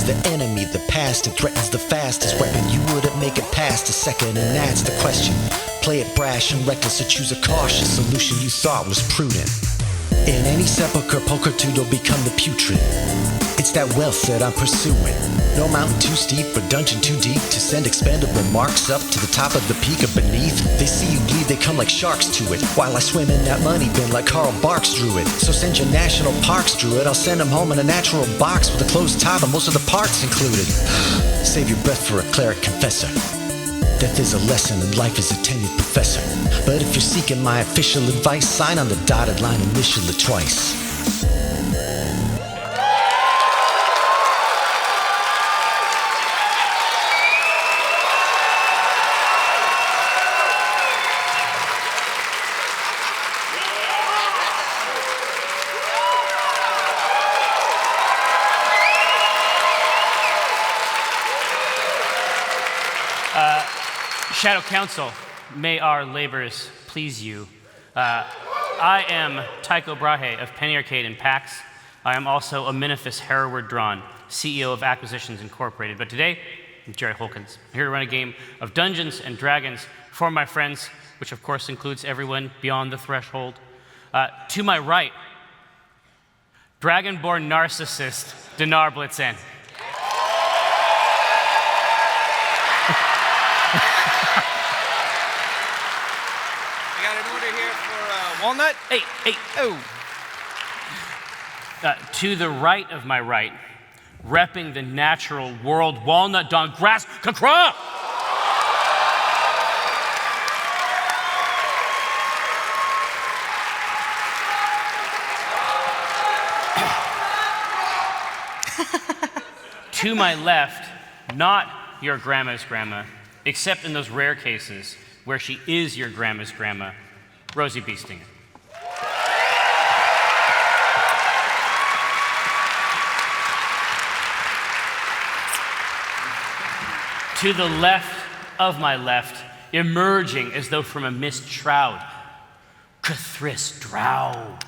the enemy, the past. It threatens the fastest weapon. You wouldn't make it past a second, and that's the question. Play it brash and reckless, or choose a cautious solution you thought was prudent. In any sepulcher, pulchritude will become the putrid. It's that wealth that I'm pursuing. No mountain too steep or dungeon too deep to send expendable marks up to the top of the peak or beneath. They see you bleed, they come like sharks to it, while I swim in that money bin like Carl Barks druid. So send your national parks druid, I'll send him home in a natural box with a closed top and most of the parts included. Save your breath for a cleric confessor. Death is a lesson and life is a tenured professor. But if you're seeking my official advice, sign on the dotted line and initial it twice. Shadow Council, may our labors please you. I am Tycho Brahe of Penny Arcade and PAX. I am also a Minifus Hereward Drawn, CEO of Acquisitions Incorporated. But today, I'm Jerry Holkins. I'm here to run a game of Dungeons and Dragons for my friends, which of course includes everyone beyond the threshold. To my right, Dragonborn narcissist, Donaar Blit'zen. Walnut? Hey. Oh. To the right of my right, repping the natural world, Walnut Dankgrass, Kakra! To my left, not your grandma's grandma, except in those rare cases where she is your grandma's grandma, Rosie Beestinger. To the left of my left, emerging as though from a mist shroud, Kris Drow'b.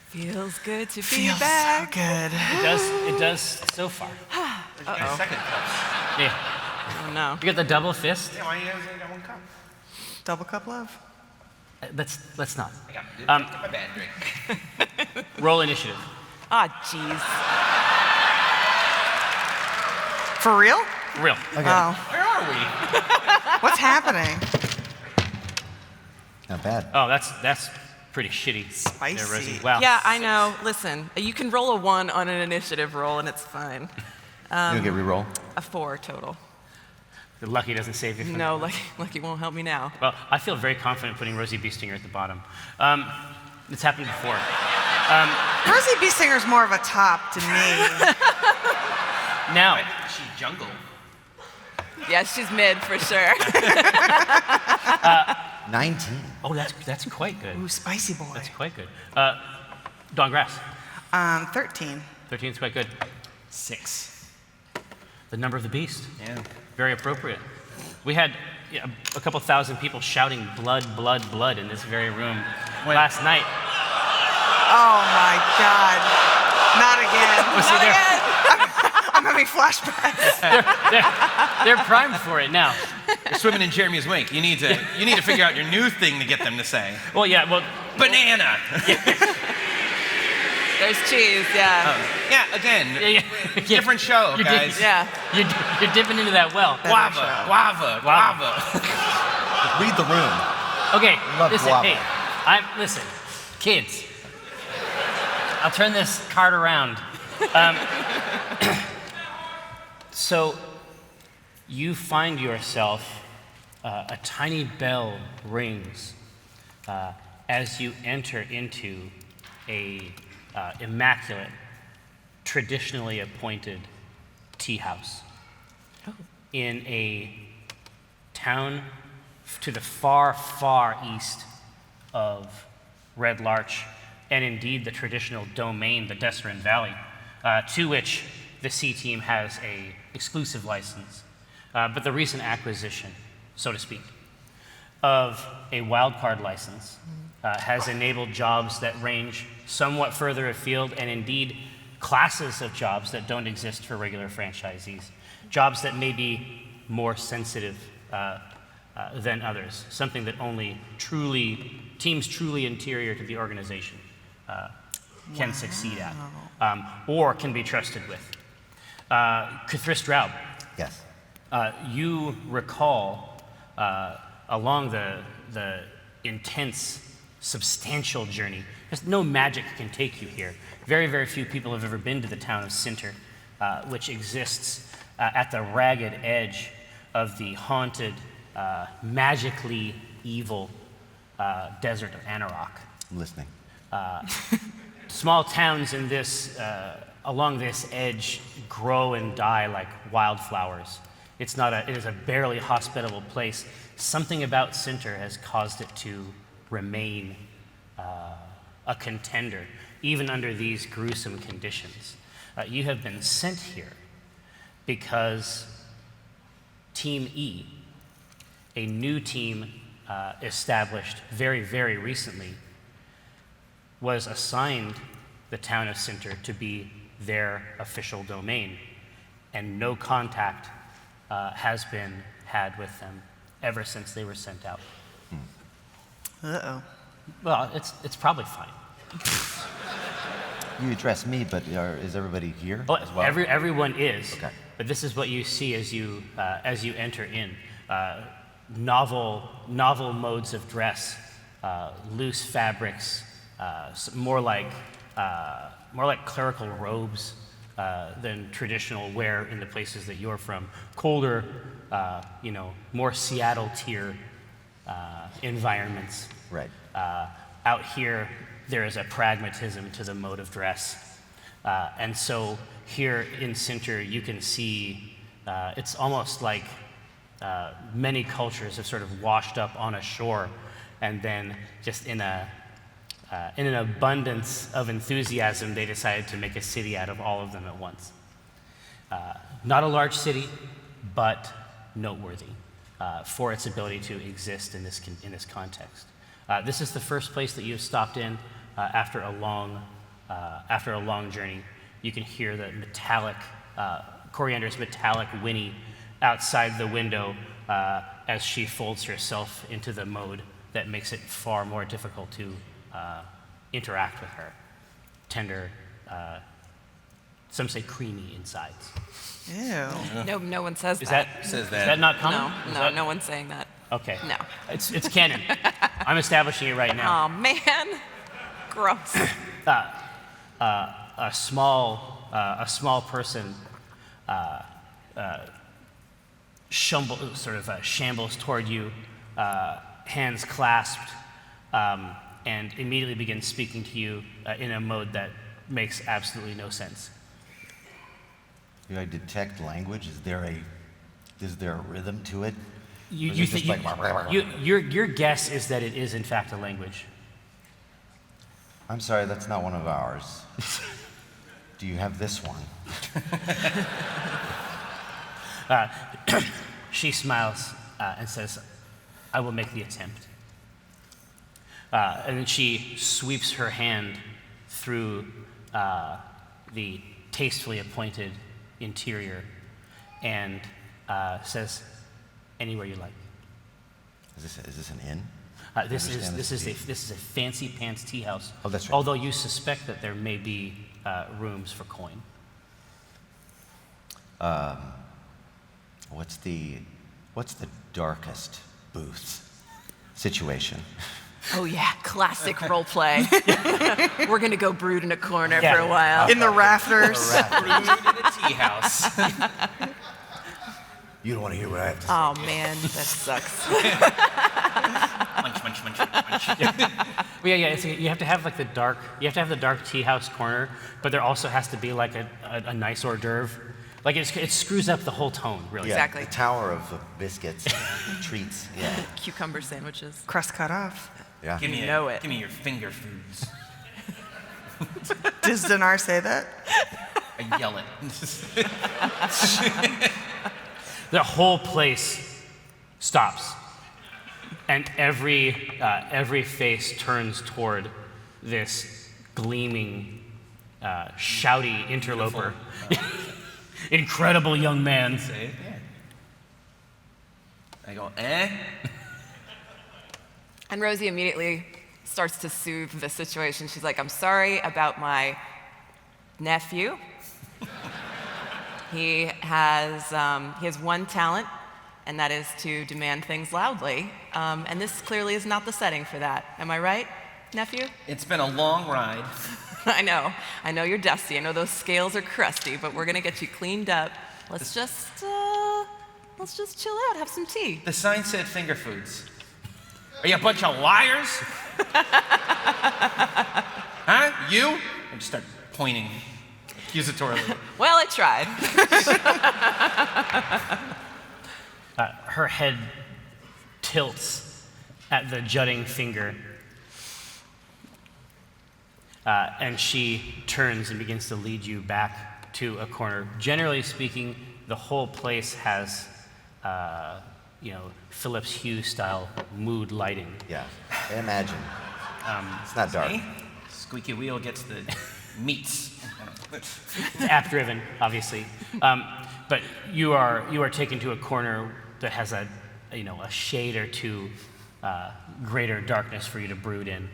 Feels good to be back. So good. It does so far. Second cup. Yeah. Oh no. You got the double fist? Yeah, why you guys only got one cup? Double cup love? Let's not. I got my bad drink. Roll initiative. Ah, jeez. For real? Real. Okay. Oh. Where are we? What's happening? Not bad. Oh, that's pretty shitty. Spicy. There, Rosie. Wow. Yeah, I know. Listen, you can roll a 1 on an initiative roll and it's fine. You'll get reroll. A 4 total. You're lucky doesn't save you from No, lucky won't help me now. Well, I feel very confident putting Rosie Beestinger at the bottom. It's happened before. Rosie Beestinger's more of a top to me. Now, She jungle. Yeah, she's mid for sure. 19. oh, that's quite good. Ooh, spicy boy. That's quite good. Dawngrass. 13. 13 is quite good. 6. The number of the beast. Yeah. Very appropriate. We had a couple thousand people shouting blood, blood, blood in this very room last night. Oh my God. Not again. Well, see, Not they're- again. I'm having flashbacks. They're primed for it now. You're swimming in Jeremy's wink. You need to figure out your new thing to get them to say. Well, yeah, well, Banana. There's cheese, yeah. Yeah, again, yeah. different show, You're guys. dipping- Yeah. You're dipping into that well. Guava, guava, guava. Read the room. Okay, Love listen, guava. hey, listen, kids. I'll turn this card around. So, you find yourself, a tiny bell rings as you enter into a immaculate, traditionally appointed tea house in a town to the far, far east of Red Larch, and indeed the traditional domain, the Desserin Valley, to which the C team has a exclusive license, but the recent acquisition, so to speak, of a wildcard license has enabled jobs that range somewhat further afield, and indeed classes of jobs that don't exist for regular franchisees. Jobs that may be more sensitive than others, something that only teams truly interior to the organization can succeed at, or can be trusted with. Kris Drow'b, Yes. you recall along the intense, substantial journey, because no magic can take you here. Very, very few people have ever been to the town of Sinter, which exists at the ragged edge of the haunted, magically evil desert of Anarok. I'm listening. Small towns in along this edge grow and die like wildflowers. It is a barely hospitable place. Something about Sinter has caused it to remain a contender, even under these gruesome conditions. You have been sent here because Team E, a new team established very, very recently, was assigned the town of Sinter to be their official domain, and no contact has been had with them ever since they were sent out. Uh-oh. Well, it's probably fine. You address me, but is everybody here Well, as well? everyone is. Okay. But this is what you see as you enter in. Novel modes of dress, loose fabrics, more like clerical robes than traditional wear in the places that you're from. Colder, more Seattle tier environments. Right. Out here, there is a pragmatism to the mode of dress. And so here in Sinter, you can see it's almost like many cultures have sort of washed up on a shore, and then just in an abundance of enthusiasm, they decided to make a city out of all of them at once. Not a large city, but noteworthy for its ability to exist in this context. This is the first place that you've stopped in after a long journey. You can hear the metallic, Coriander's metallic whinny outside the window as she folds herself into the mode that makes it far more difficult to interact with her. Tender, some say creamy insides. Ew. No one says Is that. is that not common? Is No, that- no one's saying that. Okay. No. It's canon. I'm establishing it right now. Oh man, gross. A small person shambles toward you, hands clasped, and immediately begins speaking to you in a mode that makes absolutely no sense. Do I detect language? Is there a rhythm to it? You, Or is you it just think like, your guess is that it is in fact a language. I'm sorry, that's not one of ours. Do you have this one? She smiles and says, "I will make the attempt." And then she sweeps her hand through the tastefully appointed interior and says, "Anywhere you like." Is this an inn? This understand is this to a fancy pants tea house. Oh, that's right. Although you suspect that there may be rooms for coin. What's the darkest booth situation? Oh yeah, classic role play. We're gonna go brood in a corner Yeah. for a while. In the rafters. Brewed in a tea house. You don't want to hear what I have to say. Oh man, that sucks. Munch, munch, munch, munch. Well, yeah. You have to have like the dark tea house corner, but there also has to be like a nice hors d'oeuvre. Like it screws up the whole tone, really. Yeah, Exactly. The tower of biscuits, treats. Yeah. Cucumber sandwiches. Crust cut off. Yeah. Give me, know it. Give me your finger foods. Does Donaar say that? I yell it. The whole place stops, and every face turns toward this gleaming, shouty interloper. Incredible young man. Say it, yeah. I go, eh? And Rosie immediately starts to soothe the situation. She's like, I'm sorry about my nephew. He has one talent, and that is to demand things loudly. And this clearly is not the setting for that. Am I right, nephew? It's been a long ride. I know you're dusty. I know those scales are crusty, but we're gonna get you cleaned up. Let's just chill out, have some tea. The sign said finger foods. Are you a bunch of liars? Huh? You? I just start pointing accusatorily. Well, I tried. Her head tilts at the jutting finger, and she turns and begins to lead you back to a corner. Generally speaking, the whole place has, Phillips Hue style mood lighting. Yeah, I imagine. It's not dark. See? Squeaky wheel gets the meats. It's app driven, obviously, but you are taken to a corner that has a shade or two greater darkness for you to brood in.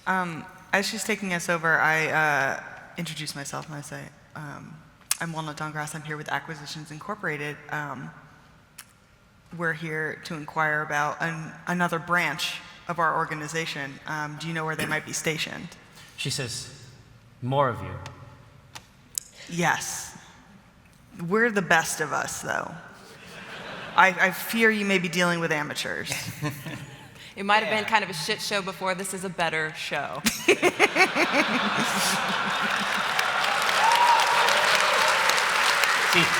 As she's taking us over, I introduce myself and I say, I'm Walnut Dankgrass. I'm here with Acquisitions Incorporated. We're here to inquire about another branch of our organization. Do you know where they might be stationed? She says, more of you. Yes. We're the best of us, though. I fear you may be dealing with amateurs. It might have been kind of a shit show before. This is a better show. See,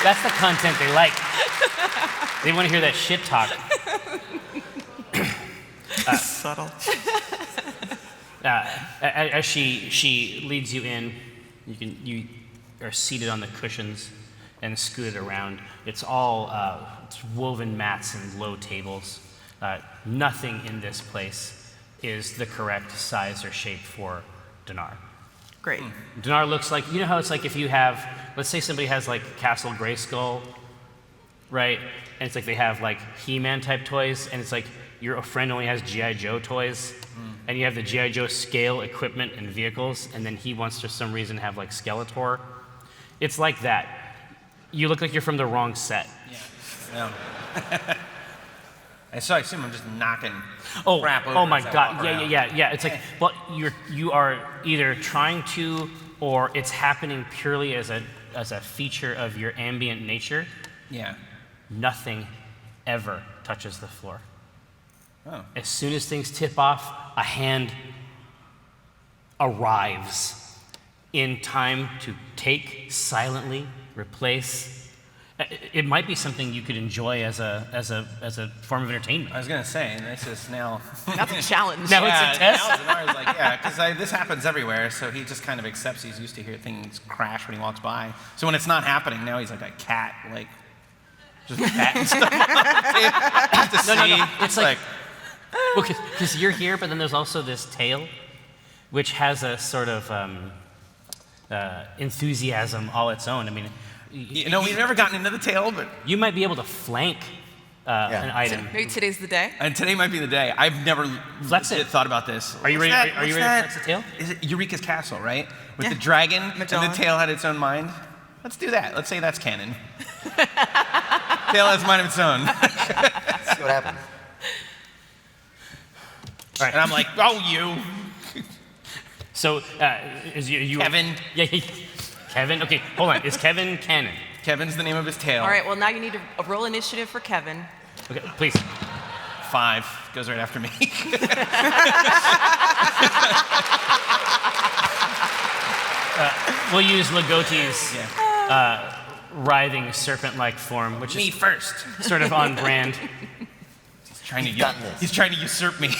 that's the content they like. They want to hear that shit talk. Subtle. As she leads you in, you are seated on the cushions and scooted around. It's all it's woven mats and low tables. Nothing in this place is the correct size or shape for Donaar. Great. Donaar looks like, you know how it's like if you have, let's say somebody has like Castle Grayskull, right? And it's like they have like He-Man type toys, and it's like your friend only has G.I. Joe toys, and you have the G.I. Joe scale equipment and vehicles, and then he wants for some reason have like Skeletor. It's like that. You look like you're from the wrong set. Yeah. And so I assume I'm just knocking crap over. Oh my as I God! walk around. Yeah. It's like, well, you are either trying to, or it's happening purely as a feature of your ambient nature. Yeah. Nothing ever touches the floor. Oh. As soon as things tip off, a hand arrives in time to take, silently replace. It might be something you could enjoy as a form of entertainment. I was gonna say, and this is now. That's a challenge. Now it's a test. Now Donar's like, yeah, because this happens everywhere, so he just kind of accepts. He's used to hear things crash when he walks by. So when it's not happening, now he's like a cat, like just patting stuff on the table. Just to see. No. It's like well, because you're here, but then there's also this tail, which has a sort of enthusiasm all its own. I mean, we've never gotten into the tail, but you might be able to flank an item. Maybe today's the day. and today might be the day. I've never Flex it. thought about this. Are you ready? What's Are you ready that? to flex the tail? Is it Eureka's Castle, right? With Yeah. the dragon and Magellan. the tail had its own mind. Let's do that. Let's say that's canon. Tail has mind of its own. See what happens. All right. And I'm like, oh, you. So, is you Kevin. Yeah, Kevin. Okay, hold on. Is Kevin canon? Kevin's the name of his tail. All right, well, now you need to roll initiative for Kevin. Okay, please. 5 goes right after me. We'll use Lagoti's writhing serpent-like form, which Me is first. sort of on brand. He's trying to got this. He's trying to usurp me.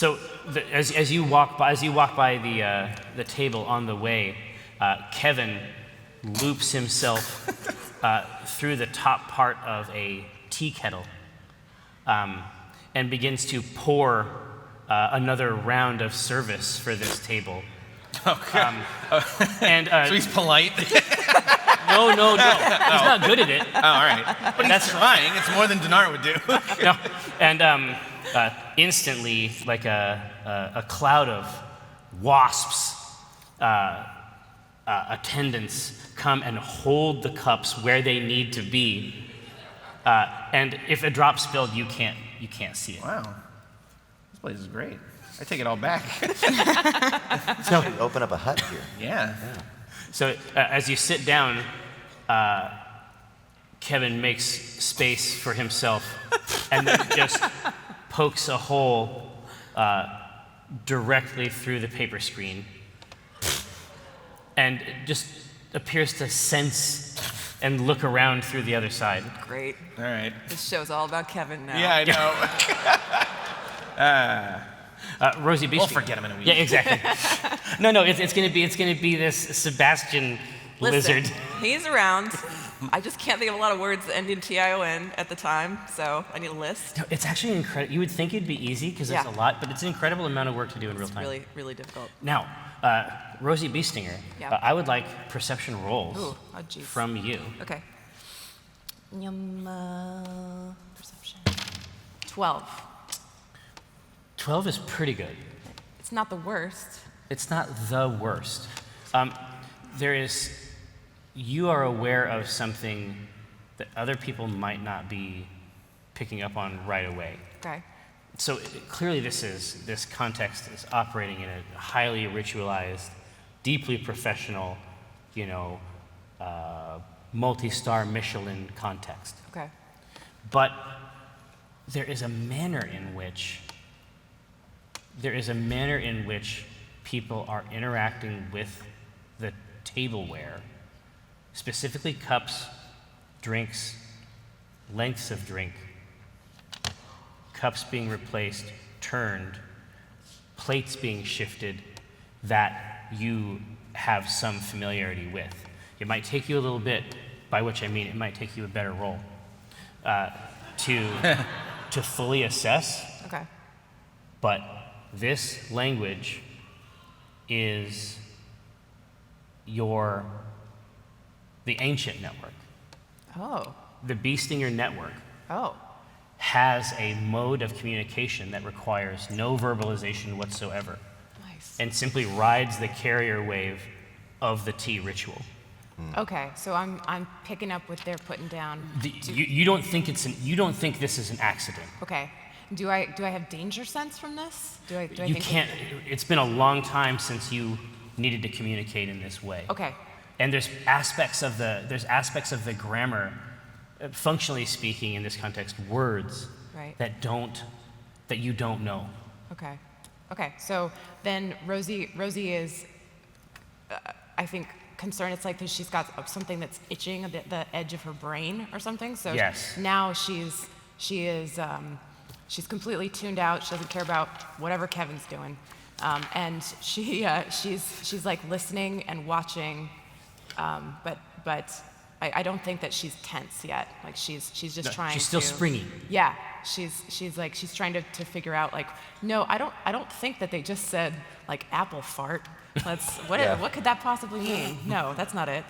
So as you walk by the table on the way, Kevin loops himself through the top part of a tea kettle and begins to pour another round of service for this table. Okay. So he's polite. No. He's not good at it. Oh, all right. But he's trying. It's more than Donaar would do. No. And instantly, like a cloud of wasps, attendants come and hold the cups where they need to be. And if a drop spilled, you can't see it. Wow. This place is great. I take it all back. So open up a hut here. Yeah. So as you sit down, Kevin makes space for himself and then just pokes a hole directly through the paper screen and just appears to sense and look around through the other side. Great. All right. This show's all about Kevin now. Yeah, I know. Rosie Beestinger. We'll forget him in a week. Yeah, exactly. No, it's gonna be this Sebastian Listen, lizard. he's around. I just can't think of a lot of words that end in T-I-O-N at the time, so I need a list. No, it's actually incredible. You would think it'd be easy because there's a lot, but it's an incredible amount of work to do in real time. Really, really difficult. Now, Rosie Beestinger, Yeah. I would like perception rolls Ooh, oh jeez. from you. Okay. Perception. 12. 12 is pretty good. It's not the worst. It's not the worst. You are aware of something that other people might not be picking up on right away. Okay. So clearly this context is operating in a highly ritualized, deeply professional, multi-star Michelin context. Okay. But there is a manner in which people are interacting with the tableware, specifically cups, drinks, lengths of drink, cups being replaced, turned, plates being shifted, that you have some familiarity with. It might take you a little bit, by which I mean it might take you a better roll, to fully assess. Okay. But this language is the ancient network. Oh. The Beestinger network Oh. has a mode of communication that requires no verbalization whatsoever Nice. and simply rides the carrier wave of the tea ritual. Okay, so I'm picking up what they're putting down. You don't think this is an accident. Okay. Do I have danger sense from this? Do I You think can't. It's been a long time since you needed to communicate in this way. Okay. And there's aspects of the grammar, functionally speaking, in this context, words Right. that you don't know. Okay. Okay. So then Rosie is, I think, concerned. It's like that she's got something that's itching at the edge of her brain or something. So Yes. now she's completely tuned out. She doesn't care about whatever Kevin's doing, and she's like listening and watching, but I don't think that she's tense yet. Like she's just trying. She's still to, springy. Yeah, she's trying to figure out like, no, I don't think that they just said like apple fart. What could that possibly mean? No, that's not it.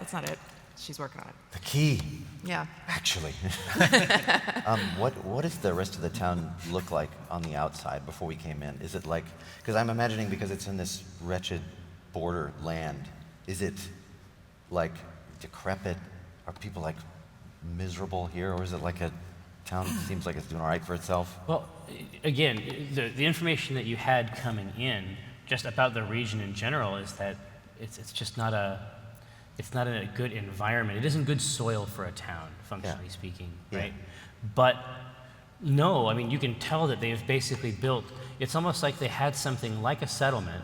She's working on it. The key, Yeah. actually. What does the rest of the town look like on the outside before we came in? Is it like, because I'm imagining because it's in this wretched border land, is it like decrepit? Are people like miserable here, or is it like a town that seems like it's doing all right for itself? Well, again, the information that you had coming in just about the region in general is that it's just not a good environment. It isn't good soil for a town, functionally speaking, right? But no, I mean, you can tell that they've basically built, it's almost like they had something like a settlement,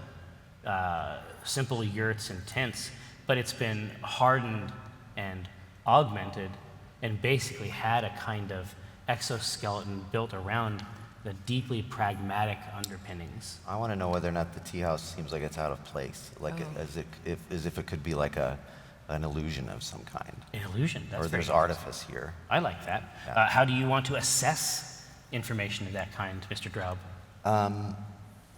simple yurts and tents, but it's been hardened and augmented and basically had a kind of exoskeleton built around the deeply pragmatic underpinnings. I want to know whether or not the tea house seems like it's out of place, like as if it could be like an illusion of some kind. An illusion, that's or very there's artifice here. I like that. Yeah. How do you want to assess information of that kind, Mr. Drow'b?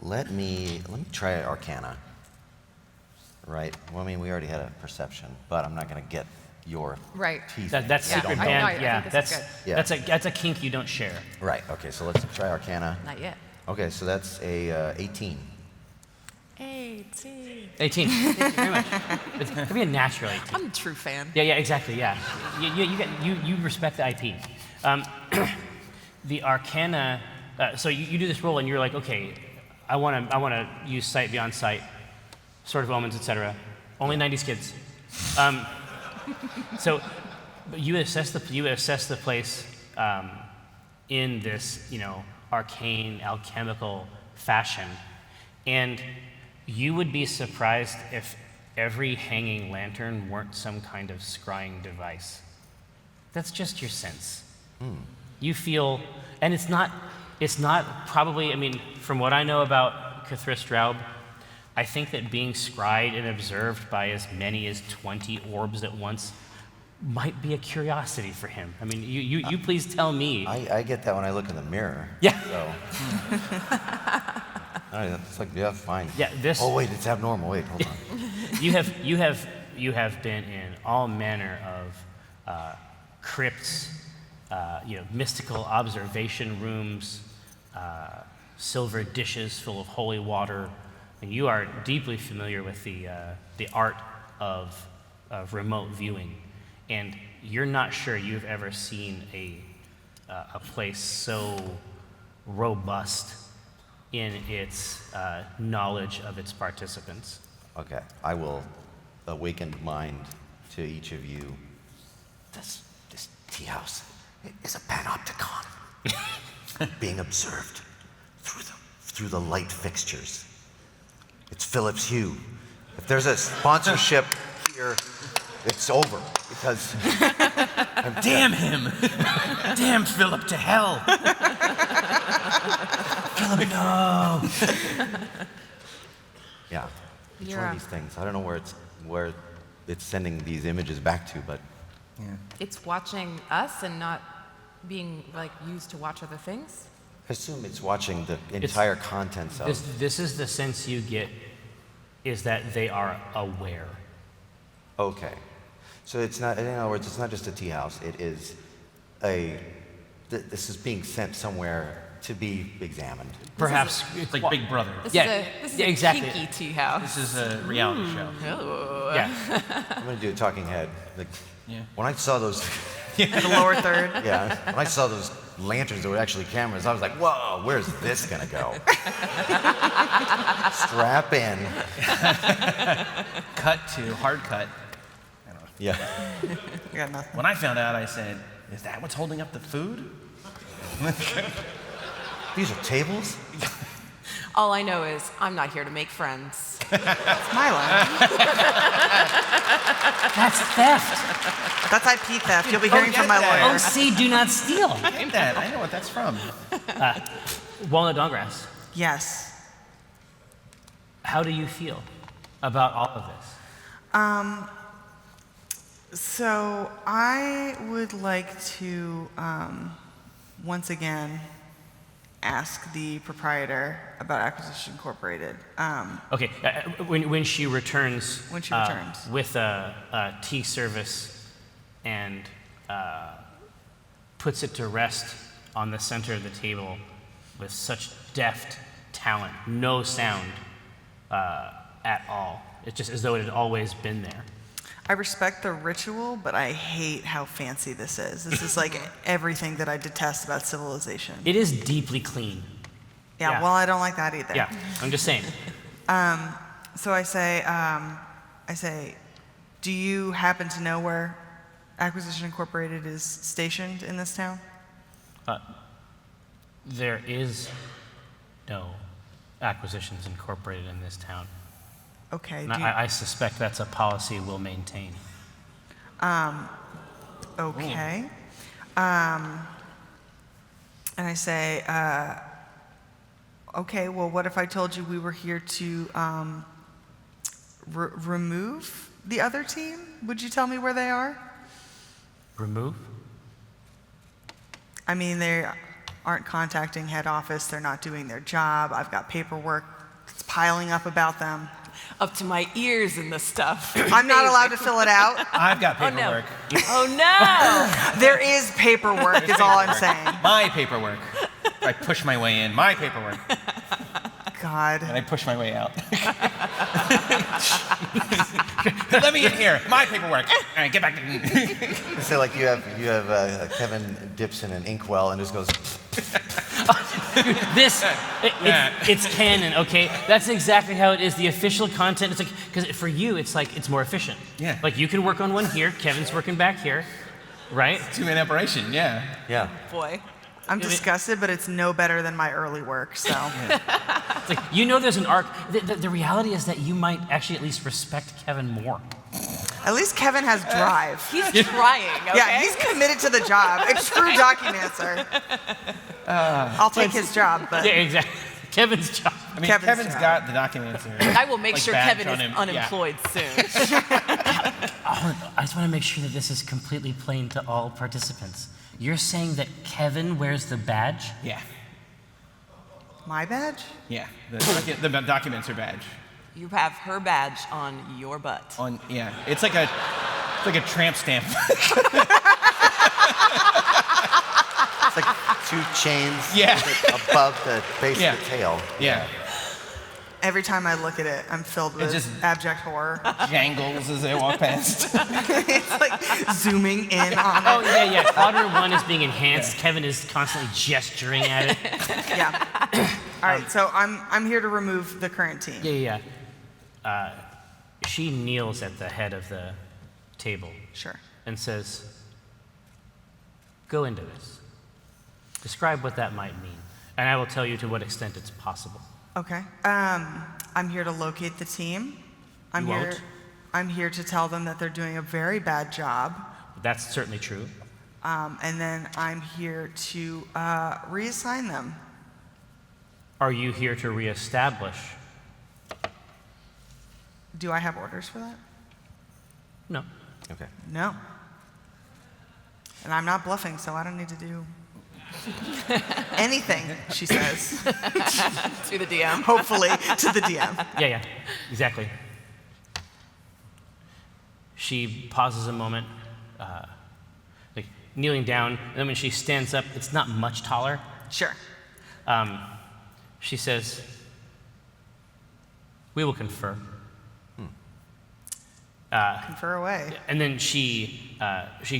Let me try Arcana. Right. Well, I mean, we already had a perception, but I'm not going to get your teeth. That's secret don't know. band. I Yeah, think this is that's a kink you don't share. Right. Okay. So let's try Arcana. Not yet. Okay. So that's a 18. 18. 18. Thank you very much. It's gonna be a natural 18. I'm a true fan. Yeah, exactly. Yeah, you respect the IP. The Arcana. So you do this roll, and you're like, okay, I want to use sight beyond sight, Sword of Omens, etc. Only 90s kids. So, but you assess the place in this, arcane, alchemical fashion, and you would be surprised if every hanging lantern weren't some kind of scrying device. That's just your sense. You feel, and it's not probably, I mean, from what I know about Kris Drow'b, I think that being scryed and observed by as many as 20 orbs at once might be a curiosity for him. I mean, you please tell me. I get that when I look in the mirror. Yeah. So. All right, it's like, yeah, fine. Yeah, this. Oh wait, it's abnormal. Wait, hold on. You have been in all manner of crypts, mystical observation rooms, silver dishes full of holy water, and you are deeply familiar with the art of remote viewing, and you're not sure you've ever seen a place so robust in its knowledge of its participants. Okay, I will awaken mind to each of you. This tea house is a panopticon being observed through the light fixtures. It's Philip's Hue. If there's a sponsorship here, it's over because Damn him! Damn Philip to hell! Philip, no. Yeah, it's You're one of these things. I don't know where it's sending these images back to, but It's watching us and not being used to watch other things. I assume it's watching the entire contents of. This is the sense you get, is that they are aware. Okay, so it's not. In other words, it's not just a tea house. It is this is being sent somewhere to be examined. Perhaps It's like Big Brother. This is yeah, a exactly. kinky tea house. This is a reality show. Oh. Yeah. I'm gonna do a talking head. Yeah. When I saw those, The lower third. yeah, when I saw those lanterns that were actually cameras, I was like, whoa, where's this gonna go? Strap in. Cut to hard cut. Yeah. I got nothing. When I found out, I said, "Is that what's holding up the food?" These are tables? All I know is I'm not here to make friends. That's my line. That's theft. That's IP theft. You'll be hearing from my that. lawyer. OC, do not steal. Name that. I know what that's from. Walnut Dankgrass, Yes. how do you feel about all of this? So I would like to once again ask the proprietor about Acquisition Incorporated. Okay, when she returns. When she returns. With a tea service and puts it to rest on the center of the table with such deft talent, no sound at all. It's just as though it had always been there. I respect the ritual, but I hate how fancy this is. This is like everything that I detest about civilization. It is deeply clean. Yeah. Well, I don't like that either. Yeah, I'm just saying. So I say, do you happen to know where Acquisition Incorporated is stationed in this town? There is no Acquisitions Incorporated in this town. Okay. And I suspect that's a policy we'll maintain. Okay. And I say, Okay, well, what if I told you we were here to remove the other team? Would you tell me where they are? Remove? I mean, they aren't contacting head office. They're not doing their job. I've got paperwork that's piling up about them. Up to my ears in this stuff. I'm not allowed to fill it out. I've got paperwork. Oh no! There is paperwork, is all I'm saying. My paperwork. I push my way in. My paperwork. God. And I push my way out. Let me in here. My paperwork. All right, get back to So like you have Kevin dips in an inkwell and just goes. It's canon, okay? That's exactly how it is. The official content, it's like, because for you, it's like, it's more efficient. Yeah. Like you can work on one here, Kevin's working back here, right? Two-man operation, yeah. Yeah. Boy. I'm disgusted, but it's no better than my early work, so. It's like, you know there's an arc. The reality is that you might actually at least respect Kevin more. At least Kevin has drive. He's trying, okay? Yeah, he's committed to the job. Screw Documancer. I'll take his job, but Yeah, exactly. Kevin's job. I mean, Kevin's got the documents. I will make like sure badge Kevin on is him. unemployed soon. I just want to make sure that this is completely plain to all participants. You're saying that Kevin wears the badge? Yeah. my badge? Yeah. The documents are badge. You have her badge on your butt. Yeah. It's like a tramp stamp. It's like two chains Yeah. above the base Yeah. of the tail. Yeah. Every time I look at it, I'm filled with just- abject horror. Jangles as they walk past. It's like zooming in on Oh, it. yeah. Quadrant 1 is being enhanced. Yeah. Kevin is constantly gesturing at it. Yeah. All right, so I'm here to remove the current team. Yeah. She kneels at the head of the table Sure. and says, "Go into this. Describe what that might mean, and I will tell you to what extent it's possible." Okay. I'm here to locate the team. You won't. I'm here to tell them that they're doing a very bad job. That's certainly true. And then I'm here to reassign them. Are you here to reestablish? Do I have orders for that? No. Okay. No. And I'm not bluffing, so I don't need to do anything, she says. To the DM. Hopefully, to the DM. Yeah, exactly. She pauses a moment, like kneeling down, and then when she stands up, it's not much taller. Sure. She says, "We will confer." Confer away. And then she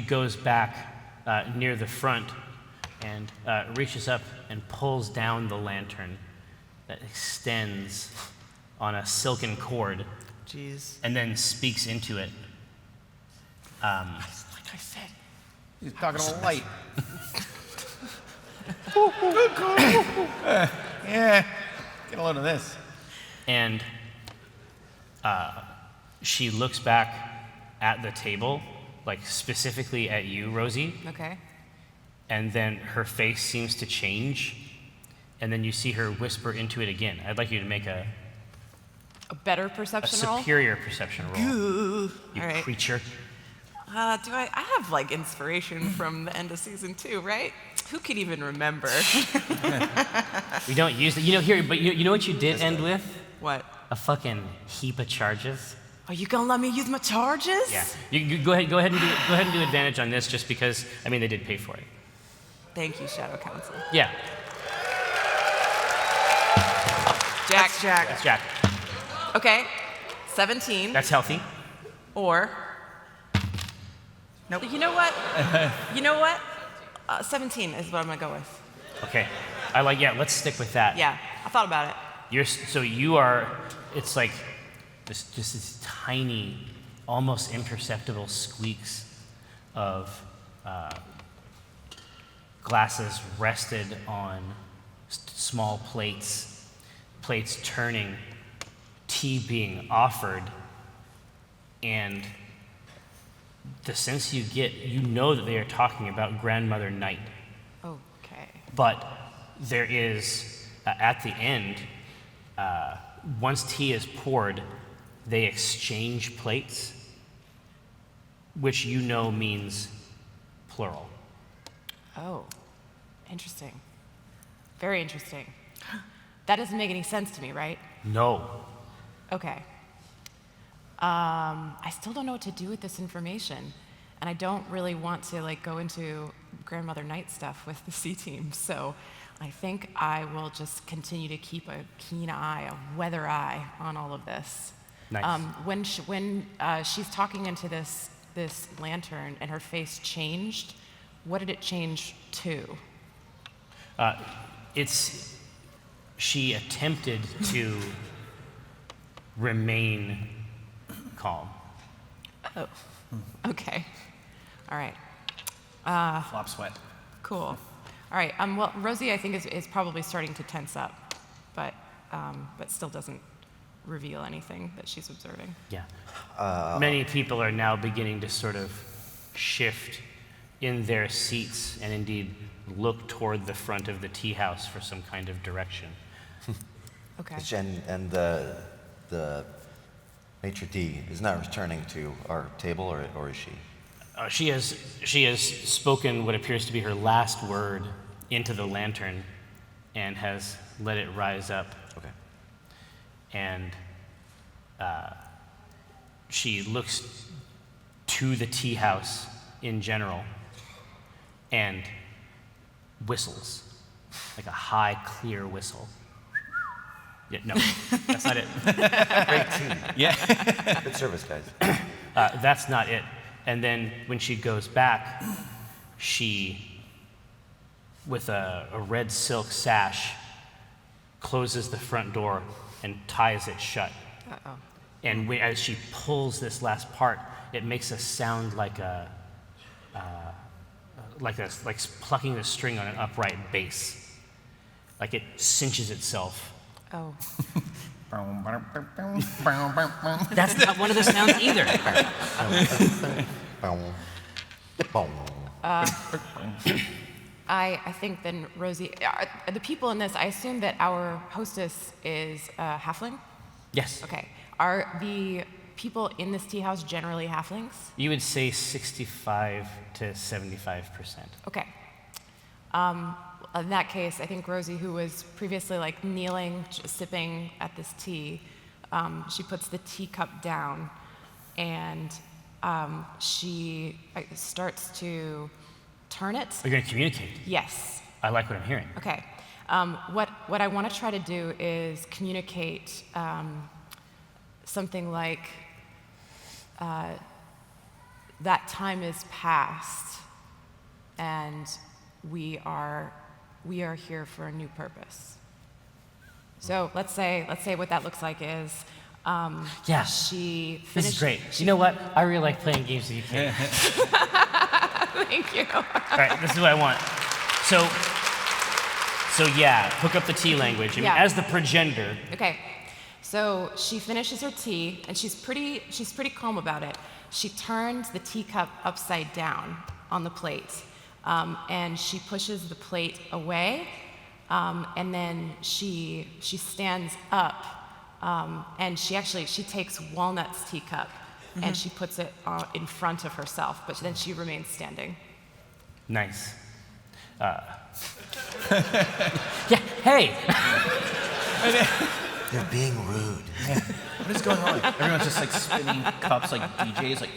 goes back near the front and reaches up and pulls down the lantern that extends on a silken cord Jeez. and then speaks into it. Like I said, he's talking to a light. Yeah, get a load of this. And she looks back at the table, like specifically at you, Rosie, Okay. and then her face seems to change, and then you see her whisper into it again. I'd like you to make a A better perception roll? superior perception roll. You All right. creature. I have like inspiration from the end of season 2, right? Who could even remember? We don't use it. But you know what you did end with? What? A fucking heap of charges. Are you gonna let me use my charges? Yeah. You go ahead and do advantage on this, just because they did pay for it. Thank you, Shadow Council. Yeah. Jack. That's Jack. That's Jack. Okay. 17. That's healthy. Or. Nope. You know what? 17 is what I'm gonna go with. Okay. Let's stick with that. Yeah, I thought about it. It's like this tiny, almost imperceptible squeaks of glasses rested on small plates turning, tea being offered, and the sense you get, that they are talking about Grandmother Night. Okay. But there is at the end, once tea is poured, they exchange plates, which you know means plural. Oh, interesting. Very interesting. That doesn't make any sense to me, right? No. Okay. I still don't know what to do with this information, and I don't really want to like go into Grandmother Night stuff with the C team. So I think I will just continue to keep a keen eye, a weather eye on all of this. Nice. When she's talking into this lantern and her face changed, what did it change to? She attempted to remain calm. Oh, okay. All right. Flop sweat. Cool. All right. Well, Rosie, I think is probably starting to tense up, but still doesn't reveal anything that she's observing. Yeah. Many people are now beginning to sort of shift in their seats and indeed look toward the front of the tea house for some kind of direction. Okay. And the maitre d' is not returning to our table, or is she? She has spoken what appears to be her last word into the lantern and has let it rise up. Okay. And she looks to the tea house in general and whistles, like a high, clear whistle. Yeah, no, that's not it. Great team. Yeah. Good service, guys. That's not it. And then when she goes back, she, with a red silk sash, closes the front door and ties it shut. Uh-oh. And as she pulls this last part, it makes a sound like plucking the string on an upright bass. Like it cinches itself. Oh. That's not one of the sounds either. I think then, Rosie, the people in this, I assume that our hostess is halfling? Yes. Okay. Are the people in this tea house generally halflings? You would say 65 to 75%. Okay. In that case, I think Rosie, who was previously like kneeling, sipping at this tea, she puts the teacup down and she starts to turn it. Are you going to communicate? Yes. I like what I'm hearing. Okay. What I want to try to do is communicate something like that time is past and we are here for a new purpose. So let's say what that looks like is Yeah. she This is finished. great. You know what? I really like playing games with you, Kate. Thank you. All right, this is what I want. So yeah, hook up the tea language. I mean, Yeah. as the progender, Okay, so she finishes her tea, and she's pretty calm about it. She turns the teacup upside down on the plate, and she pushes the plate away, and then she stands up, and she takes Walnut's teacup, and she puts it in front of herself, but then she remains standing. nice. Yeah, hey. You're being rude. What is going on? Everyone's just like spinning cups like DJs, like.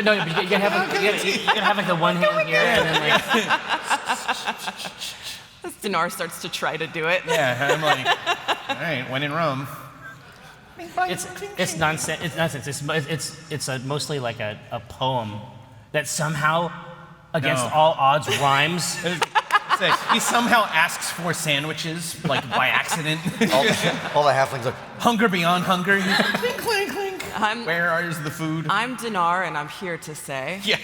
No, but you gotta have like the one hand here, and then like. Donaar starts to try to do it. Yeah, I'm like, all right, when in Rome. It's nonsense. It's nonsense. It's mostly like a poem that somehow, against all odds, rhymes. He somehow asks for sandwiches, like by accident. All the halflings are. Hunger beyond hunger. He's like, clink, clink, clink. Where is the food? I'm Donaar, and I'm here to say Yeah.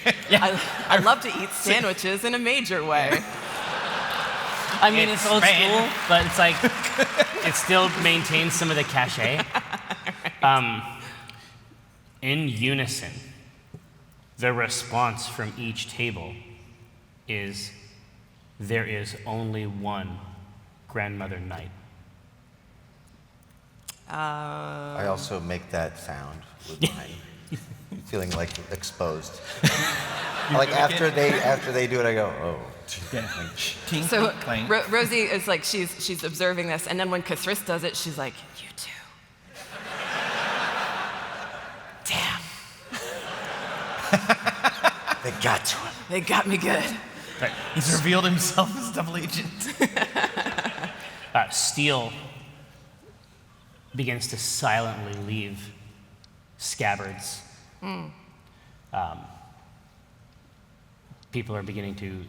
I love to eat sandwiches in a major way. I mean, it's old Spain. school, but it's like it still maintains some of the cachet. In unison, the response from each table is, there is only one grandmother knight. I also make that sound with mine, feeling like exposed. Like after they do it, I go, oh. Tink, So clank. Rosie is like, she's observing this, and then when Kris does it, she's like, you too. Damn. They got to him. They got me good. Right. He's revealed himself as double agent. Steel begins to silently leave scabbards. People are beginning to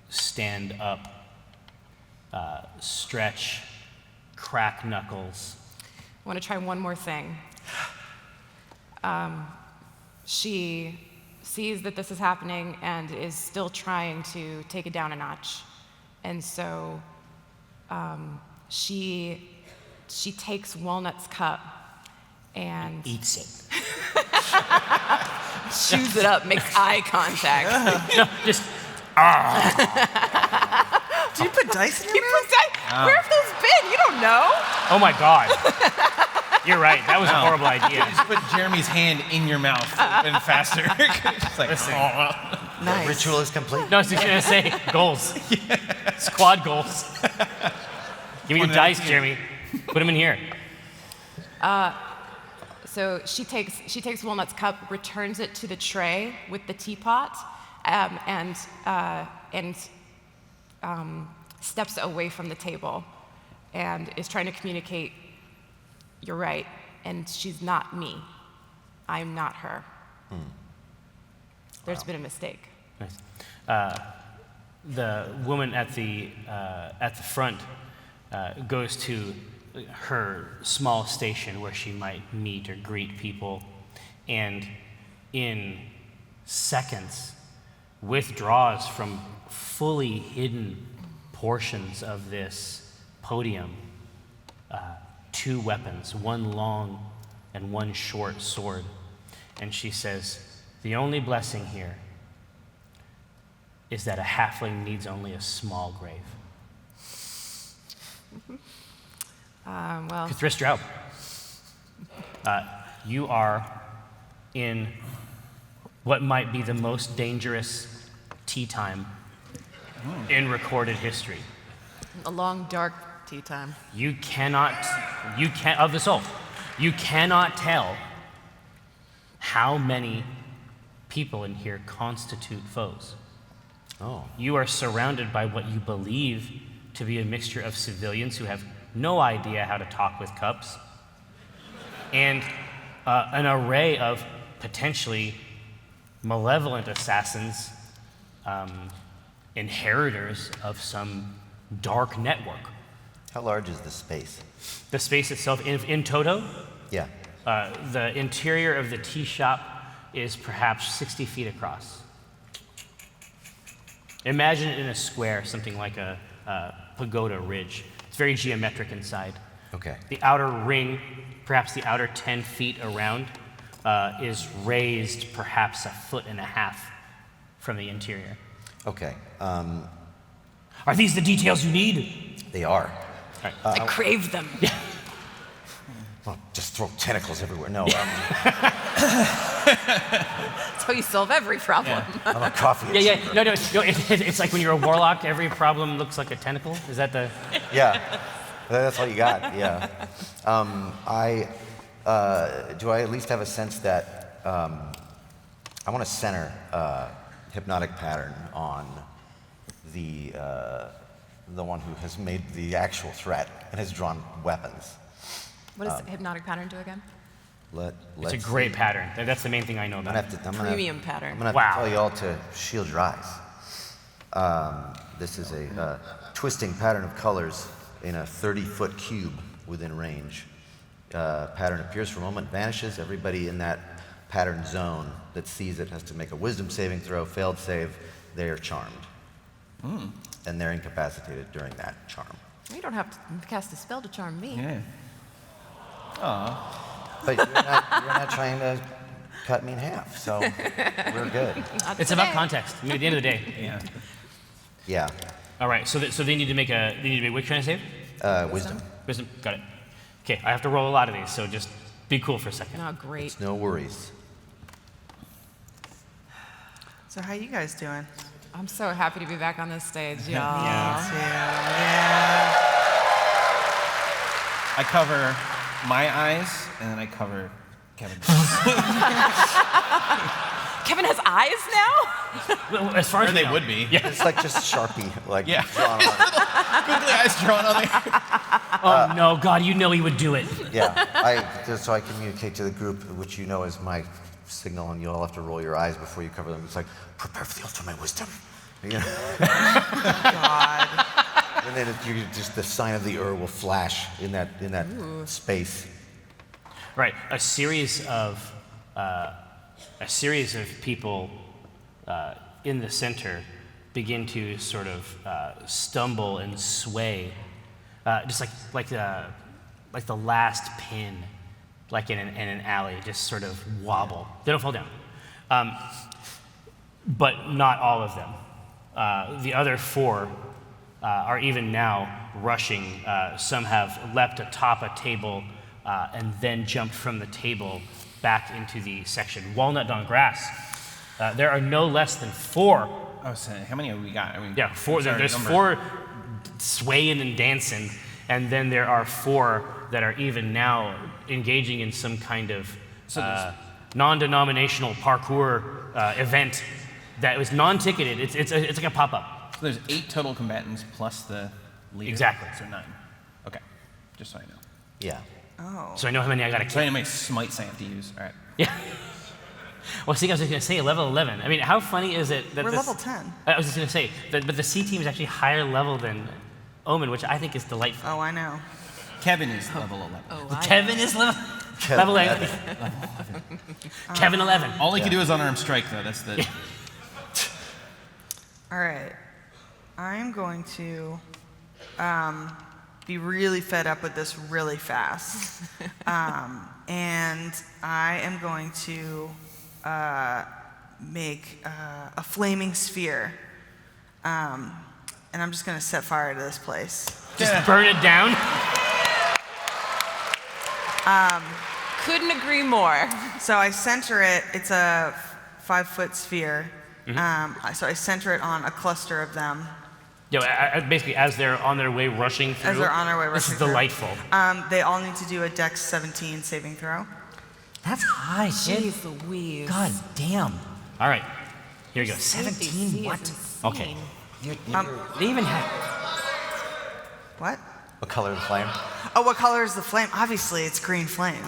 stand up, stretch, crack knuckles. I want to try one more thing. She sees that this is happening and is still trying to take it down a notch. And so she takes Walnut's cup and Eats it. chews it up, makes eye contact. No, just Do you put dice in your You mouth? put that, where have those been? You don't know. oh my God. You're right. That was a horrible idea. Just put Jeremy's hand in your mouth and faster. Just like, Listen. Nice. Ritual is complete. No, I was just gonna say goals. Squad goals. Give me your dice, Jeremy. Put them in here. So she takes Walnut's cup, returns it to the tray with the teapot, and steps away from the table, and is trying to communicate. You're right, and she's not me. I'm not her. There's been a mistake. Nice. The woman at the front goes to her small station where she might meet or greet people, and in seconds withdraws from fully hidden portions of this podium 2 weapons, one long and one short sword. And she says, the only blessing here is that a halfling needs only a small grave. Well, Drow'b, you are in what might be the most dangerous tea time in recorded history. a long, dark tea time. You cannot tell how many people in here constitute foes. Oh. You are surrounded by what you believe to be a mixture of civilians who have no idea how to talk with cups, and an array of potentially malevolent assassins, inheritors of some dark network. How large is the space? The space itself, in toto, Yeah. the interior of the tea shop is perhaps 60 feet across. Imagine it in a square, something like a pagoda ridge. It's very geometric inside. Okay. The outer ring, perhaps the outer 10 feet around, is raised perhaps 1.5 feet from the interior. Okay. Are these the details you need? They are. All right. I crave them. Well, just throw tentacles everywhere. No, That's how you solve every problem. I'm a coffee. Yeah. No. It's like when you're a warlock, every problem looks like a tentacle. Is that the? Yeah. That's all you got. Yeah. Do I at least have a sense that I want to center hypnotic pattern on the one who has made the actual threat and has drawn weapons. What does hypnotic pattern do again? It's a great pattern. That's the main thing I know about. Premium pattern. I'm gonna have to tell you all to shield your eyes. This is a twisting pattern of colors in a 30-foot cube within range. Pattern appears for a moment, vanishes. Everybody in that pattern zone that sees it has to make a wisdom saving throw. Failed save, they are charmed. And they're incapacitated during that charm. You don't have to cast a spell to charm me. Yeah. But you're not trying to cut me in half, so we're good. It's about context. I mean, at the end of the day. Yeah. Yeah. All right. So they need to make which kind of save? Wisdom. Wisdom, got it. Okay, I have to roll a lot of these, so just be cool for a second. Oh, great. No worries. So how you guys doing? I'm so happy to be back on this stage, y'all. Yeah. I cover my eyes, and then I cover Kevin's. Kevin has eyes now? Well, as far as Or we they know. would be. Yeah. It's like just Sharpie, like Yeah. drawn on. Googly eyes drawn on there. Oh no, God, you know he would do it. Yeah, so I communicate to the group, which you know is my signal, and you all have to roll your eyes before you cover them. It's like, prepare for the ultimate wisdom. You know? God. And then you just the sign of the will flash in that space. Right, a series of people in the center begin to sort of stumble and sway, just like the last pin, like in an alley, just sort of wobble. They don't fall down, but not all of them. The other 4 are even now rushing. Some have leapt atop a table and then jumped from the table back into the section. Walnut Dankgrass. There are no less than 4. Oh, so how many have we got? I mean, 4. what's our There's number? 4 swaying and dancing, and then there are 4 that are even now engaging in some kind of non-denominational parkour event that was non-ticketed. It's like a pop-up. So there's 8 total combatants plus the leader. Exactly. So 9. Okay, just so I know. Yeah. Oh. So I know how many I gotta So I kill. know how many smites I have to use. All right. Yeah. Well, see, I was just gonna say level 11. I mean, how funny is it that We're this, level 10. I was just gonna say, but the C team is actually higher level than Omen, which I think is delightful. Oh, I know. Kevin is level 11. Oh, Kevin is level 11. Kevin 11. All he can do is unarmed strike, though. That's the. All right. I'm going to be really fed up with this really fast. And I am going to make a flaming sphere. And I'm just going to set fire to this place. Just burn it down. Couldn't agree more. So I center it. It's a 5-foot sphere. So I center it on a cluster of them. Basically, as they're on their way rushing through. As they're on their way This rushing is through. delightful. They all need to do a Dex 17 saving throw. That's high, shit. Jeez Louise. God damn. All right. Here we go. Safety 17? is What? insane. Okay. They even have. What? What color of the flame? Oh, what color is the flame? Obviously, it's green flame.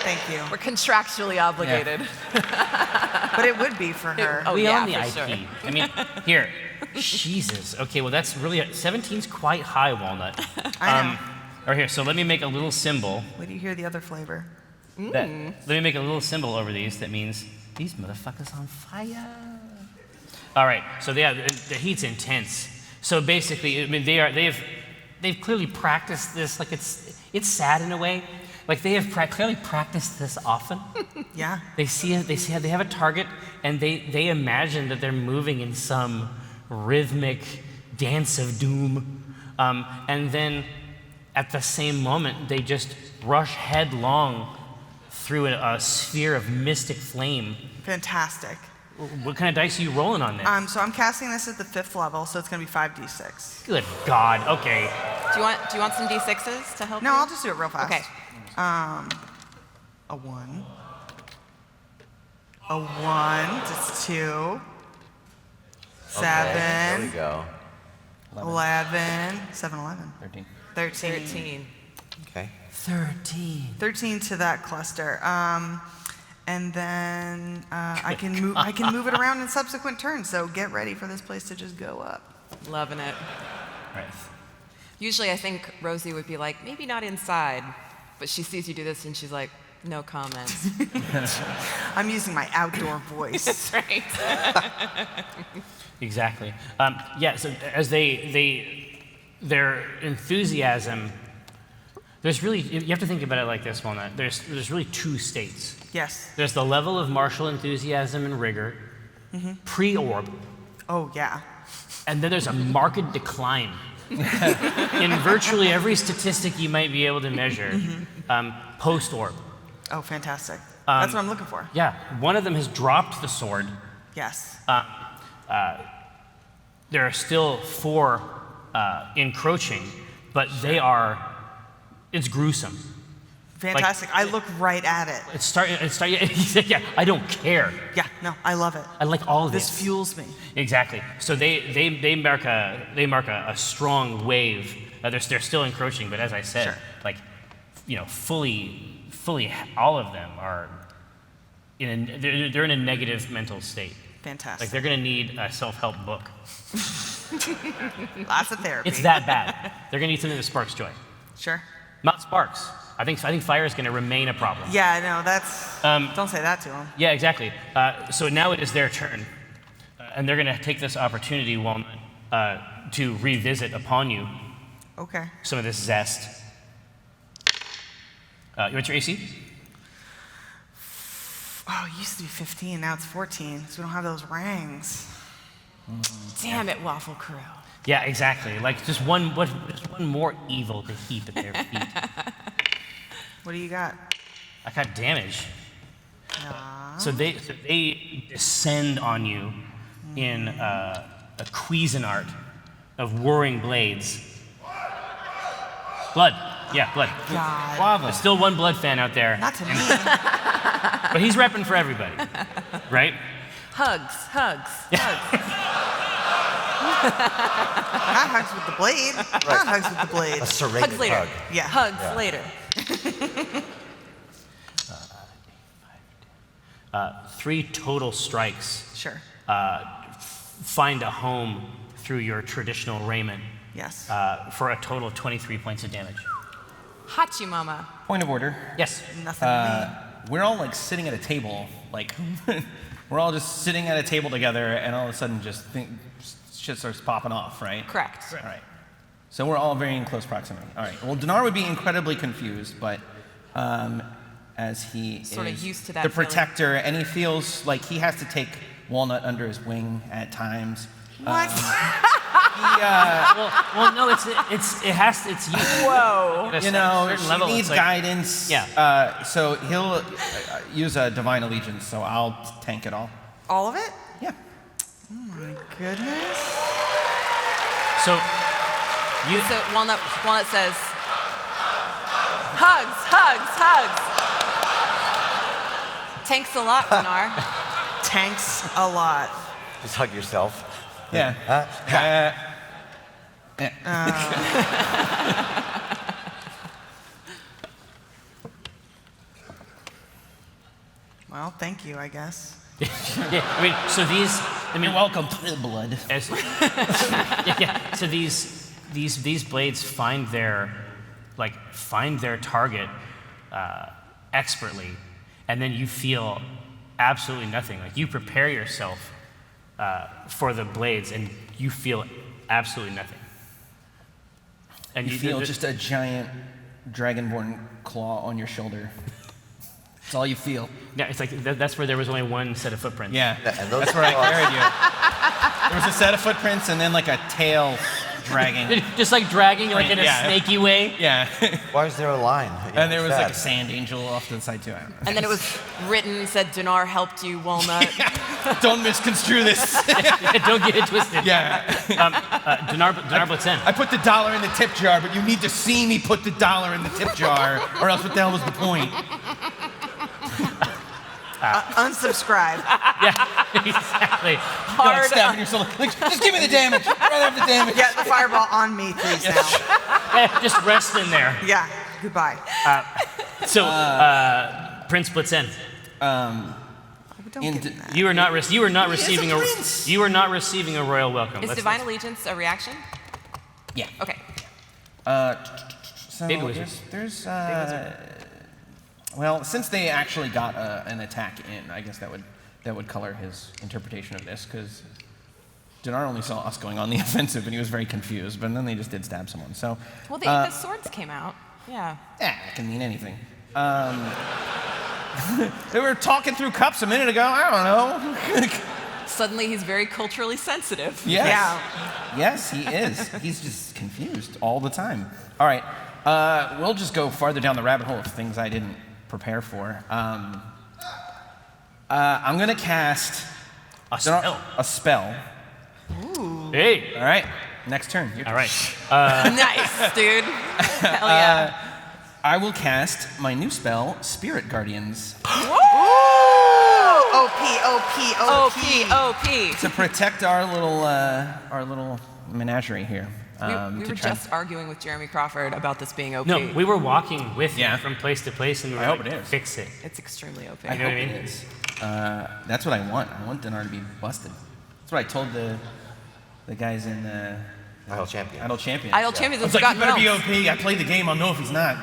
Thank you. We're contractually obligated. But it would be for her. Oh, we yeah, own the for IP. sure. I mean, here. Jesus. Okay, well, that's really. 17's quite high, Walnut. I know. Or here, so let me make a little symbol. Wait do you hear the other flavor? Let me make a little symbol over these that means these motherfuckers on fire. All right, so the heat's intense. So basically, I mean, they've clearly practiced this. Like it's sad in a way. Like they have clearly practiced this often. Yeah. They have a target, and they imagine that they're moving in some rhythmic dance of doom, and then at the same moment they just rush headlong through a sphere of mystic flame. Fantastic. What kind of dice are you rolling on this? So I'm casting this at the 5th level, so it's going to be 5d6. Good God. Okay. Do you want some D6s to help No, you? I'll just do it real fast. Okay. A 1. A 1. That's 2. 7. There we go. 11. 7, 11. 13. 13. Okay. 13. 13 to that cluster. And then I can move it around in subsequent turns. So get ready for this place to just go up. Loving it. Right. Usually I think Rosie would be like, maybe not inside. But she sees you do this and she's like, no comments. I'm using my outdoor voice. That's right. Exactly. Yeah. So as their enthusiasm, there's really, you have to think about it like this, Walnut. There's really 2 states. Yes. There's the level of martial enthusiasm and rigor, pre-orb, Oh, yeah. and then there's a marked decline in virtually every statistic you might be able to measure, post-orb. Oh, fantastic. That's what I'm looking for. Yeah, one of them has dropped the sword. Yes. There are still 4 encroaching, but it's gruesome. Fantastic. I look right at it. Yeah, I don't care. Yeah, no, I love it. I like all of This fuels me. Exactly. So they mark a strong wave. They're still encroaching, but as I said, Sure. fully all of them are they're in a negative mental state. Fantastic. Like they're going to need a self-help book. Lots of therapy. It's that bad. They're going to need something that sparks joy. Sure. Not sparks. I think fire is going to remain a problem. Yeah, no, that's. Don't say that to them. Yeah, exactly. So now it is their turn, and they're going to take this opportunity, Walnut, to revisit upon you Okay. some of this zest. What's your AC? Oh, it used to be 15, now it's 14, so we don't have those rangs. Damn it, Waffle Crew. Yeah, exactly. Like just one more evil to heap at their feet. What do you got? I got damage. Nah. So they descend on you in a Cuisinart of whirring blades. Blood. Yeah, blood. God. Lava. There's still one blood fan out there, Not to me. but he's repping for everybody, right? Hugs, hugs, hugs. Not hugs with the blade. Not hugs with the blade. A serrated Hugs later. hug. Yeah. Hugs later. 3 total strikes Sure. find a home through your traditional raiment Yes. for a total of 23 points of damage. Hachi Mama. Point of order. Yes. Nothing to We're all like sitting at a table, like we're all just sitting at a table together, and all of a sudden shit starts popping off, right? Correct. All right. So we're all very in close proximity. All right. Well, Donaar would be incredibly confused, but as he Sort of is used to that the feeling. protector, and he feels like he has to take Walnut under his wing at times. What? Well, no, it's you. Whoa. At a You know, certain he level, needs it's like- guidance. Yeah. So he'll use a divine allegiance. So I'll tank it all. All of it? Yeah. Oh my goodness. So So Walnut says, hugs, hugs, hugs. Thanks a lot, Donaar. Tanks a lot. Just hug yourself. Yeah. Well, thank you, I guess. yeah, I mean, so these. I mean, You're welcome. Blood. As, yeah. So these blades find their target expertly, and then you feel absolutely nothing. Like you prepare yourself for the blades, and you feel absolutely nothing. And You feel just a giant Dragonborn claw on your shoulder. That's all you feel. Yeah, it's like that's where there was only one set of footprints. Yeah. And those That's where I carried you. There was a set of footprints and then like a tail dragging. Just like dragging, like in a Yeah. snaky way. Yeah. Why is there a line? And there was like a Sad. sand angel off to the side too. I don't know. And then it was written, said Donaar helped you, Walnut. Don't misconstrue this. Don't get it twisted. Yeah. Donaar Blit'zen. I put the dollar in the tip jar, but you need to see me put the dollar in the tip jar, or else what the hell was the point? Unsubscribe. Yeah, exactly. You're like Hard stabbing yourself. Like, just give me the damage. I'd rather have the damage. Get the fireball on me, please, now. Yeah, just rest in there. Yeah, goodbye. So, Prince Blit'zen, Don't get in that. you are not receiving a prince. you are not receiving a royal welcome. Is Divine Allegiance a reaction? Yeah. Okay. So Baby wizard. there's well, since they actually got an attack in, I guess that would color his interpretation of this, because Donaar only saw us going on the offensive, and he was very confused. But then they just did stab someone. So Well, the swords came out. Yeah. it can mean anything. They were talking through cups a minute ago. I don't know. Suddenly he's very culturally sensitive. Yes. Yeah. Yes, he is. He's just confused all the time. All right. We'll just go farther down the rabbit hole of things I didn't prepare for. I'm going to cast A spell. a spell. Hey. All right. Next turn. Your All turn. right. Nice, dude. Hell yeah. I will cast my new spell, Spirit Guardians, OP, OP, OP. OP. to protect our little menagerie here. We to were try- just arguing with Jeremy Crawford about this being OP. No, we were walking with Yeah. him from place to place, and we were I hope like, it is. fix it. It's extremely OP. I You know hope what I it mean? is. That's what I want. I want Donaar to be busted. That's what I told the guys in Idle champion. Idle Champions. Idle Champions I have was like, you forgotten better realms. be OP. I played the game. I'll know if he's not.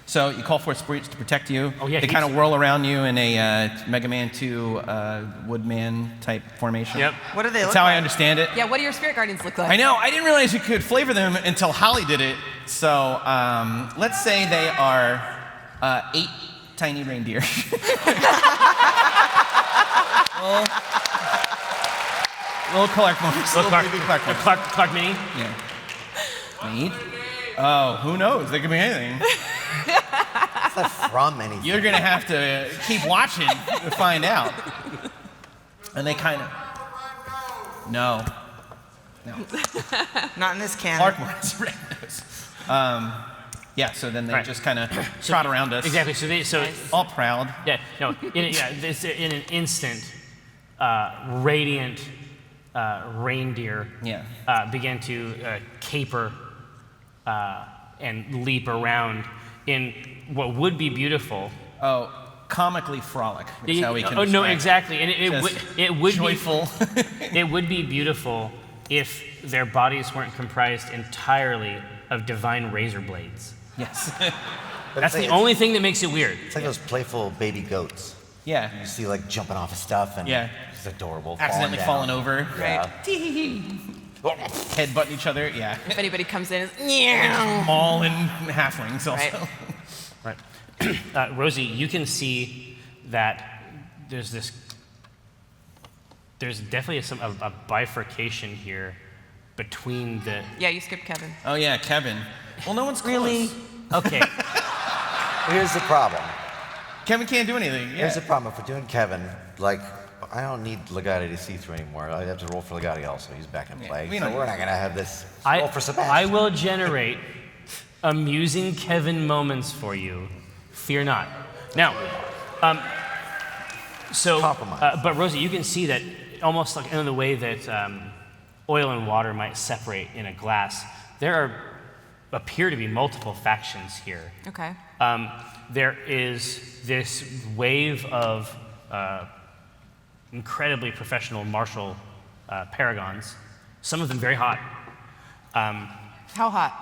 So you call forth spirits to protect you. Oh, yeah, They he's- kind of whirl around you in a Mega Man 2 Woodman type formation. Yep. What do they That's look how like? I understand it. Yeah, what do your spirit guardians look like? I know. I didn't realize you could flavor them until Holly did it. So let's say they are 8 tiny reindeer. Little Clark monsters. Little Clark, baby Clark monsters. Clark Mini. Yeah. Meat? Oh, who knows? They could be anything. It's not from anything. You're gonna have to keep watching to find out. And they kind of. No. Not in this can. Clark monsters. Yeah. So then they Right. just kind of trot around us. Exactly. So All proud. yeah, no, in an instant, radiant reindeer Yeah. began to caper and leap around in what would be beautiful. Oh, comically frolic. That's how we can. Oh no, describe it. exactly, and it would joyful. be it would be beautiful if their bodies weren't comprised entirely of divine razor blades. Yes. But That's it's the like, only thing that makes it weird. It's like those playful baby goats. Yeah. You see like jumping off of stuff and Yeah. it's adorable. Accidentally falling down. over. Yeah. Headbutting each other. Yeah. If anybody comes in, it's meow. Maul and halflings also. Right. Right. Rosie, you can see that there's definitely a bifurcation here between the. Yeah, you skipped Kevin. Oh yeah, Kevin. Well, no one's Really? close. Okay. Here's the problem. Kevin can't do anything. Yeah. Here's the problem. If we're doing Kevin, like, I don't need Legati to see through anymore. I have to roll for Legati also. He's back in play. we So know. we're not going to have this roll for Sebastian. I will generate amusing Kevin moments for you. Fear not. Now, Compromise. but Rosie, you can see that almost like in the way that oil and water might separate in a glass, there appear to be multiple factions here. Okay. There is this wave of incredibly professional martial paragons, some of them very hot. How hot?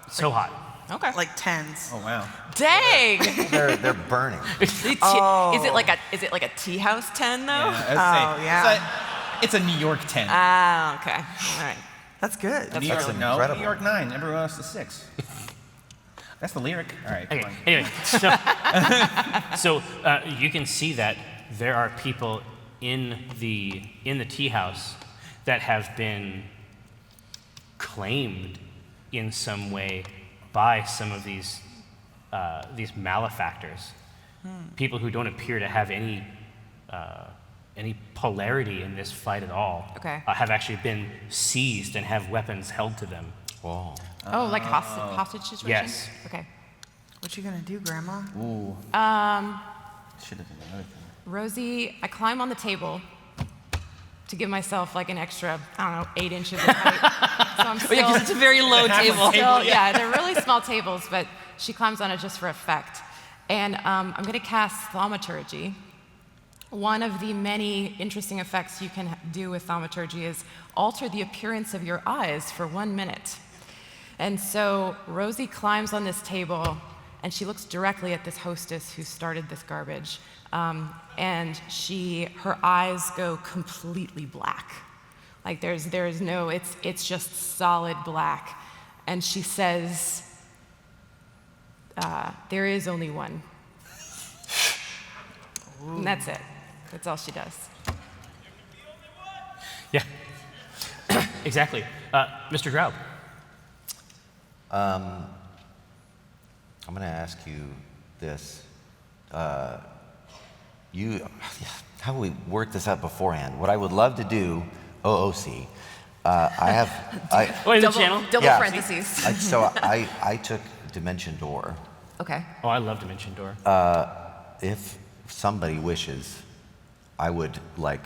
So hot. Okay. Like tens. Oh wow. Dang. They're burning. Is it like a tea house 10 though? Yeah, yeah. It's a New York 10. Ah, okay. All right. That's good. New That's York, no, incredible. New York 9. Everyone else is 6. That's the lyric. All right. Come Okay. on. Anyway, so you can see that there are people in the tea house that have been claimed in some way by some of these malefactors, people who don't appear to have any polarity in this fight at all. Okay. Have actually been seized and have weapons held to them. Whoa. Oh, like hostage situation? Yes. Okay. What you gonna do, Grandma? Ooh. Should have been another thing. Rosie, I climb on the table to give myself like an extra, I don't know, 8 inches of height. So I'm still, Yeah, because it's a very low Half a table. table. yeah, they're really small tables, but she climbs on it just for effect. And I'm going to cast Thaumaturgy. One of the many interesting effects you can do with Thaumaturgy is alter the appearance of your eyes for 1 minute. And so Rosie climbs on this table, and she looks directly at this hostess who started this garbage. And her eyes go completely black. Like there's no, it's just solid black. And she says, there is only one. And that's it. That's all she does. Yeah. Exactly. Mr. Drow'b. I'm going to ask you this. How do we work this out beforehand? What I would love to do, OOC, Wait, the channel? Double Yeah. parentheses. So I took Dimension Door. Okay. Oh, I love Dimension Door. If somebody wishes, I would like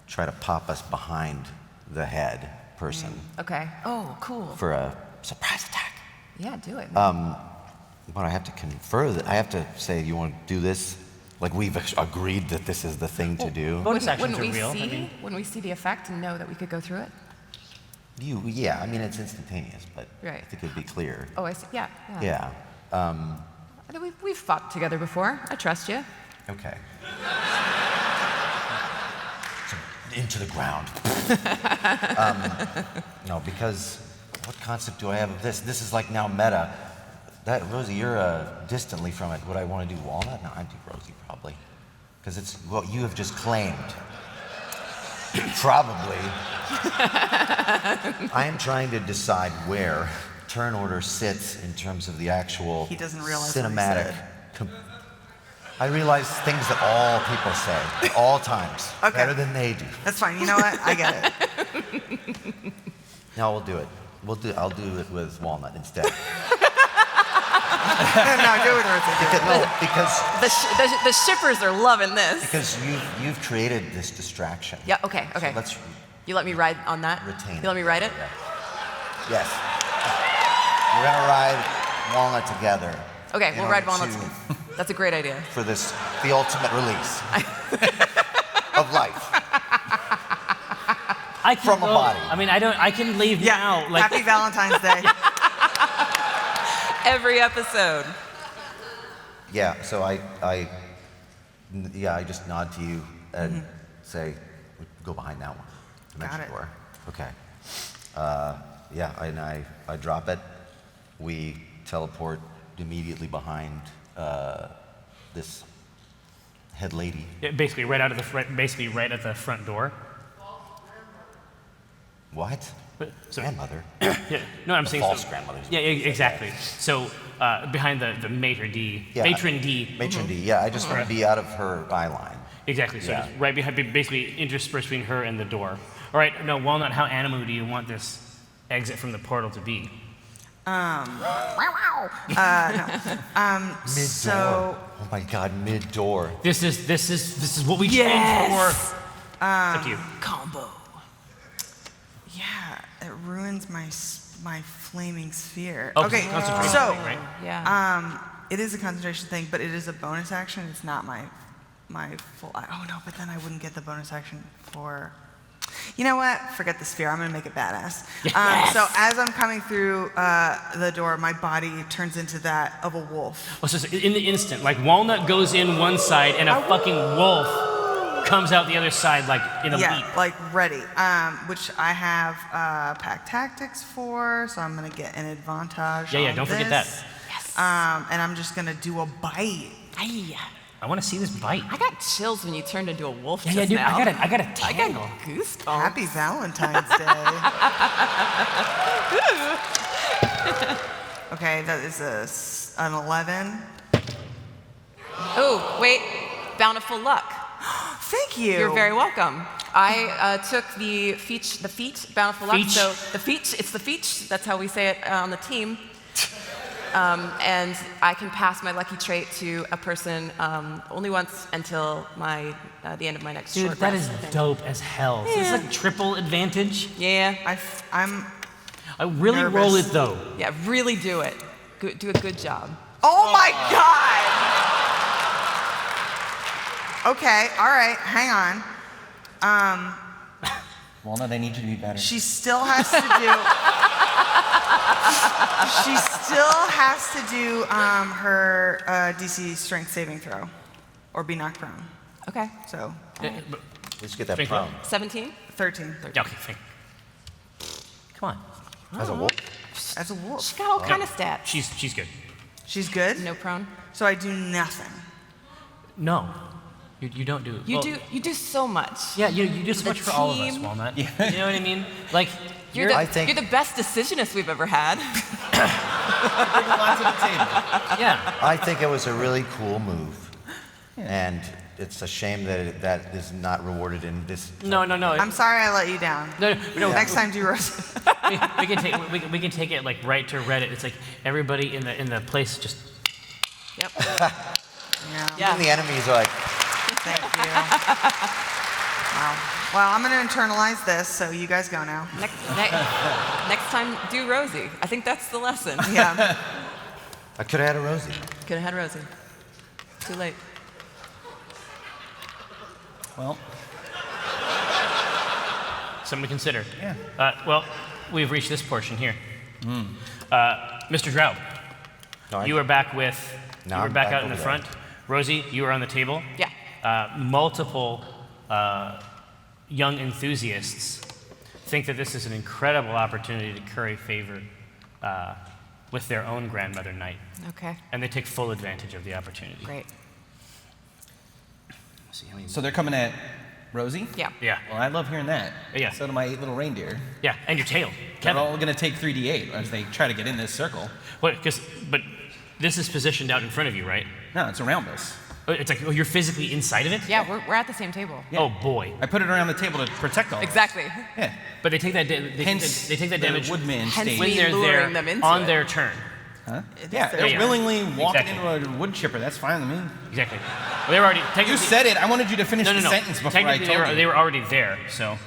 try to pop us behind the head person Okay. Oh, cool. for a surprise attack. Yeah, do it. But I have to confer that. I have to say, you want to do this? Like we've agreed that this is the thing to do. Bonus actions Wouldn't are real. wouldn't we see the effect and know that we could go through it? Yeah. I mean, it's instantaneous, but I Right. think it'd be clear. Oh, I see. Yeah. Yeah. I know we've fought together before. I trust you. Okay. So, into the ground. No, because what concept do I have of this? This is like now meta. That Rosie, you're distantly from it. Would I want to do Walnut? No, I'd do Rosie probably, because it's what you have just claimed. Probably. I am trying to decide where turn order sits in terms of the actual He doesn't realize what he cinematic. said. I realize things that all people say at all times, Okay. better than they do. That's fine. You know what? I get it. No, we'll do it. I'll do it with Walnut instead. No, do it, Rosie. Because The shippers are loving this. you've created this distraction. Yeah. Okay. Okay. So let's You let me ride on that. retain. You let me ride it. Yes. We're gonna ride Walnut together. Okay. in We'll order ride walnuts. That's a great idea. for the ultimate release of life. I can From a go- body. I mean, I can leave Yeah. now. Like, Happy Valentine's Day. Every episode. Yeah. So I just nod to you and say, go behind that one. Dimension Got it. door. Okay. And I drop it. We teleport immediately behind this head lady. Yeah, basically right out of the front, basically right at the front door. What? So, Grandmother. yeah, no, I'm saying false so, grandmother's Yeah, exactly. So behind the matron D, Yeah. matron D. Matron D. Yeah, I just want to be out of her eye line. Exactly. So Yeah. just right behind, basically interspersed between her and the door. All right. No, Walnut. How animal do you want this exit from the portal to be? Mid-door. So Oh my God, mid-door. This is what we trained for. It's up to you. combo. Yeah, it ruins my flaming sphere. Oh, Okay, concentration so thing, right? Yeah. it is a concentration thing, but it is a bonus action. It's not my full. Oh no, but then I wouldn't get the bonus action for. You know what? Forget the sphere. I'm gonna make it badass. So as I'm coming through the door, my body turns into that of a wolf. Well, so in the instant, like Walnut goes in one side and a fucking wolf comes out the other side, like in a Yeah, leap. like ready. Which I have pack tactics for, so I'm gonna get an advantage. Yeah, on don't forget this. that. Yes. And I'm just gonna do a bite. Aye. I want to see this bite. I got chills when you turned into a wolf. Yeah, just dude. now. I got a I tangle. got goosebumps. Happy Valentine's Day. Okay, that is an 11. Oh, wait. Bountiful luck. Thank you. You're very welcome. I took the feat, bountiful luck. Feach. So it's the feat. That's how we say it on the team. And I can pass my lucky trait to a person only once until the end of my next Dude, short that rest, is I think. dope as hell. So it's like triple advantage. Yeah. I'm. I really Nervous. roll it though. Yeah, really do it. Do a good job. Oh my God. Okay. All right. Hang on. Walnut, I need you to be better. She still has to do. She still has to do her DC strength saving throw, or be knocked prone. Okay. So Let's get that Drink prone. 17? 13. Yeah, okay, thank. Come on. As a wolf. As a wolf. She's got all kind of stats. She's good. She's good. No prone. So I do nothing. No. You don't do. You do so much. Yeah, you do so much for all of us, team. Walnut. Yeah. You know what I mean? Like You're the best decisionist we've ever had. Bring a lot to the table. Yeah. I think it was a really cool move, and it's a shame that that is not rewarded in this. No. I'm sorry I let you down. No. Next time, do Rosie. we can take it like right to Reddit. It's like everybody in the place just. Yep. Yeah. Even the enemies are like, Thank you. Wow. Well, I'm going to internalize this, so you guys go now. Next time, do Rosie. I think that's the lesson. Yeah. I could have had a Rosie. Could have had Rosie. Too late. Well, Something to consider. Yeah. Well, we've reached this portion here. Mr. Drow'b, you are back with. No, you were I'm back back out in the over front. Rosie, you were on the table. Yeah. Multiple young enthusiasts think that this is an incredible opportunity to curry favor with their own grandmother knight, Okay. and they take full advantage of the opportunity. Great. Let's see how many. so they're coming at Rosie? Yeah. Yeah, Well, I love hearing that. Yeah. So do my 8 little reindeer. yeah, and your tail, They're Kevin. all going to take 3d8 as they try to get in this circle. But this is positioned out in front of you, right? No, it's around us. It's like you're physically inside of it. Yeah, we're at the same table. Yeah. Oh boy. I put it around the table to protect all of us. Exactly. Yeah. But they take that. They take that damage The woodman Hence stage. when me they're luring there them into on it. their turn. Huh? It Yeah, is they're their turn. willingly walking Exactly. into a wood chipper. That's fine with me. Exactly. Well, they were already. You said it. I wanted you to finish No. the sentence before I Technically, told you. they were already there. So.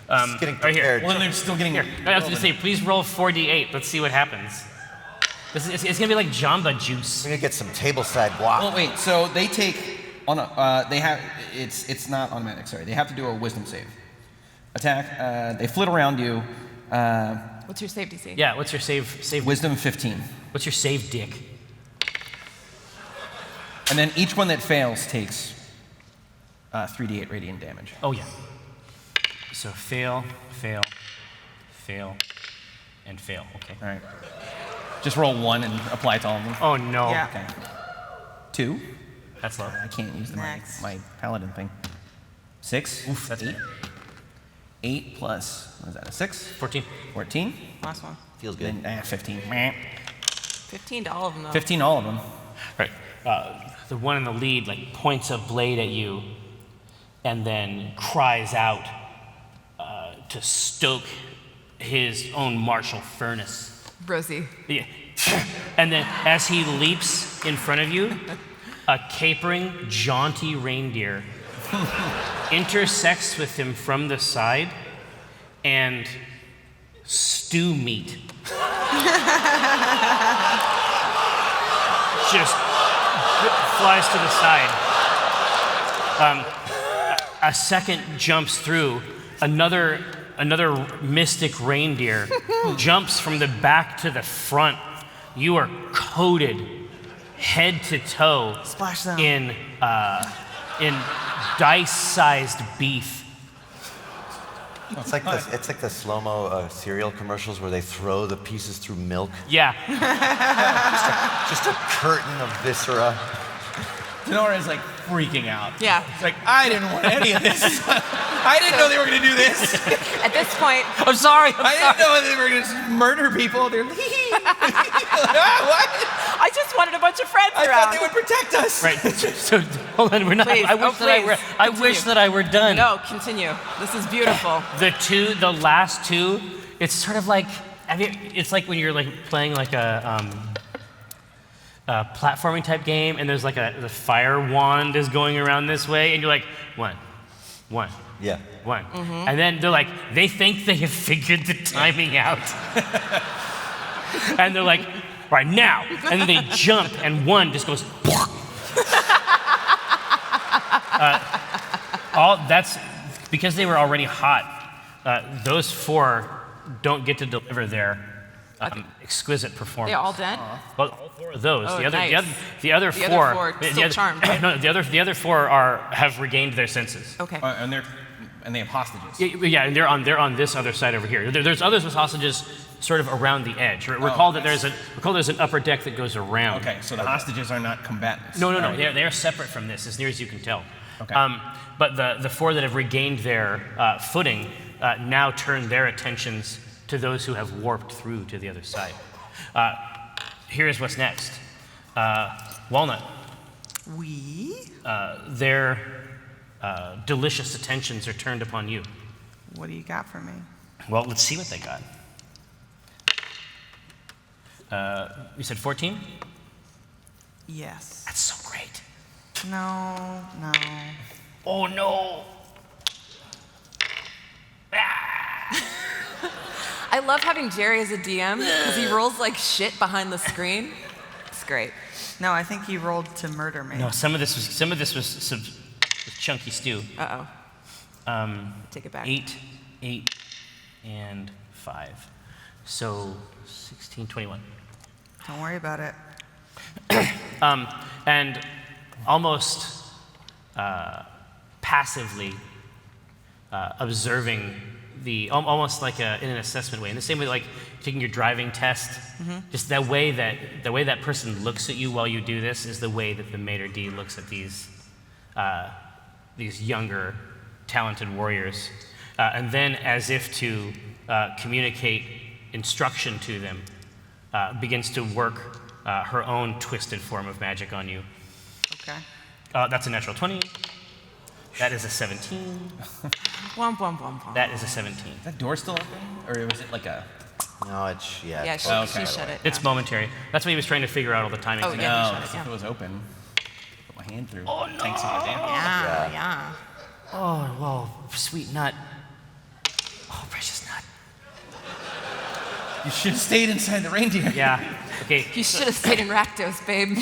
getting Right here. prepared. Well, then they're still getting. Here. I was going to say, please roll 4d8. Let's see what happens. It's going to be like Jamba Juice. We're gonna get some tableside guac. Well, wait. So they take on a. They have. It's not automatic. Sorry. They have to do a wisdom save. Attack. They flit around you. What's your save DC? Yeah. What's your save? Wisdom 15. What's your save, Dick? And then each one that fails takes 3d8 radiant damage. Oh yeah. So fail, and fail. Okay. All right. Just roll 1 and apply it to all of them. Oh no. Yeah. Okay. 2. That's low. I can't use Next. my paladin thing. 6. Oof, that's 8. 8 plus, what is that, a 6? 14. 14. Last one. Feels good. Then 15. Meh. 15 to all of them, though. 15 all of them. Right. The one in the lead like points a blade at you, and then cries out to stoke his own martial furnace. Rosie. Yeah. And then as he leaps in front of you, a capering, jaunty reindeer intersects with him from the side, and stew meat just flies to the side. A second jumps through. Another mystic reindeer jumps from the back to the front. You are coated head to toe Splash zone. in dice-sized beef. It's like the slow-mo cereal commercials where they throw the pieces through milk. Yeah. Just a curtain of viscera. Donaar is like freaking out. Yeah. It's like, I didn't want any of this. I didn't know they were going to do this. At this point, I'm sorry. I didn't know they were going to murder people. They're like, what? I just wanted a bunch of friends I around. thought they would protect us. Right. So hold on. We're not. Please. I wish that I were. I Continue. wish that I were done. No, continue. This is beautiful. The last two. It's sort of like. It's like when you're like playing like a platforming type game, and there's like the fire wand is going around this way, and you're like one, Yeah. one, and then they're like they think they have figured the timing out, and they're like, right now, and then they jump, and one just goes. All that's because they were already hot. Those 4 don't get to deliver their exquisite performance. They're all dead? Well, all 4 of those. Oh, the other, nice. the other The 4. other 4 still charmed. No, the other 4 have regained their senses. Okay. And they have hostages. Yeah, and they're on this other side over here. There's others with hostages sort of around the edge. Recall that there's an upper deck that goes around. Okay, so the hostages are not combatants. No. They're separate from this, as near as you can tell. Okay. But the 4 that have regained their footing now turn their attentions to those who have warped through to the other side. Here's what's next. Walnut. Their delicious attentions are turned upon you. What do you got for me? Well, let's see what they got. You said 14? Yes. That's so great. No. Oh no! I love having Jerry as a DM because he rolls like shit behind the screen. It's great. No, I think he rolled to murder me. No, some of this was chunky stew. Take it back. 8, and 5. So 16, 21. Don't worry about it. And almost passively observing almost like in an assessment way, in the same way like taking your driving test, just the way that person looks at you while you do this is the way that the maitre d' looks at these younger, talented warriors, and then as if to communicate instruction to them, begins to work her own twisted form of magic on you. Okay. That's a natural 20. That is a 17. Womp, womp, womp, womp. That is a 17. Is that door still open? Or was it like a... No, it's, yeah. Yeah, it's she, closed. she shut it. It's momentary. That's what he was trying to figure out all the timing. Oh, thing. yeah. No, shut it, if yeah. it was open. Put my hand through. Oh, no. Tank some of the damage. Yeah. Oh, well, sweet nut. Oh, precious nut. You should have stayed inside the reindeer. Yeah. Okay. You should have stayed in Rakdos, babe.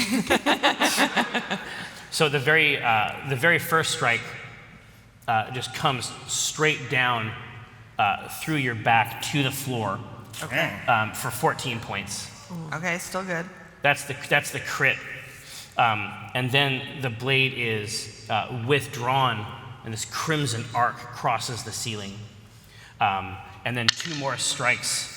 So the very first strike just comes straight down through your back to the floor. Okay. For 14 points. Okay, still good. That's the crit. And then the blade is withdrawn, and this crimson arc crosses the ceiling. And then 2 more strikes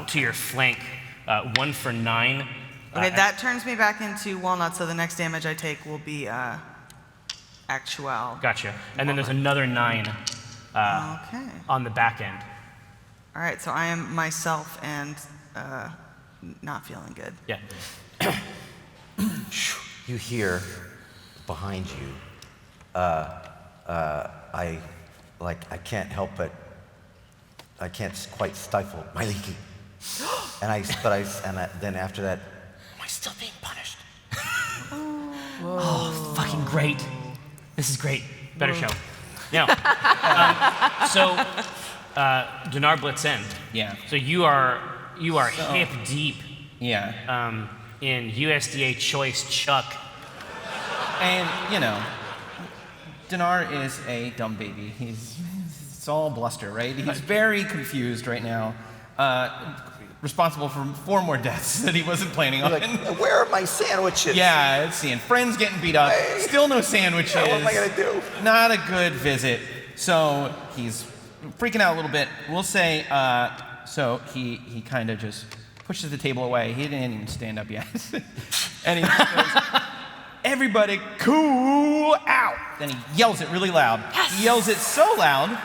to your flank, 1 for 9. Okay, that turns me back into Walnut, so the next damage I take will be actual. Gotcha. And then there's another 9 Okay. on the back end. All right, so I am myself and not feeling good. Yeah. You hear behind you, I can't help but, I can't quite stifle my leaking. Then after that, am I still being punished? Oh, fucking great. This is great. Better show. Now, Donaar Blit'zen. Yeah. So you are hip deep Yeah. in USDA choice chuck. And, you know, Donaar is a dumb baby. It's all bluster, right? He's very confused right now. Responsible for 4 more deaths that he wasn't planning on. Like, where are my sandwiches? Yeah, let's see. And friends getting beat up. Still no sandwiches. What am I gonna do? Not a good visit. So he's freaking out a little bit. We'll say, so he kind of just pushes the table away. He didn't even stand up yet. And he goes, everybody cool out. Then he yells it really loud. Yes. He yells it so loud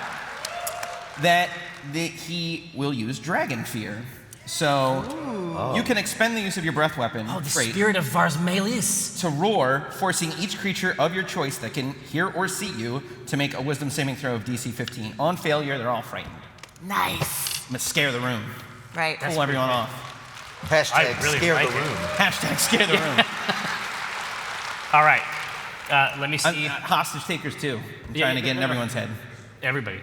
that he will use Dragon Fear. So you can expend the use of your breath weapon Spirit of Vars Melis. to roar, forcing each creature of your choice that can hear or see you to make a wisdom saving throw of DC 15. On failure, they're all frightened. Nice. I'm gonna scare the room. Right. Pull everyone off. Hashtag really scare like the it. room. Hashtag scare the room. All right. Let me see. Hostage takers too. I'm Yeah, trying to get in no. everyone's head. Everybody.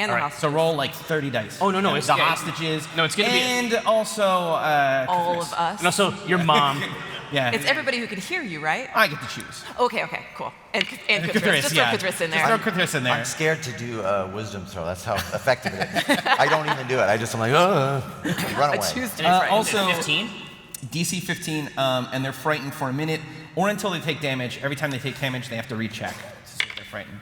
And All the right, hostage. So roll like 30 dice. Oh, no, it's the good. hostages. No, it's gonna be- And also All Kris. of us. And also, your mom. Yeah. It's everybody who can hear you, right? I get to choose. Okay, cool. And Kris. Kris, Just yeah. throw Kris in Just throw there. Kris in there. I'm scared to do a wisdom throw. That's how effective it is. I don't even do it. I'm like, run I away. choose to be frightened. Also, 15? DC 15, and they're frightened for a minute or until they take damage. Every time they take damage, they have to recheck to see if they're frightened.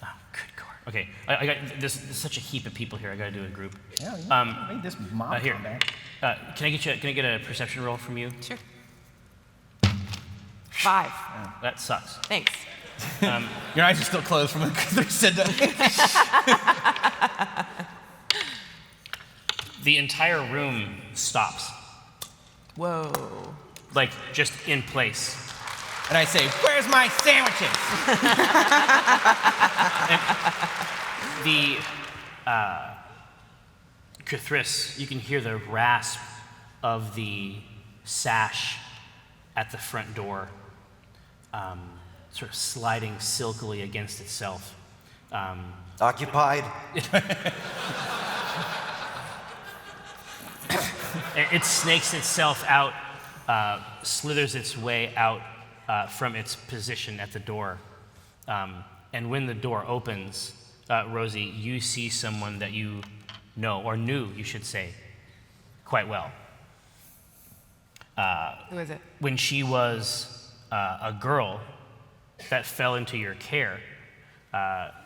Oh, good God. Okay, I got there's such a heap of people here. I got to do a group. Yeah, make this mob Here. combat. Can I get a perception roll from you? Sure. 5. That sucks. Thanks. Your eyes are still closed from what Kris said. The entire room stops, Whoa. like just in place. And I say, "Where's my sandwiches?" The Kris, you can hear the rasp of the sash at the front door, sort of sliding silkily against itself. Occupied? It snakes itself out, slithers its way out from its position at the door. And when the door opens, Rosie, you see someone that you know, or knew, you should say, quite well. Who is it? When she was a girl that fell into your care,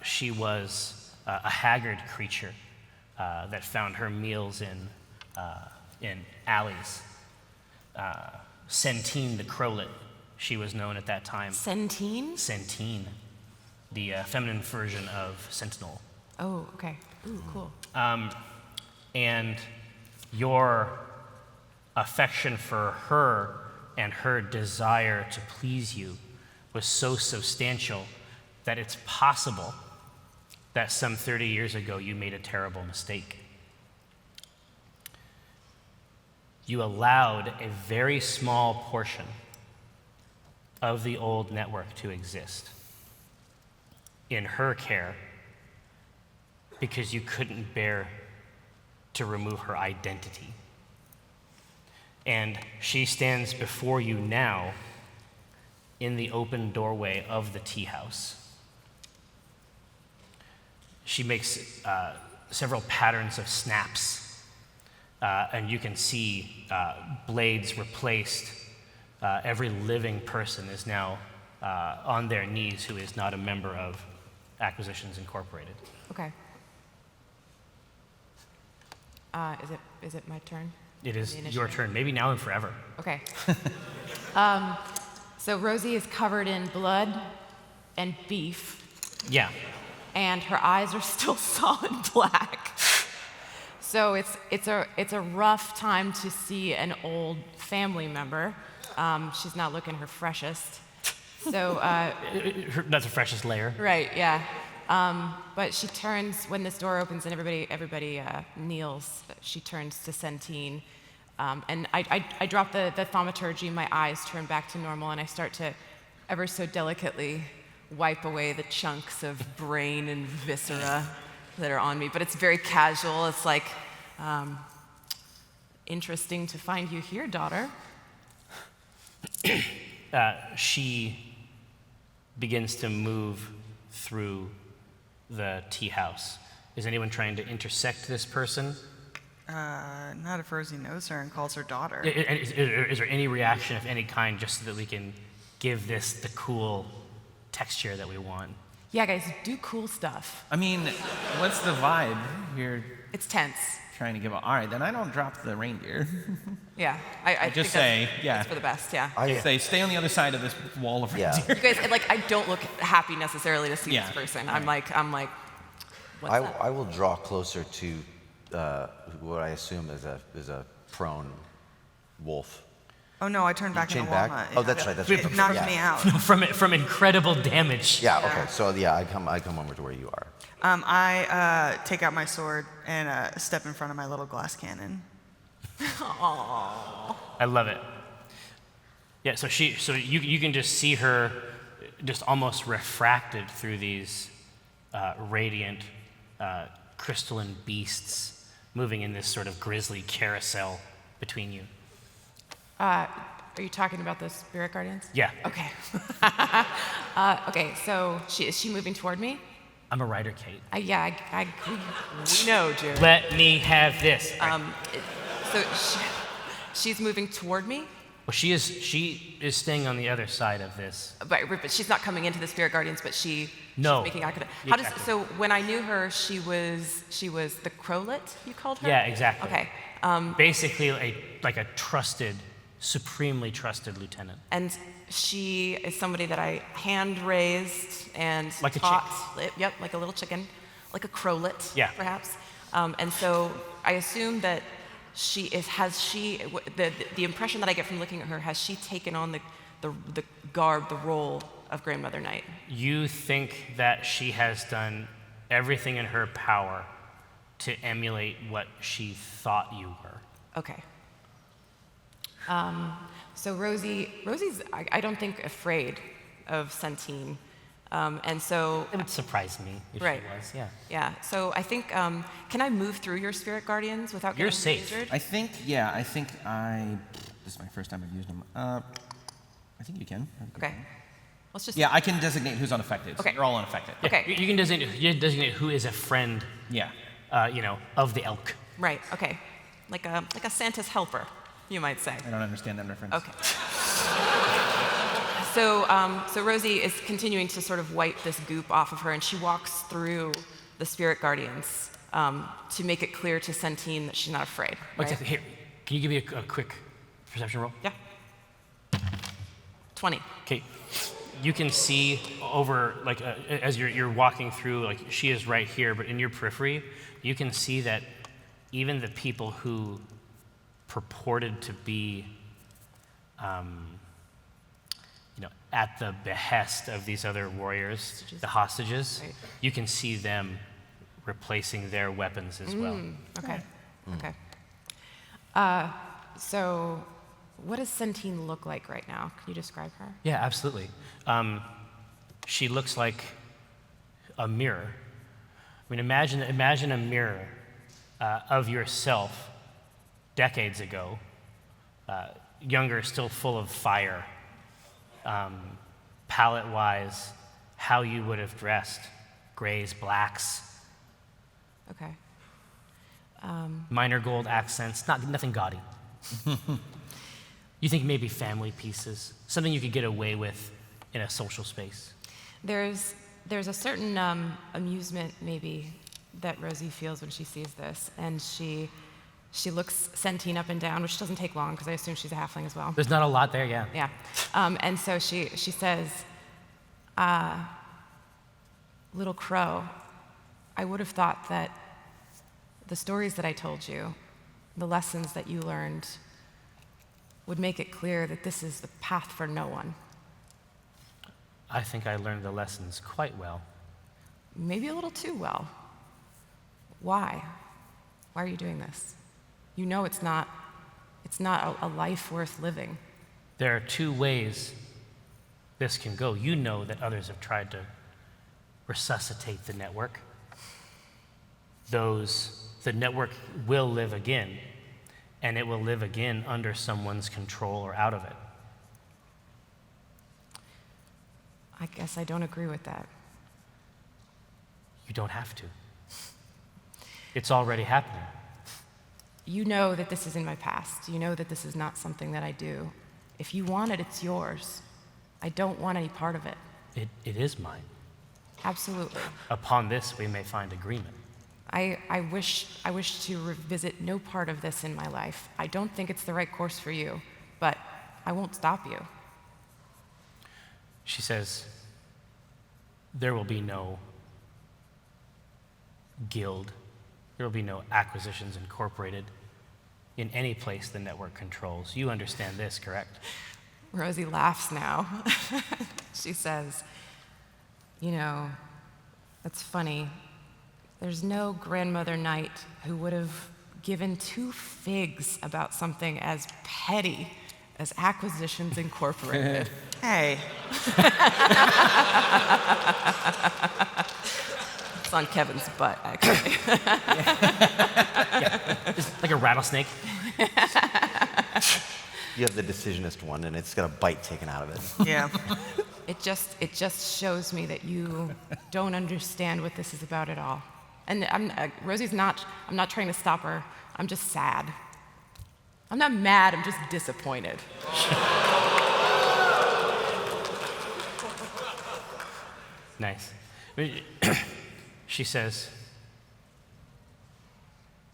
she was a haggard creature that found her meals in alleys. Centene the Crowlet, she was known at that time. Centene? Centene, the feminine version of Sentinel. Oh, okay. Ooh, cool. And your affection for her and her desire to please you was so substantial that it's possible that some 30 years ago you made a terrible mistake. You allowed a very small portion of the old network to exist in her care because you couldn't bear to remove her identity. And she stands before you now in the open doorway of the tea house. She makes several patterns of snaps, and you can see blades replaced. Every living person is now on their knees who is not a member of Acquisitions Incorporated. Okay. Is it my turn? It is The your initiative. turn, maybe now and forever. Okay. So Rosie is covered in blood and beef, Yeah. and her eyes are still solid black. So it's a rough time to see an old family member. She's not looking her freshest. So That's the freshest layer. right, yeah. But she turns when this door opens and everybody kneels. She turns to Centene, and I drop the thaumaturgy. My eyes turn back to normal, and I start to ever so delicately wipe away the chunks of brain and viscera that are on me. But it's very casual. It's like, interesting to find you here, daughter. She begins to move through the tea house. Is anyone trying to intersect this person? Not if Rosie knows her and calls her daughter. Is there any reaction of any kind just so that we can give this the cool texture that we want? Yeah, guys, do cool stuff. I mean, what's the vibe you're It's tense. trying to give? All right, then I don't drop the reindeer. Yeah, I just think say, that's, yeah. that's for the best. Yeah. Say, stay on the other side of this wall of Yeah. reindeer. You guys, like, I don't look happy necessarily to see Yeah. this person. I'm like, what's up? I will draw closer to what I assume is a prone wolf. Oh no, I turned back Chain into back? walnut. Oh, that's right. That's It right. knocked Yeah. me out. From incredible damage. Yeah. Okay. So yeah, I come over to where you are. I take out my sword and step in front of my little glass cannon. I love it. Yeah, so you can just see her just almost refracted through these radiant crystalline beasts moving in this sort of grisly carousel between you. Are you talking about the spirit guardians? Yeah. Okay. Okay, so is she moving toward me? I'm a writer, Kate. Yeah, we know, Jared. Let me have this. So she's moving toward me, Well, she is staying on the other side of this. but she's not coming into the spirit guardians. But she's No. making eye contact. Exactly. So when I knew her, she was the crowlet. You called her? Yeah, exactly. Okay. Basically, like a trusted, supremely trusted lieutenant. And she is somebody that I hand raised and Like a taught. Yep, like a little chicken, like a crowlet, Yeah. perhaps. And so I assume that the impression that I get from looking at her, has she taken on the garb, the role of Grandmother Night? You think that she has done everything in her power to emulate what she thought you were. Okay. So Rosie's, I don't think, afraid of Centene. And so, It would surprise me if Right. she was, yeah. yeah, so I think, can I move through your spirit guardians without You're getting safe. injured? I think this is my first time I've used them. I think you can. Okay. Let's just, Yeah, I can designate who's unaffected. So Okay. you're all unaffected. Okay. You can designate who is a friend, Yeah. of the elk. right, okay. Like a Santa's helper, you might say. I don't understand that reference. Okay. So Rosie is continuing to sort of wipe this goop off of her, and she walks through the spirit guardians to make it clear to Centene that she's not afraid. Wait, Right? here, can you give me a quick perception roll? Yeah. 20. Okay. You can see over, as you're walking through, she is right here, but in your periphery, you can see that even the people who purported to be, at the behest of these other warriors, the hostages, Right. you can see them replacing their weapons as well. Okay. Okay. So what does Centene look like right now? Can you describe her? Yeah, absolutely. She looks like a mirror. I mean, imagine a mirror of yourself decades ago, younger, still full of fire, palette-wise, how you would have dressed, grays, blacks, Okay. minor gold accents, nothing gaudy. You think maybe family pieces, something you could get away with in a social space. There's a certain amusement maybe that Rosie feels when she sees this, and she looks Centene up and down, which doesn't take long because I assume she's a halfling as well. There's not a lot there, yeah. Yeah. And so she says, Little Crow, I would have thought that the stories that I told you, the lessons that you learned, would make it clear that this is the path for no one. I think I learned the lessons quite well. Maybe a little too well. Why? Why are you doing this? You know it's not a life worth living. There are two ways this can go. You know that others have tried to resuscitate the network. The network will live again, and it will live again under someone's control or out of it. I guess I don't agree with that. You don't have to. It's already happening. You know that this is in my past. You know that this is not something that I do. If you want it, it's yours. I don't want any part of it. It is mine. Absolutely. Upon this, we may find agreement. I wish to revisit no part of this in my life. I don't think it's the right course for you, but I won't stop you. She says, there will be no guild. There will be no Acquisitions Incorporated in any place the network controls. You understand this, correct? Rosie laughs now. She says, you know, that's funny. There's no grandmother knight who would have given two figs about something as petty as Acquisitions Incorporated. Hey. It's on Kevin's butt, actually. It's like a rattlesnake. You have the decisionist one, and it's got a bite taken out of it. Yeah. It just shows me that you don't understand what this is about at all. And Rosie's not, I'm not trying to stop her. I'm just sad. I'm not mad, I'm just disappointed. Nice. She says,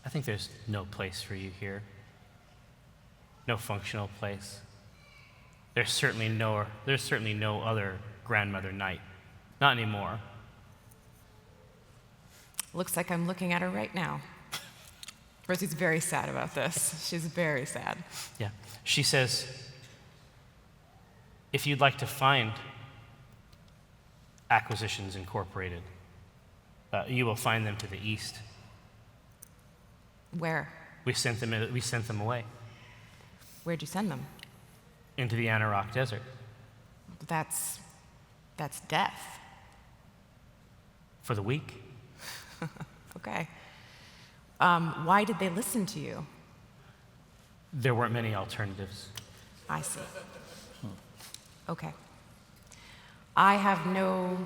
I think there's no place for you here. No functional place. There's certainly no other grandmother knight. Not anymore. Looks like I'm looking at her right now. Rosie's very sad about this. She's very sad. Yeah. She says, if you'd like to find Acquisitions Incorporated, you will find them to the east. Where? We sent them away Where'd you send them? into the Anarok Desert. That's death. For the week. Okay. Why did they listen to you? There weren't many alternatives. I see. Okay. I have no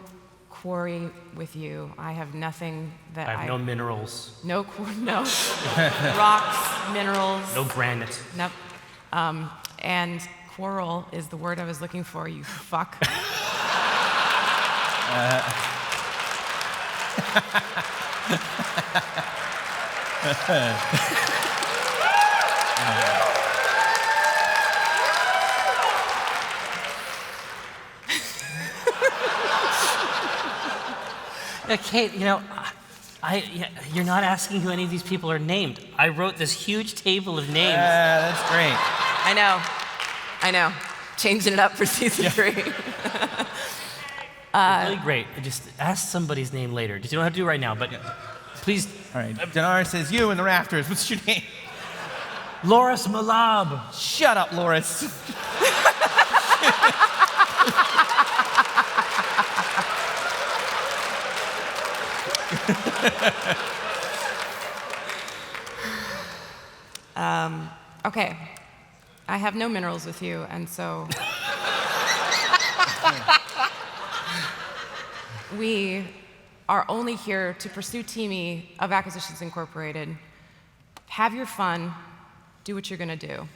quarry with you. I have nothing that I have no minerals, no rocks, minerals. no granite. Nope. And quarrel is the word I was looking for, you fuck. Kate, you're not asking who any of these people are named. I wrote this huge table of names. That's great. I know. Changing it up for season 3. It's really great. Just ask somebody's name later. You don't have to do it right now, but please. All right. Donaar says, you in the rafters. What's your name? Loris Malab. Shut up, Loris. Okay. I have no minerals with you, and so we are only here to pursue Teamy of Acquisitions Incorporated. Have your fun. Do what you're going to do.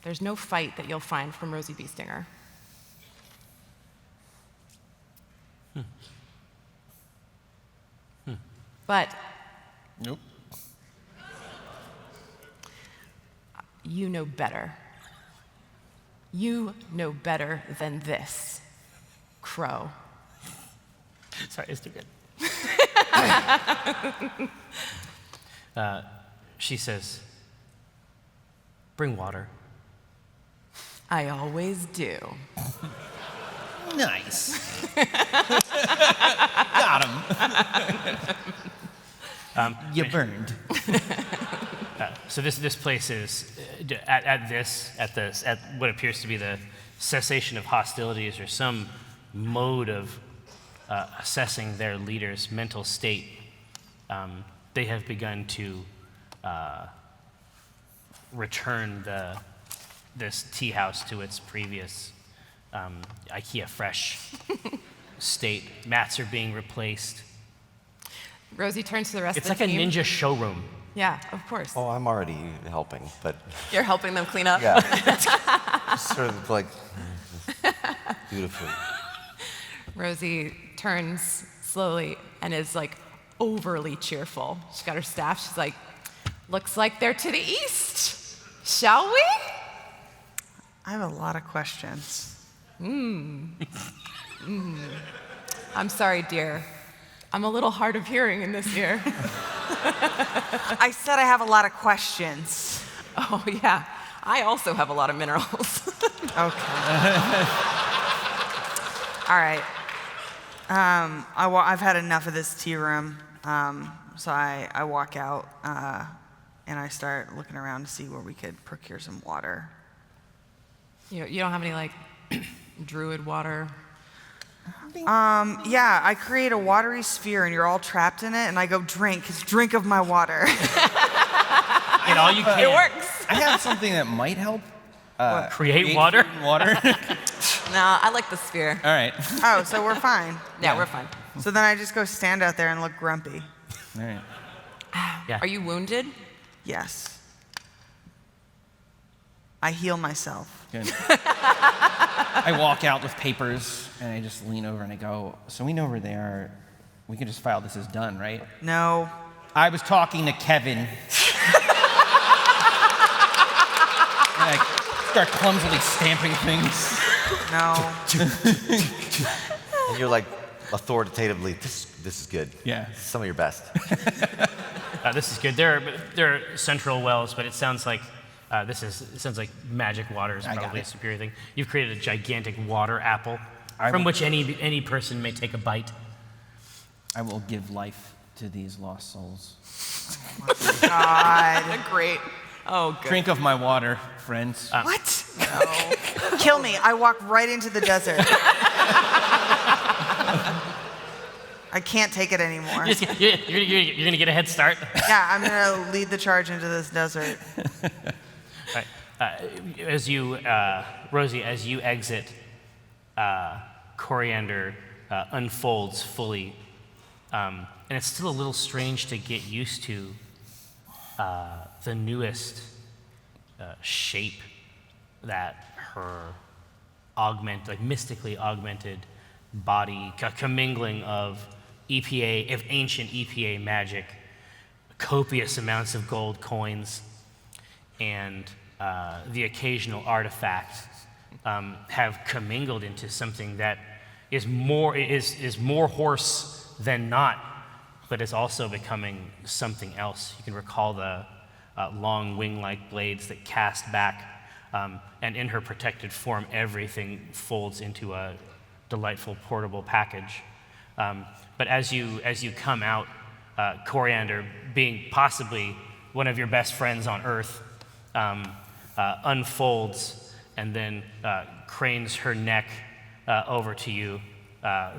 There's no fight that you'll find from Rosie Beestinger. But Nope. you know better. You know better than this, Crow. Sorry, it's too good. She says, bring water. I always do. Nice. Got him. You burned. So this place is at what appears to be the cessation of hostilities or some mode of assessing their leader's mental state. They have begun to return this tea house to its previous IKEA fresh state. Mats are being replaced. Rosie turns to the rest It's of the like a team. ninja showroom. Yeah, of course. Oh, I'm already helping, but You're helping them clean up? yeah. Just sort of like, beautifully. Rosie turns slowly and is like overly cheerful. She's got her staff. She's like, looks like they're to the east. Shall we? I have a lot of questions. I'm sorry, dear. I'm a little hard of hearing in this ear. I said I have a lot of questions. Oh, yeah. I also have a lot of minerals. Okay. All right. I've had enough of this tea room, so I walk out and I start looking around to see where we could procure some water. You don't have any, like, druid water? Yeah, I create a watery sphere and you're all trapped in it, and I go, drink of my water. And all you can. It works. I have something that might help. Create water? Water. No, I like the sphere. All right. Oh, so we're fine. Yeah, we're fine. So then I just go stand out there and look grumpy. All right. Yeah. Are you wounded? Yes. I heal myself. Good. I walk out with papers and I just lean over and I go, so we know where they are. We can just file this as done, right? No. I was talking to Kevin. Like, start clumsily stamping things. No. And you're like authoritatively, this is good. Yeah. Some of your best. This is good. There are central wells, but it sounds like it sounds like magic water is I got probably a it. superior thing. You've created a gigantic water apple from which any person may take a bite. I will give life to these lost souls. God. Great. Oh, good. Drink of my water, friends. What? No. Kill me. I walk right into the desert. I can't take it anymore. You're going to get a head start. Yeah, I'm going to lead the charge into this desert. All right. As you, Rosie, as you exit, Coriander unfolds fully, and it's still a little strange to get used to the newest shape that her mystically augmented body, commingling of ancient EPA magic, copious amounts of gold coins, and the occasional artifact have commingled into something that is more horse than not, but is also becoming something else. You can recall the long wing-like blades that cast back, and in her protected form, everything folds into a delightful portable package. But as you come out, Coriander, being possibly one of your best friends on Earth, unfolds and then cranes her neck over to you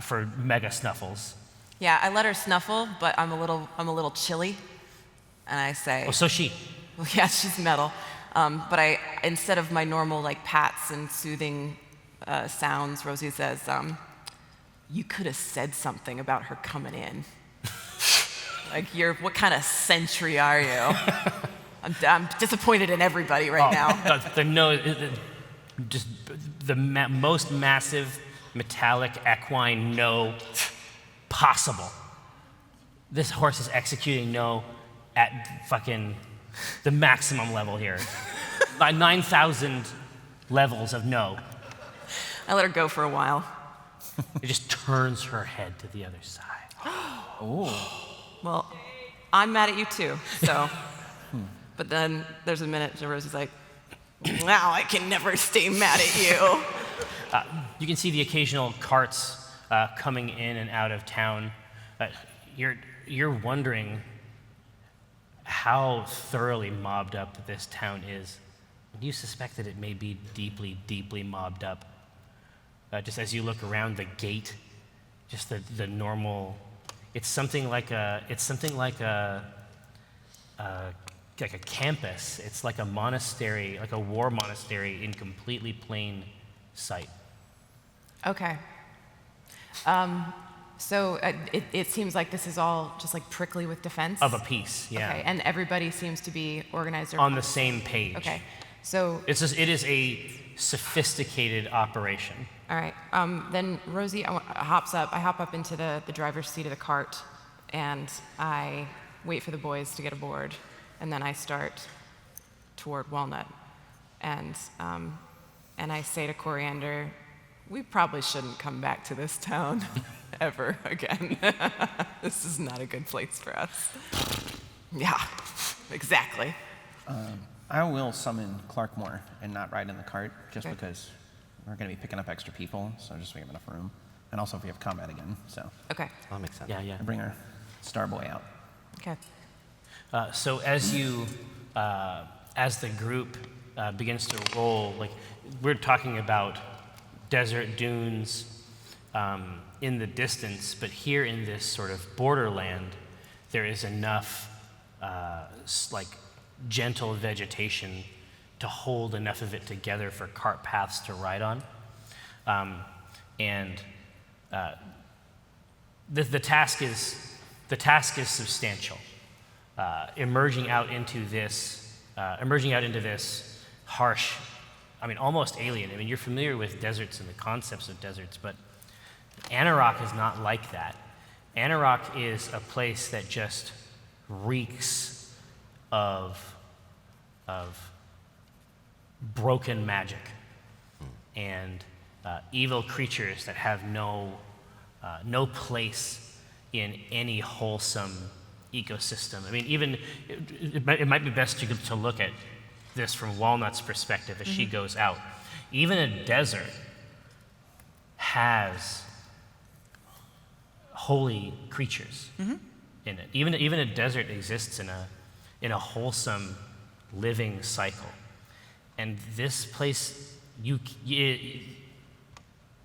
for mega snuffles. Yeah, I let her snuffle, but I'm a little chilly, and I say, Oh, so she. well, yeah, she's metal. But instead of my normal like pats and soothing sounds, Rosie says, "You could have said something about her coming in. Like, what kind of sentry are you?" I'm disappointed in everybody right now. Just the most massive metallic equine no possible. This horse is executing no at fucking the maximum level here. 9,000 levels of no. I let her go for a while. It just turns her head to the other side. Well, I'm mad at you too, so. But then there's a minute and Rosie's like, "Now I can never stay mad at you." You can see the occasional carts coming in and out of town. You're wondering how thoroughly mobbed up this town is. You suspect that it may be deeply, deeply mobbed up. Just as you look around the gate, just the normal. It's something like a campus. It's like a monastery, like a war monastery in completely plain sight. Okay. So it seems like this is all just like prickly with defense? Of a piece, yeah. Okay, and everybody seems to be organized around On the same page. Okay, so... It is a sophisticated operation. All right, then Rosie I hop up into the driver's seat of the cart, and I wait for the boys to get aboard, and then I start toward Walnut. And I say to Coriander, "We probably shouldn't come back to this town ever again. This is not a good place for us." Yeah, exactly. I will summon Clarkmore and not ride in the cart, just Okay. because we're going to be picking up extra people, so just so we have enough room. And also if we have combat again, so Okay, That makes sense. Yeah, yeah. I bring our Starboy out. okay. So as the group begins to roll, like we're talking about desert dunes in the distance, but here in this sort of borderland, there is enough like gentle vegetation to hold enough of it together for cart paths to ride on, and the task is substantial. Emerging out into this harsh, almost alien. You're familiar with deserts and the concepts of deserts, but Anarok is not like that. Anarok is a place that just reeks of broken magic and evil creatures that have no place in any wholesome ecosystem. I mean, even it might be best to look at this from Walnut's perspective as she goes out. Even a desert has holy creatures in it. Even a desert exists in a wholesome living cycle. And this place, the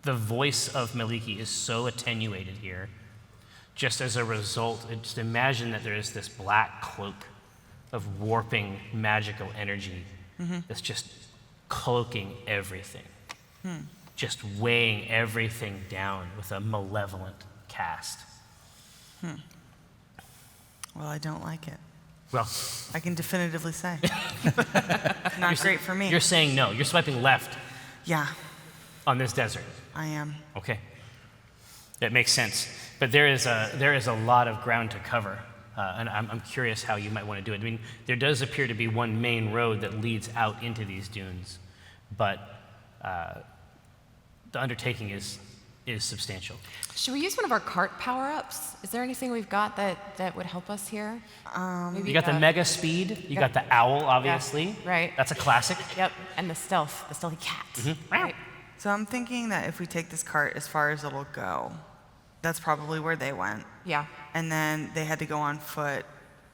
voice of Maliki is so attenuated here. Just as a result, just imagine that there is this black cloak of warping magical energy that's just cloaking everything, just weighing everything down with a malevolent cast. Well, I don't like it. Well, I can definitively say. Not great for me. You're saying no. You're swiping left Yeah, on this desert. I am. Okay. That makes sense. But there is a lot of ground to cover, and I'm curious how you might want to do it. I mean, there does appear to be one main road that leads out into these dunes, but the undertaking is substantial. Should we use one of our cart power-ups? Is there anything we've got that would help us here? Maybe You got the mega speed. You got the owl, obviously. Right. That's a classic. Yep, and the stealthy cat. Right. So I'm thinking that if we take this cart as far as it'll go, that's probably where they went. Yeah. And then they had to go on foot,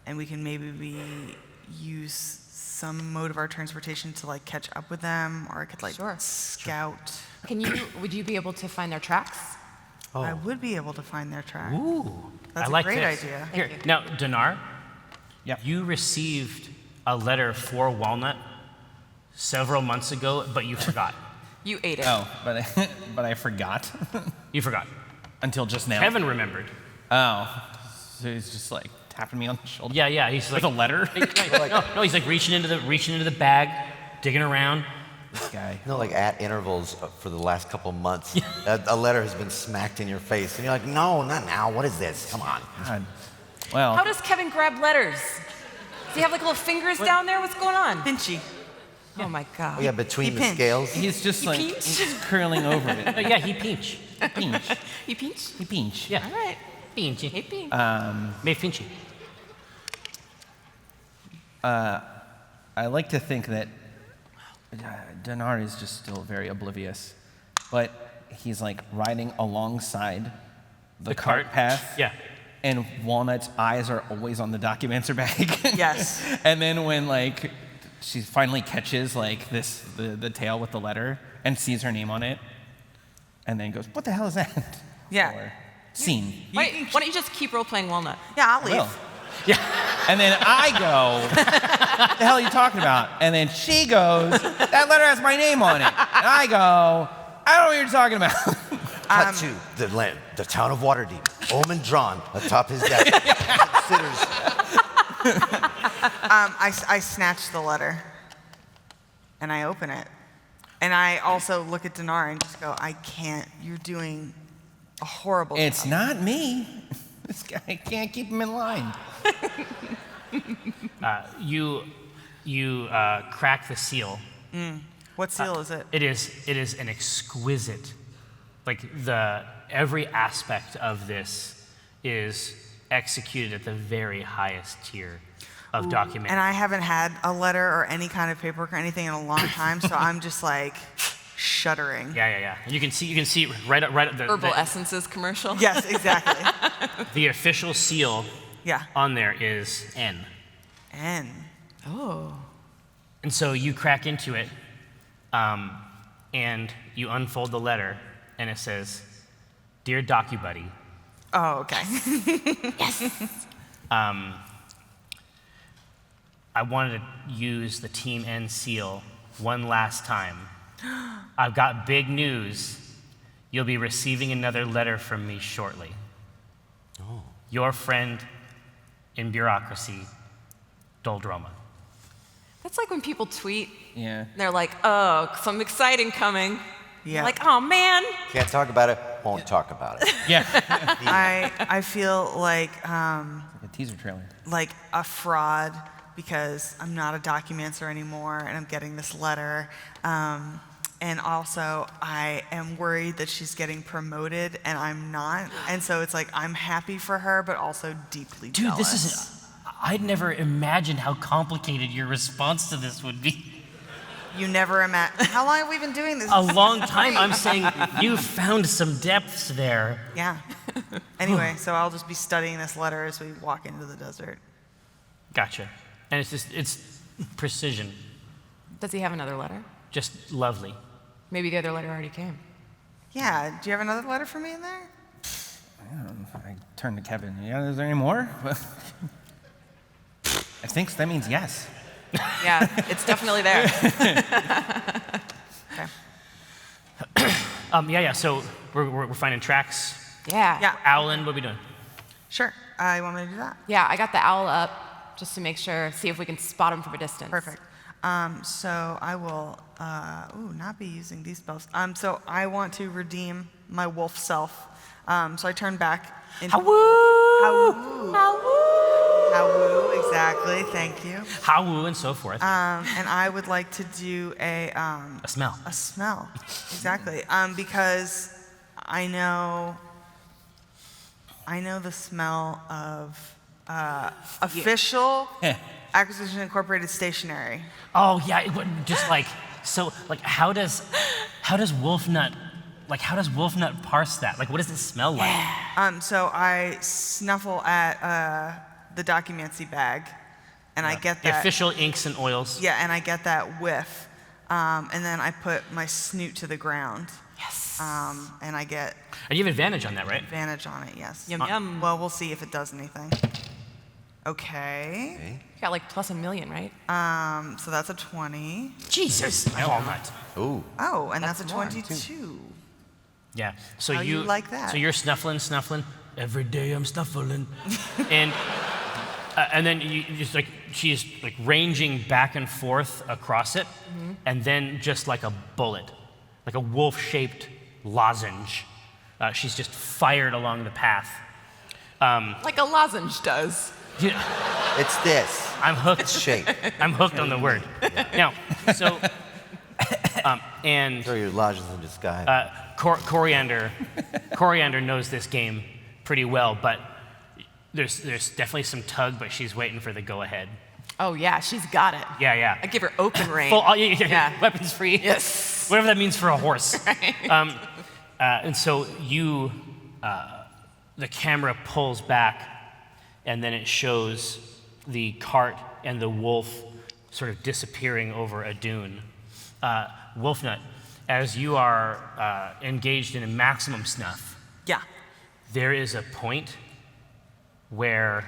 and we can maybe use some mode of our transportation to like catch up with them, or I could like Sure. scout. Would you be able to find their tracks? I would be able to find their track. Ooh, That's I like a great this. idea. Here, now, Donaar, Yep. you received a letter for Walnut several months ago, but you forgot. You ate it. Oh, but I forgot You forgot. until just now. Kevin remembered. Oh, so he's just like tapping me on the shoulder. Yeah. He's like With a letter? no, he's like reaching into the bag, digging around. This guy. You know, like at intervals for the last couple months, a letter has been smacked in your face, and you're like, no, not now. What is this? Come on. God. Well, How does Kevin grab letters? Does he have like little fingers down there? What's going on? Pinchy. Oh my God. Oh, yeah, between He the pinched. scales. he's just like peach? he's curling over it. Oh, yeah, he pinch. Pinch. You pinch? He pinch. Yeah. All right. Pinchy. Hey, pinch. May Finchy. I like to think that Donaar is just still very oblivious, but he's like riding alongside the cart path. Yeah. And Walnut's eyes are always on the documenter bag. Yes. And then when like she finally catches like the tail with the letter and sees her name on it, and then goes, "What the hell is that?" Yeah. Or, scene. Why don't you just keep role-playing Walnut? Yeah, I'll leave. Will. And then I go, "The hell are you talking about?" And then she goes, "That letter has my name on it." And I go, "I don't know what you're talking about." Cut to the town of Waterdeep. Omen drawn atop his desk. Considers. I snatch the letter, and I open it. And I also look at Donaar and just go, I can't. You're doing a horrible It's job. not me. This guy can't keep him in line. You crack the seal. What seal is it? It is an exquisite, like every aspect of this is executed at the very highest tier of document. And I haven't had a letter or any kind of paperwork or anything in a long time, so I'm just like shuddering. Yeah. And you can see right at the Herbal Essences commercial? Yes, exactly. the official seal Yeah. on there is N. N. Oh. And so you crack into it, and you unfold the letter, and it says, "Dear DocuBuddy, Oh, okay. I wanted to use the Team N seal one last time. I've got big news. You'll be receiving another letter from me shortly. Oh. Your friend in bureaucracy, Doldroma." That's like when people tweet, Yeah. and they're like, oh, something exciting coming. Yeah. Like, oh man. Can't talk about it. Won't talk about it. Yeah. I feel like A teaser trailer. a fraud because I'm not a documancer anymore, and I'm getting this letter. And also, I am worried that she's getting promoted, and I'm not. And so it's like, I'm happy for her, but also deeply Dude, jealous. this is, I'd never imagined how complicated your response to this would be. You never imagine. How long have we been doing this? A long time. I'm saying you found some depths there. Yeah. Anyway, so I'll just be studying this letter as we walk into the desert. Gotcha. And it's precision. Does he have another letter? Just lovely. Maybe the other letter already came. Yeah, do you have another letter for me in there? I turned to Kevin. Yeah, is there any more? I think that means yes. Yeah, it's definitely there. Okay. Yeah. So we're finding tracks. Yeah. Yeah. Owlin, what are we doing? Sure. You want me to do that? Yeah, I got the owl up just to make sure, see if we can spot him from a distance. Perfect. So I will, not be using these spells. So I want to redeem my wolf self. So I turn back. Hawoo! Hawoo! Hawoo, exactly. Thank you. Hawoo and so forth. And I would like to do a smell. A smell, exactly. Because I know the smell of official Acquisition Incorporated stationery. Oh yeah, just like so. Like how does Wolfnut parse that? Like what does it smell like? So I snuffle at the documancy bag, and I get The that official inks and oils. Yeah, and I get that whiff, and then I put my snoot to the ground. Yes. And I get And you have advantage on that, right? advantage on it. Yes. Yum yum. Well, we'll see if it does anything. Okay. You got like plus 1,000,000, right? So that's a 20. Jesus, Walnut. Ooh. Oh, and that's a more, 22. Yeah. So How you like that? So you're snuffling. Every day I'm snuffling, and then you just like she's like ranging back and forth across it, and then just like a bullet, like a wolf-shaped lozenge, she's just fired along the path. Like a lozenge does. Yeah, It's this. I'm hooked. It's shape. I'm hooked on the word. Now, so and Throw your lodges in disguise. Coriander knows this game pretty well, but there's definitely some tug, but she's waiting for the go-ahead. Oh yeah, she's got it. Yeah. I give her open rein. Full, Yeah. weapons free. Yes. Whatever that means for a horse. Right. And so the camera pulls back, and then it shows the cart and the wolf sort of disappearing over a dune. Wolfnut, as you are engaged in a maximum snuff, Yeah. there is a point where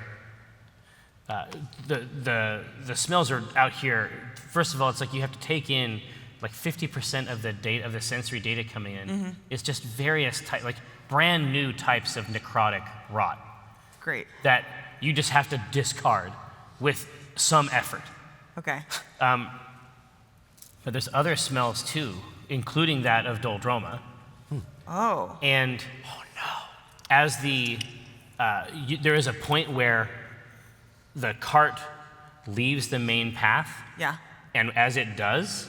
the smells are out here. First of all, it's like you have to take in like 50% of the data of the sensory data coming in. It's just various like brand new types of necrotic rot Great. that you just have to discard with some effort. Okay. But there's other smells too, including that of Doldroma. Oh. And as there is a point where the cart leaves the main path, Yeah. and as it does,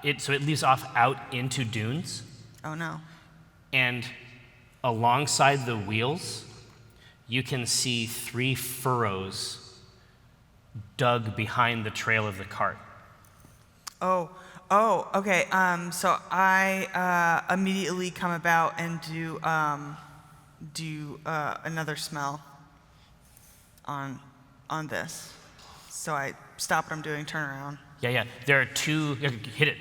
it leaves off out into dunes, Oh no. and alongside the wheels, you can see 3 furrows dug behind the trail of the cart. Oh. Okay. So I immediately come about and do another smell on this. So I stop what I'm doing, turn around. Yeah. There are 2. Hit it.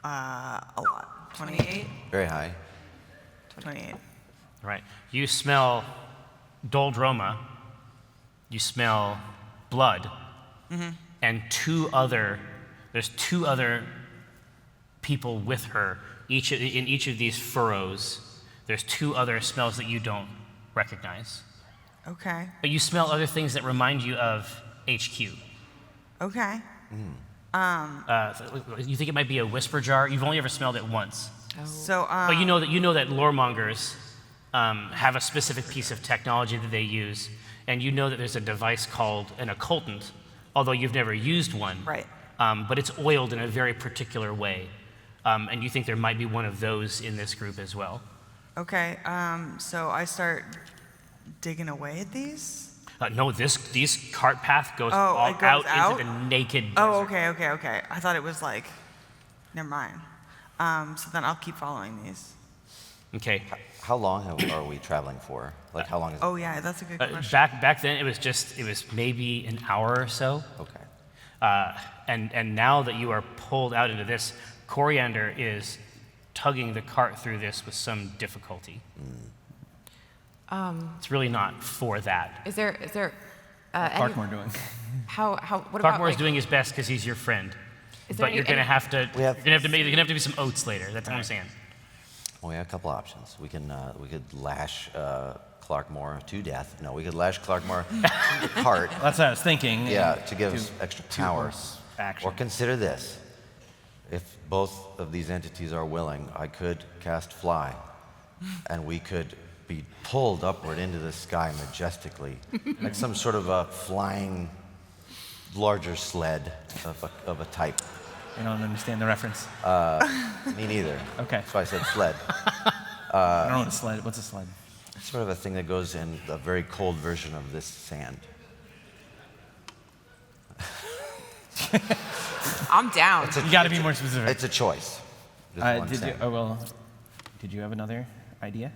A lot. 28. Very high. 28. Right. You smell Doldroma. You smell blood. And there's 2 other people with her. In each of these furrows, there's 2 other smells that you don't recognize. Okay. But you smell other things that remind you of HQ. Okay. You think it might be a whisper jar? You've only ever smelled it once. So But you know that loremongers have a specific piece of technology that they use, and you know that there's a device called an occultant, although you've never used one. Right. But it's oiled in a very particular way. And you think there might be one of those in this group as well. Okay, so I start digging away at these? No, these cart path goes It goes out into the naked desert. Oh, okay. I thought it was like, never mind. So then I'll keep following these. Okay. How long are we traveling for? Like, how long is Oh yeah, that's a good question. Back then, it was maybe an hour or so. Okay. And now that you are pulled out into this, Coriander is tugging the cart through this with some difficulty. It's really not for that. Is there Clarkmore doing? what about Clarkmore is like, doing his best because he's your friend. Is there But you're gonna have to. We have- You're gonna have to be some oats later. That's what I'm saying. Well, we have a couple options. We could lash Clarkmore to death. No, we could lash Clarkmore to the cart. That's what I was thinking. Yeah, to give us Do extra power. two-horse action. Or consider this. If both of these entities are willing, I could cast Fly, and we could be pulled upward into the sky majestically, like some sort of a flying, larger sled of a type. I don't understand the reference. Me neither. Okay. So I said sled. I don't know what a sled. What's a sled? It's sort of a thing that goes in a very cold version of this sand. I'm down. You got to be more specific. It's a choice. is what I'm saying. Did you have another idea?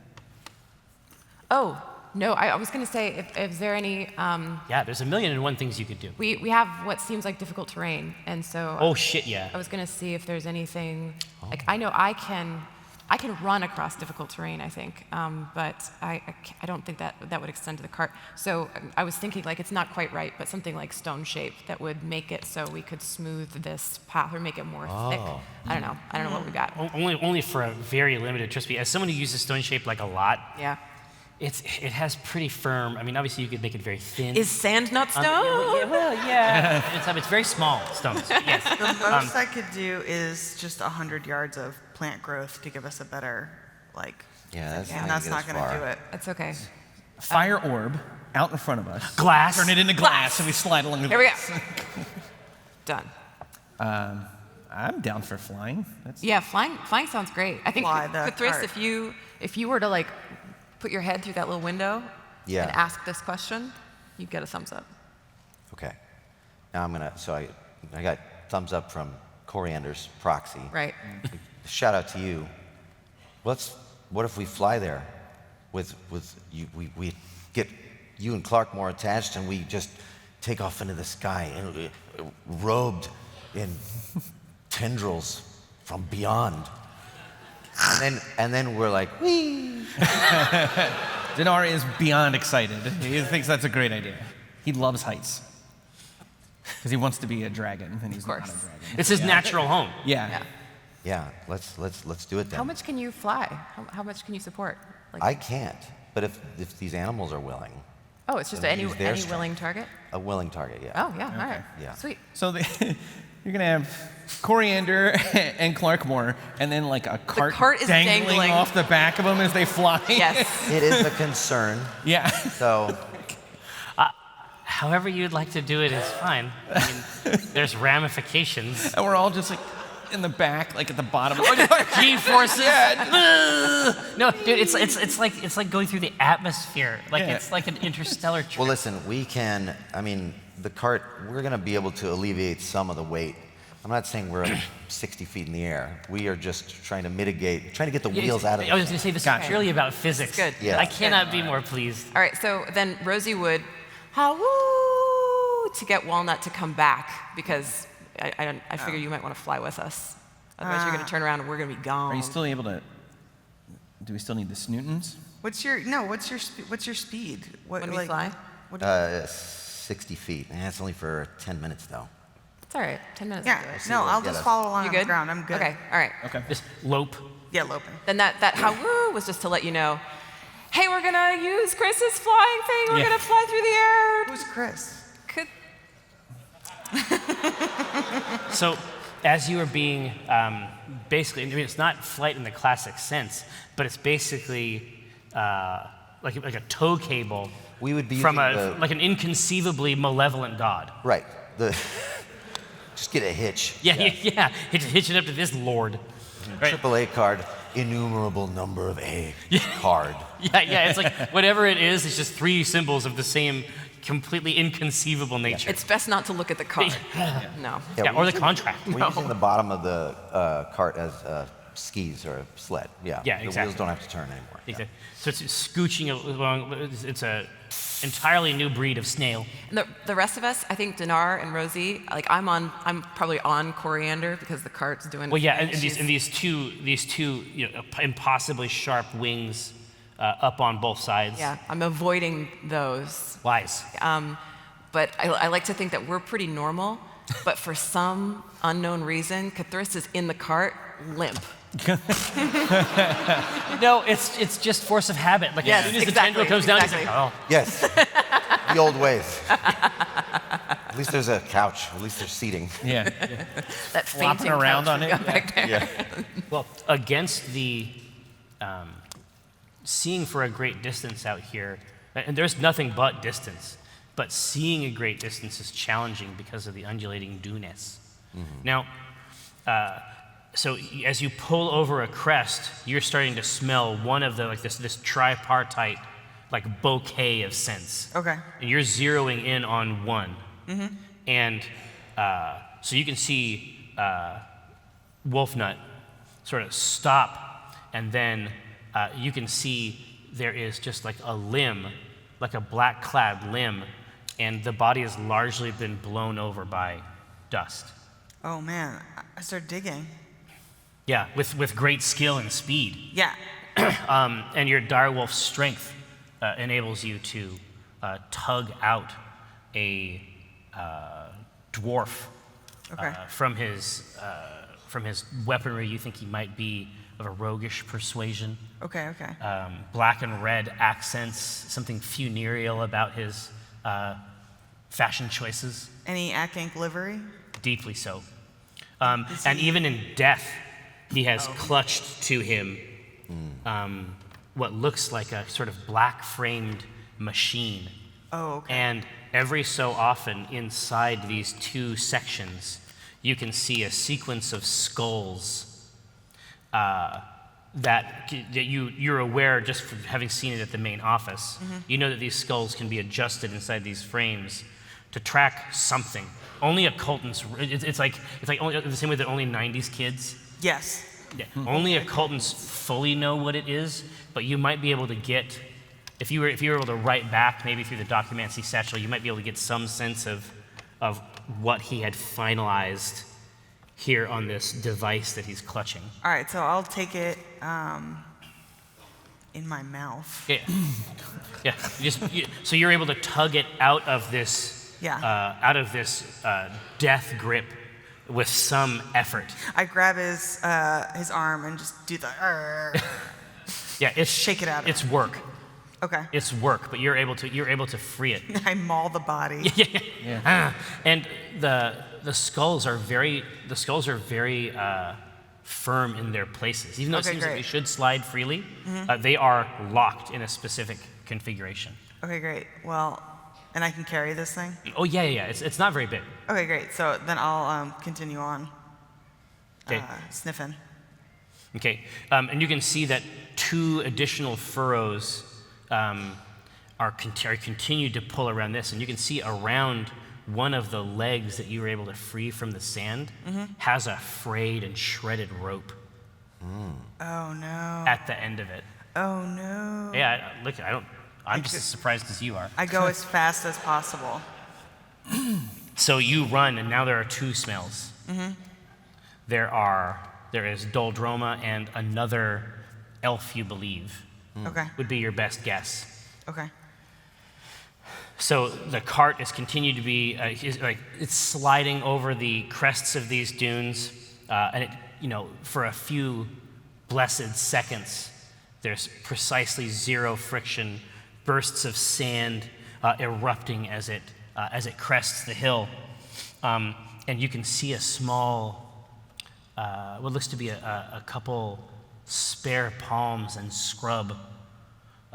Oh, no, I was going to say, if there any, Yeah, there's a million and one things you could do. we have what seems like difficult terrain, and so Oh shit, yeah. I was going to see if there's anything, like I know I can run across difficult terrain, I think, but I don't think that would extend to the cart. So I was thinking like it's not quite right, but something like stone shape that would make it so we could smooth this path or make it more thick. I don't know what we got. Only for a very limited. Trust me, as someone who uses stone shape like a lot, Yeah. it has pretty firm. I mean, obviously you could make it very thin. Is sand not stone? Yeah. It's very small stones. Yes. The most I could do is just 100 yards of plant growth to give us a better, like, Yeah, that's and not that's gonna not get us going to far. do it. It's okay. Fire orb out in front of us. Glass. Turn it into glass, and we slide along the Here we go. Done. I'm down for flying. Yeah, flying sounds great. I think, Fly the Kris, cart. if you were to like put your head through that little window Yeah. and ask this question, you'd get a thumbs up. Okay. Now I got thumbs up from Coriander's proxy. Right. Shout out to you. What if we fly there with you? We get you and Clarkmore attached, and we just take off into the sky, and robed in tendrils from beyond. And then we're like, whee! Donaar is beyond excited. He thinks that's a great idea. He loves heights. Because he wants to be a dragon, and he's not a course. dragon. It's his natural home. Yeah. Yeah, let's do it then. How much can you fly? How much can you support? Like, I can't, but if these animals are willing, oh, it's just then any use their strength. willing target? A willing target, yeah. Oh, yeah, all right. Yeah. Sweet. So you're going to have Coriander and Clarkmore, and then like a cart, cart is dangling. off the back of them as they fly. Yes. It is a concern. Yeah. So However you'd like to do it is fine. I mean, there's ramifications. And we're all just like in the back, like at the bottom. G-forces. No, dude, it's like going through the atmosphere. Like Yeah. it's like an interstellar trip. well, listen, the cart, we're going to be able to alleviate some of the weight. I'm not saying we're 60 feet in the air. We are just trying to get the wheels out of I was it. going to say this Gotcha. is purely about physics. Good. Yeah. I cannot be more pleased. All right, so then Rosie would, woo, to get Walnut to come back, because I figure you might want to fly with us. Otherwise, you're going to turn around and we're going to be gone. Are you still able to? Do we still need the snootons? What's your speed? What, When we fly? What do you- 60 feet. It's only for 10 minutes, though. It's all right. 10 minutes. yeah, will do it. no, I'll get just us. follow along You on good? the ground. I'm good. Okay, all right. Okay. Just lope. Yeah, loping. Then that how woo was just to let you know, hey, we're gonna use Chris's flying thing. We're Yeah. gonna fly through the air. Who's Kris? Could, So, as you are being basically, I mean, it's not flight in the classic sense, but it's basically like a tow cable We would be from using like an inconceivably malevolent god. right. Just get a hitch. Yeah. Hitch it up to this lord. Right. AAA card, innumerable number of A card. Yeah. It's like whatever it is, it's just 3 symbols of the same completely inconceivable nature. It's best not to look at the card. No. Yeah, or the contract. We're using the bottom of the cart as skis or a sled. Yeah. Yeah, The exactly. wheels don't have to turn anymore. Exactly. So it's scooching along. It's a entirely new breed of snail. And the rest of us, I think Donaar and Rosie, like I'm probably on Coriander because the cart's doing. Well, yeah, its thing. and these two impossibly sharp wings up on both sides. Yeah, I'm avoiding those. Wise. But I like to think that we're pretty normal, but for some unknown reason, Kris is in the cart, limp. No, it's just force of habit. Like Yes, as soon as the exactly, tendril comes down, exactly. he's like, oh. Yes. The old ways. At least there's a couch. At least there's seating. Yeah. That Flopping fainting around couch on we it. got back there. Yeah. Well, against the seeing for a great distance out here, and there's nothing but distance, but seeing a great distance is challenging because of the undulating due-ness. Now, so as you pull over a crest, you're starting to smell one of the, like this tripartite, like bouquet of scents. Okay. And you're zeroing in on one. And so you can see Wolfnut sort of stop, and then you can see there is just like a limb, like a black-clad limb, and the body has largely been blown over by dust. Oh man, I start digging. Yeah, with great skill and speed. Yeah. And your direwolf strength enables you to tug out a dwarf Okay. from his weaponry. You think he might be of a roguish persuasion. Okay. Black and red accents, something funereal about his fashion choices. Any Ack-Ink livery? Deeply so. And even in death, he has clutched to him what looks like a sort of black-framed machine. Oh, okay. And every so often, inside these 2 sections, you can see a sequence of skulls that you're aware just from having seen it at the main office. You know that these skulls can be adjusted inside these frames to track something. Only occultants. It's like only, the same way that only 90s kids. Yes. Yeah, only occultants fully know what it is, but you might be able to get, if you were able to write back maybe through the Documancy Satchel, you might be able to get some sense of what he had finalized here on this device that he's clutching. All right, so I'll take it in my mouth. Yeah. So you're able to tug it out of this, Yeah. Death grip with some effort. I grab his arm and just do the. Yeah, it's Shake it out of It's him. work. Okay. It's work, but you're able to free it. I maul the body. And the skulls are very firm in their places. Even though it Okay, seems like great. they should slide freely, they are locked in a specific configuration. Okay, great. Well, and I can carry this thing? Oh yeah. It's not very big. Okay, great. So then I'll continue on Okay. sniffing. Okay. And you can see that 2 additional furrows are continued to pull around this, and you can see around one of the legs that you were able to free from the sand has a frayed and shredded rope Oh no. at the end of it. Oh no. Yeah, I'm just as surprised as you are. I go as fast as possible. So you run, and now there are 2 smells. There is Doldroma and another elf, you believe, Okay. would be your best guess. Okay. So the cart is continued to be, it's sliding over the crests of these dunes, and it, for a few blessed seconds, there's precisely 0 friction, bursts of sand erupting as it crests the hill, and you can see a small, what looks to be a couple spare palms and scrub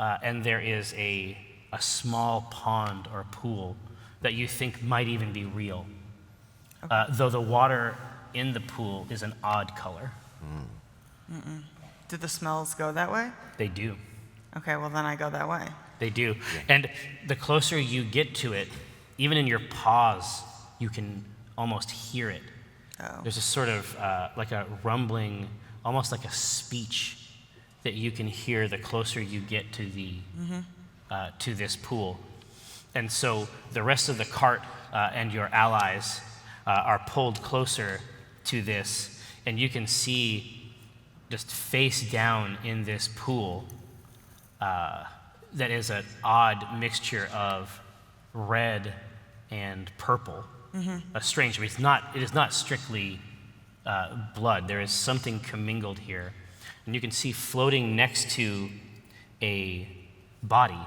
and there is a small pond or pool that you think might even be real, though the water in the pool is an odd color. Do the smells go that way? They do. Okay, well then I go that way. They do. And the closer you get to it, even in your pause, you can almost hear it. Oh. There's a sort of like a rumbling, almost like a speech that you can hear the closer you get to the to this pool. And so the rest of the cart and your allies are pulled closer to this, and you can see just face down in this pool that is an odd mixture of red and purple. A strange, but it is not strictly blood. There is something commingled here. And you can see floating next to a body,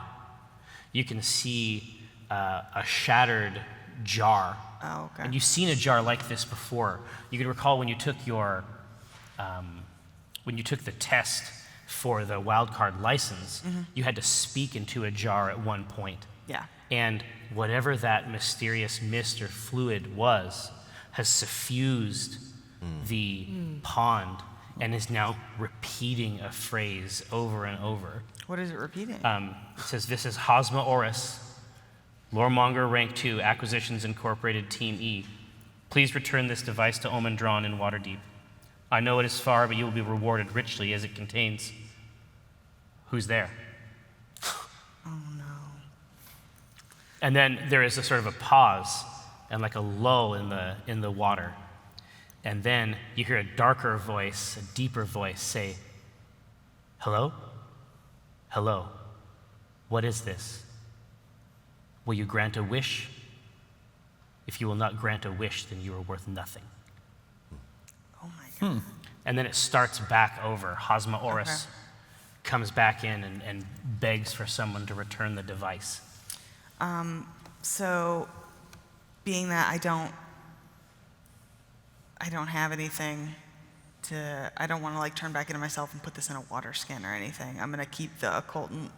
you can see a shattered jar. Oh, okay. And you've seen a jar like this before. You can recall when you took the test for the wildcard license, you had to speak into a jar at one point. Yeah. And whatever that mysterious mist or fluid was has suffused the pond and is now repeating a phrase over and over. What is it repeating? It says, "This is Hosma Oris, Loremonger Rank 2, Acquisitions Incorporated, Team E. Please return this device to Omen Drawn in Waterdeep. I know it is far, but you will be rewarded richly as it contains..." Who's there? Oh no. And then there is a sort of a pause and like a lull in the water. And then you hear a darker voice, a deeper voice say, "Hello? Hello. What is this? Will you grant a wish? If you will not grant a wish, then you are worth nothing." Oh my god. And then it starts back over. Hosma Oris comes back in and begs for someone to return the device. So, being that I don't have anything I don't want to like turn back into myself and put this in a water skin or anything. I'm gonna keep the occultant.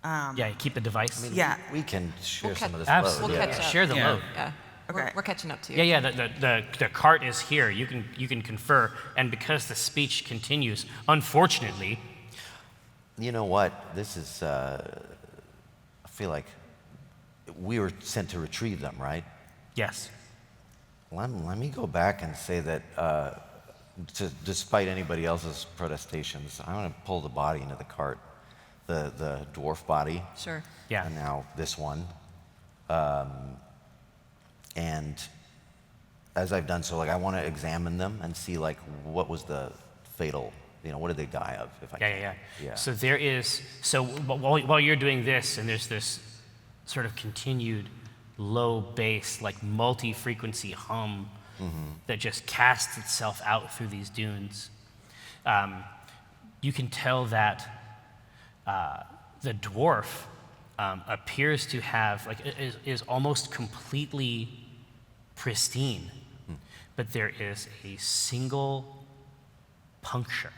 Yeah, you keep the device. I mean, Yeah. we can share some of this Absolutely. load. We'll catch up. Share the load. Yeah. Okay. We're catching up to you. Yeah. The cart is here. You can confer, and because the speech continues, unfortunately, You know what? This is, I feel like we were sent to retrieve them, right? yes. Let me go back and say that despite anybody else's protestations, I'm going to pull the body into the cart, the dwarf body, Sure. Yeah. and now this one. And as I've done so, like I want to examine them and see like what was the fatal, what did they die of? If I can. Yeah. So there is, while you're doing this, and there's this sort of continued low bass, like multi-frequency hum that just casts itself out through these dunes, you can tell that the dwarf appears to have, like, is almost completely pristine, but there is a single puncture,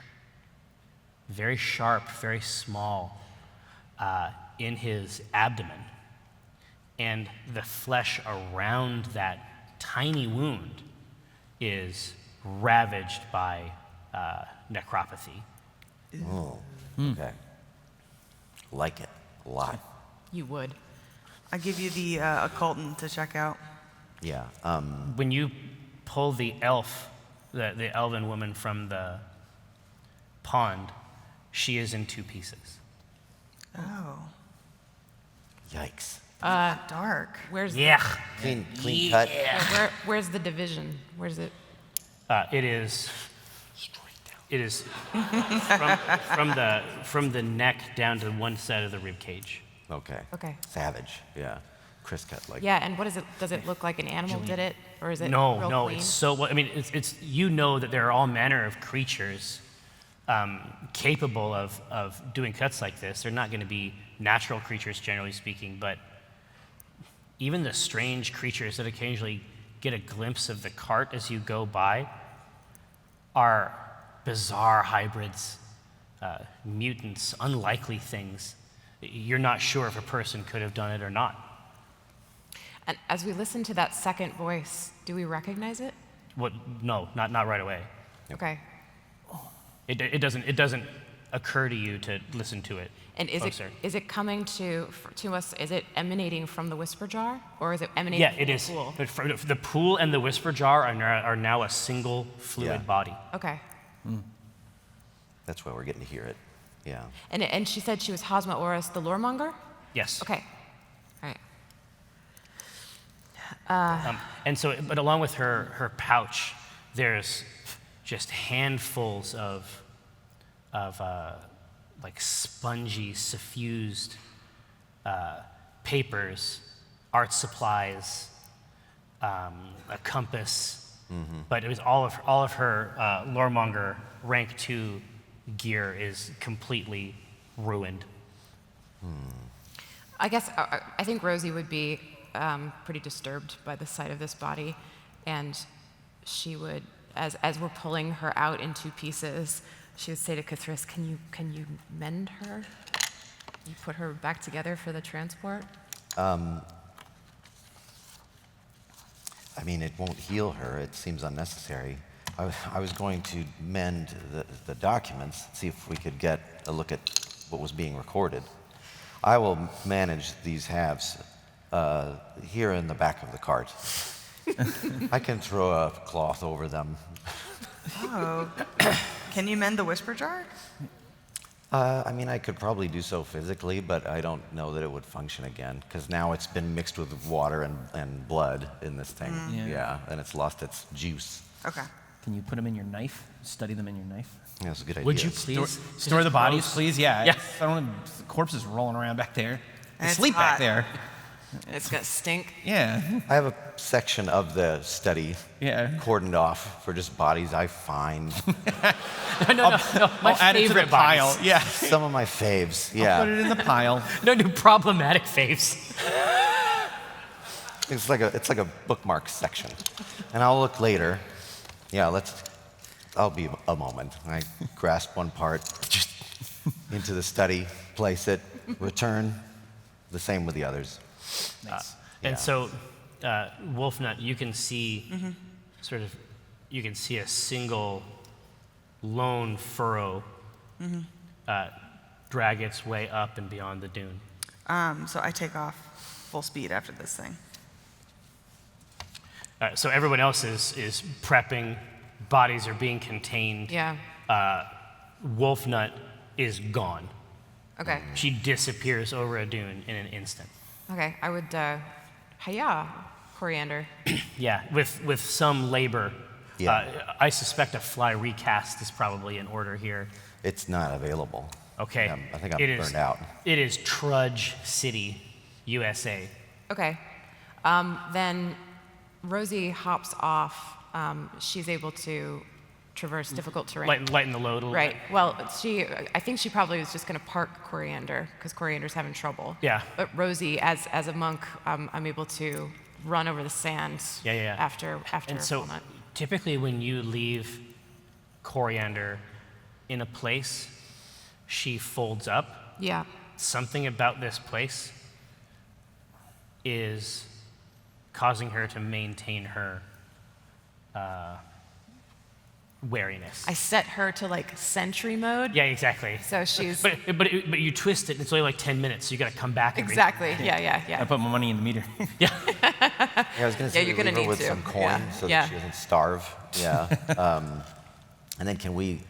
very sharp, very small, in his abdomen. And the flesh around that tiny wound is ravaged by necropathy. Oh, okay. Like it a lot. You would. I give you the occultant to check out. Yeah. When you pull the elf, the elven woman from the pond, she is in two pieces. Oh. Yikes. Dark. Where's Yeah. Clean cut. where's the division? Where's it? It is from the neck down to one side of the rib cage. Okay. Okay. Savage. Yeah. Chris cut like. Yeah, and what is it? Does it look like an animal did it, or is it No, real no, clean? it's so. I mean, it's that there are all manner of creatures capable of doing cuts like this. They're not going to be natural creatures, generally speaking, but even the strange creatures that occasionally get a glimpse of the cart as you go by are bizarre hybrids, mutants, unlikely things you're not sure if a person could have done it or not. And as we listen to that second voice, do we recognize it? What? No, not right away. Okay. It doesn't occur to you to listen to it. And is it coming to us? Is it emanating from the whisper jar, or is it emanating? Yeah, from it the is. pool? But the pool and the whisper jar are now a single fluid body. Okay. That's why we're getting to hear it. Yeah. And she said she was Hosma Oris, the loremonger? Yes. Okay. All right. And so, but along with her pouch, there's just handfuls of like spongy, suffused papers, art supplies, a compass. But it was all of her loremonger rank 2 gear is completely ruined. I guess I think Rosie would be pretty disturbed by the sight of this body, and she would, as we're pulling her out in 2 pieces, she would say to Kris, "Can you mend her? You put her back together for the transport?" I mean, it won't heal her. It seems unnecessary. I was going to mend the documents, see if we could get a look at what was being recorded. I will manage these halves here in the back of the cart. I can throw a cloth over them. Oh. Can you mend the whisper jar? I mean, I could probably do so physically, but I don't know that it would function again, because now it's been mixed with water and blood in this thing. Yeah, and it's lost its juice. Okay. Can you put them in your knife? Study them in your knife? Yeah, that's a good idea. Would you please Store the bodies, please? Yeah. Yeah. I don't want corpses rolling around back there. They And it's sleep back hot. there. It's gonna stink. Yeah. I have a section of the study Yeah. cordoned off for just bodies I find. No, my I'll add it to the favorite pile. bodies. Yeah. Some of my faves, Put yeah. it in the pile. No problematic faves. It's like a bookmark section. And I'll look later. Yeah, I'll be a moment. I grasp one part, just into the study, place it, return, the same with the others. Nice. And Yeah. so, Wolfnut, you can see you can see a single lone furrow drag its way up and beyond the dune. So I take off full speed after this thing. So everyone else is prepping, bodies are being contained. Yeah. Wolfnut is gone. Okay. She disappears over a dune in an instant. Okay. I would. Hiya, Coriander. Yeah, with some labor. Yeah. I suspect a fly recast is probably in order here. It's not available. Okay. I think I'm It is- burned out. It is Trudge City, USA. Okay. Then Rosie hops off. She's able to traverse difficult terrain. Lighten the load a little Right. bit. Well, I think she probably was just going to park Coriander because Coriander's having trouble. Yeah. But Rosie, as a monk, I'm able to run over the sand. Yeah. After And so Walnut. typically when you leave Coriander in a place, she folds up. Yeah. Something about this place is causing her to maintain her wariness. I set her to like sentry mode. Yeah, exactly. So she's But you twist it, and it's only like 10 minutes, so you got to come back. exactly. I Yeah. put my money in the meter. Yeah, I was going to say you're gonna leave her need with to. some coin Yeah. so Yeah. that she doesn't starve. Yeah. And then can we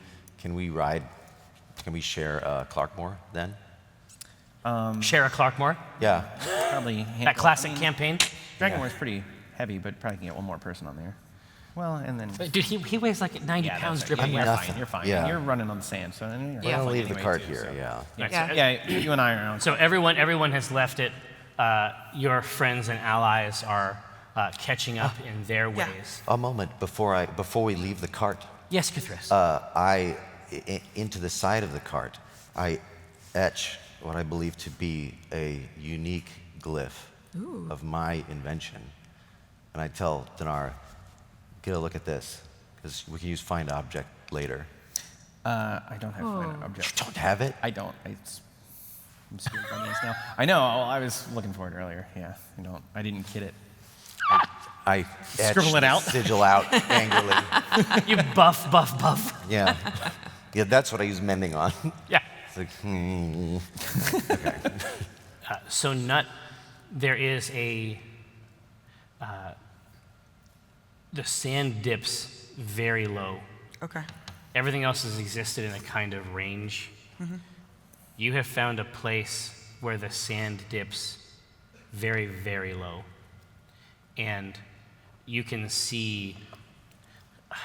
share Clarkmore then? Share a Clarkmore. Yeah. Probably That classic campaign. Dragonborn's pretty heavy, but probably can get one more person on there. Well, and then. Dude, he weighs like 90 pounds that's dripping right. wet. You're Nothing. fine. You're fine. Yeah. You're running on the sand, so then you're Yeah. I'll fine leave the anyway, cart too, here. so. Yeah. Right, Yeah. so- Yeah, you and I are on. So everyone has left it. Your friends and allies are catching up in their Yeah. ways. A moment before we leave the cart. Yes, Kris. Into the side of the cart, I etch what I believe to be a unique glyph of my invention. And I tell Donaar, get a look at this, because we can use find object later. I don't have an object. You don't have it? I don't. Spirit bunnies now. I know. I was looking for it earlier. Yeah. I didn't kid it. I Scribble it out. Sigil out angrily. You buff. Yeah. Yeah, that's what I use mending on. Yeah. It's like, okay. So Nut, there is the sand dips very low. Okay. Everything else has existed in a kind of range. You have found a place where the sand dips very, very low. And you can see, God,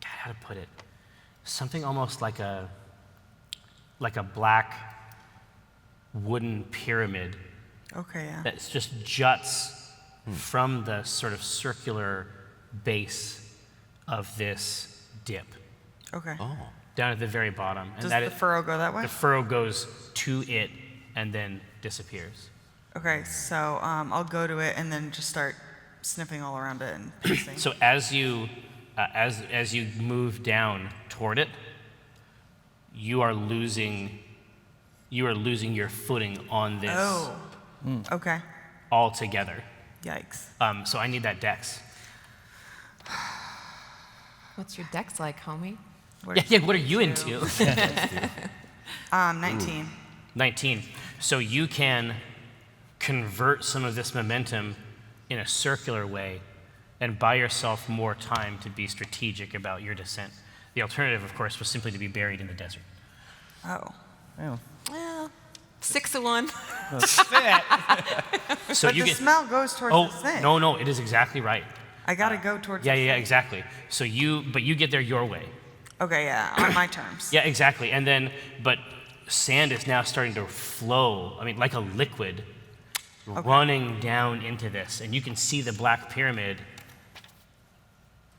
how to put it, something almost like a black wooden pyramid Okay, yeah. that just juts from the sort of circular base of this dip Okay. Oh. down at the very bottom. Does the furrow go that way? The furrow goes to it and then disappears. Okay, so I'll go to it and then just start sniffing all around it and tasting. So as you move down toward it, you are losing your footing on this Oh. Okay. altogether. Yikes. So I need that dex. What's your dex like, homie? Yeah, what are you into? 19. 19. So you can convert some of this momentum in a circular way and buy yourself more time to be strategic about your descent. The alternative, of course, was simply to be buried in the desert. Oh. Oh. Well, 6 of 1. So But you the get. smell goes towards Oh the thing. no, it is exactly right. I gotta go towards Yeah, the yeah, thing. exactly. So you get there your way. Okay, yeah, on my terms. Yeah, exactly. And then, but sand is now starting to flow. I mean, like a liquid, running down into this, and you can see the black pyramid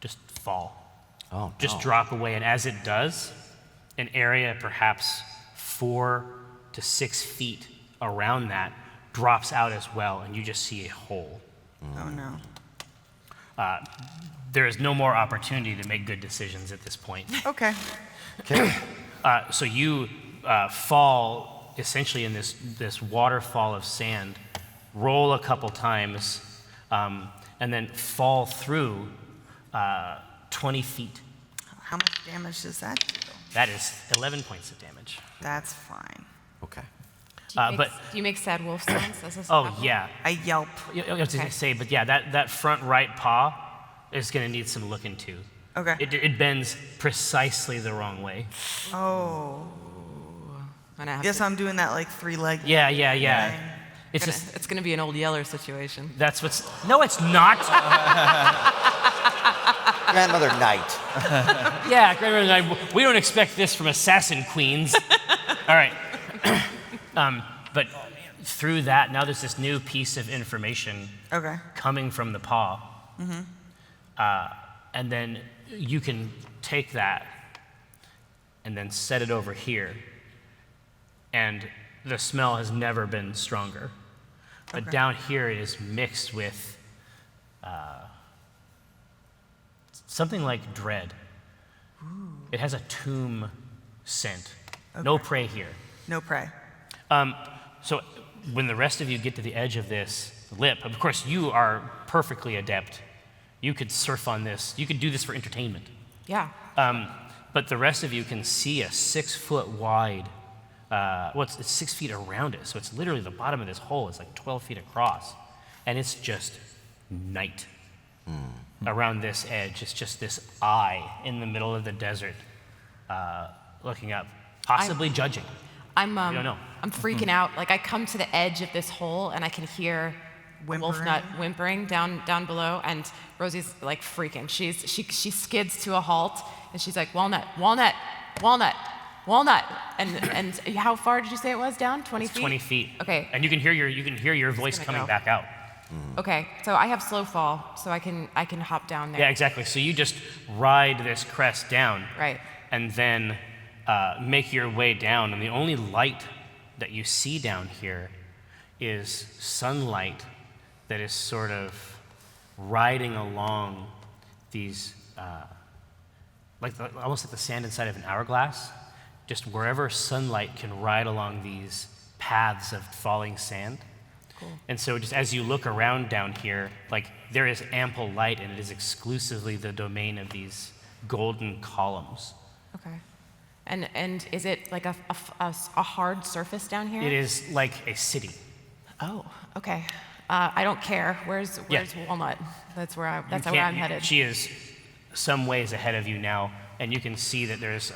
just fall. Oh, Just no. drop away, and as it does, an area perhaps 4 to 6 feet around that drops out as well, and you just see a hole. Oh no. There is no more opportunity to make good decisions at this point. Okay. Okay. So you fall essentially in this waterfall of sand, roll a couple times, and then fall through 20 feet. How much damage does that do? That is 11 points of damage. That's fine. Okay. But Do you make sad wolf sounds as this oh happens? yeah, I yelp. I was going to say, but yeah, that front right paw is going to need some look into. Okay. It bends precisely the wrong way. Oh. And I have Yes, to- I'm doing that like 3-leg. Yeah. thing. It's gonna- just it's going to be an old Yeller situation. that's what's. No, it's not. Grandmother Knight. Yeah, Grandmother and I, we don't expect this from assassin queens. All right. But through that, now there's this new piece of information Okay. coming from the paw. And then you can take that and then set it over here. And the smell has never been stronger. But Okay. down here it is mixed with something like dread. It has a tomb scent. No prey here. No prey. So when the rest of you get to the edge of this lip, of course you are perfectly adept. You could surf on this. You could do this for entertainment. Yeah. But the rest of you can see a 6 foot wide, it's 6 feet around it. So it's literally the bottom of this hole is like 12 feet across. And it's just night around this edge. It's just this eye in the middle of the desert looking up, possibly judging. I'm don't know. I'm freaking out. Like I come to the edge of this hole and I can hear wolf Whimpering. nut whimpering down below, and Rosie's like freaking. She skids to a halt and she's like, walnut, walnut, walnut, walnut. And how far did you say it was down? 20 feet? 20 feet. Okay. And you can hear your voice gonna coming go. back out. Okay. So I have slow fall, so I can hop down there. Yeah, exactly. So you just ride this crest down. Right. And then make your way down. And the only light that you see down here is sunlight that is sort of riding along these, almost like the sand inside of an hourglass. Just wherever sunlight can ride along these paths of falling sand. Cool. And so just as you look around down here, like there is ample light and it is exclusively the domain of these golden columns. Okay. And is it like a hard surface down here? It is like a city. Oh, okay. I don't care. Where's Walnut? That's where I'm headed. She is some ways ahead of you now, and you can see that there's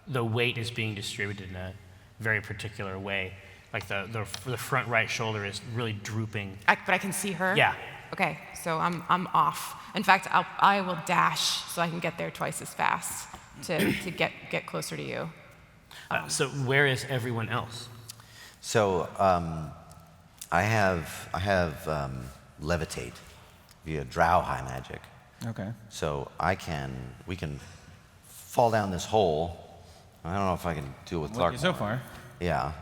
the weight is being distributed in a very particular way. Like the front right shoulder is really drooping. But I can see her? Yeah. Okay, so I'm off. In fact, I will dash so I can get there twice as fast to get closer to you. So where is everyone else? So I have levitate via Drow'b high magic. Okay. So we can fall down this hole. I don't know if I can do it with Clark. So far. Yeah.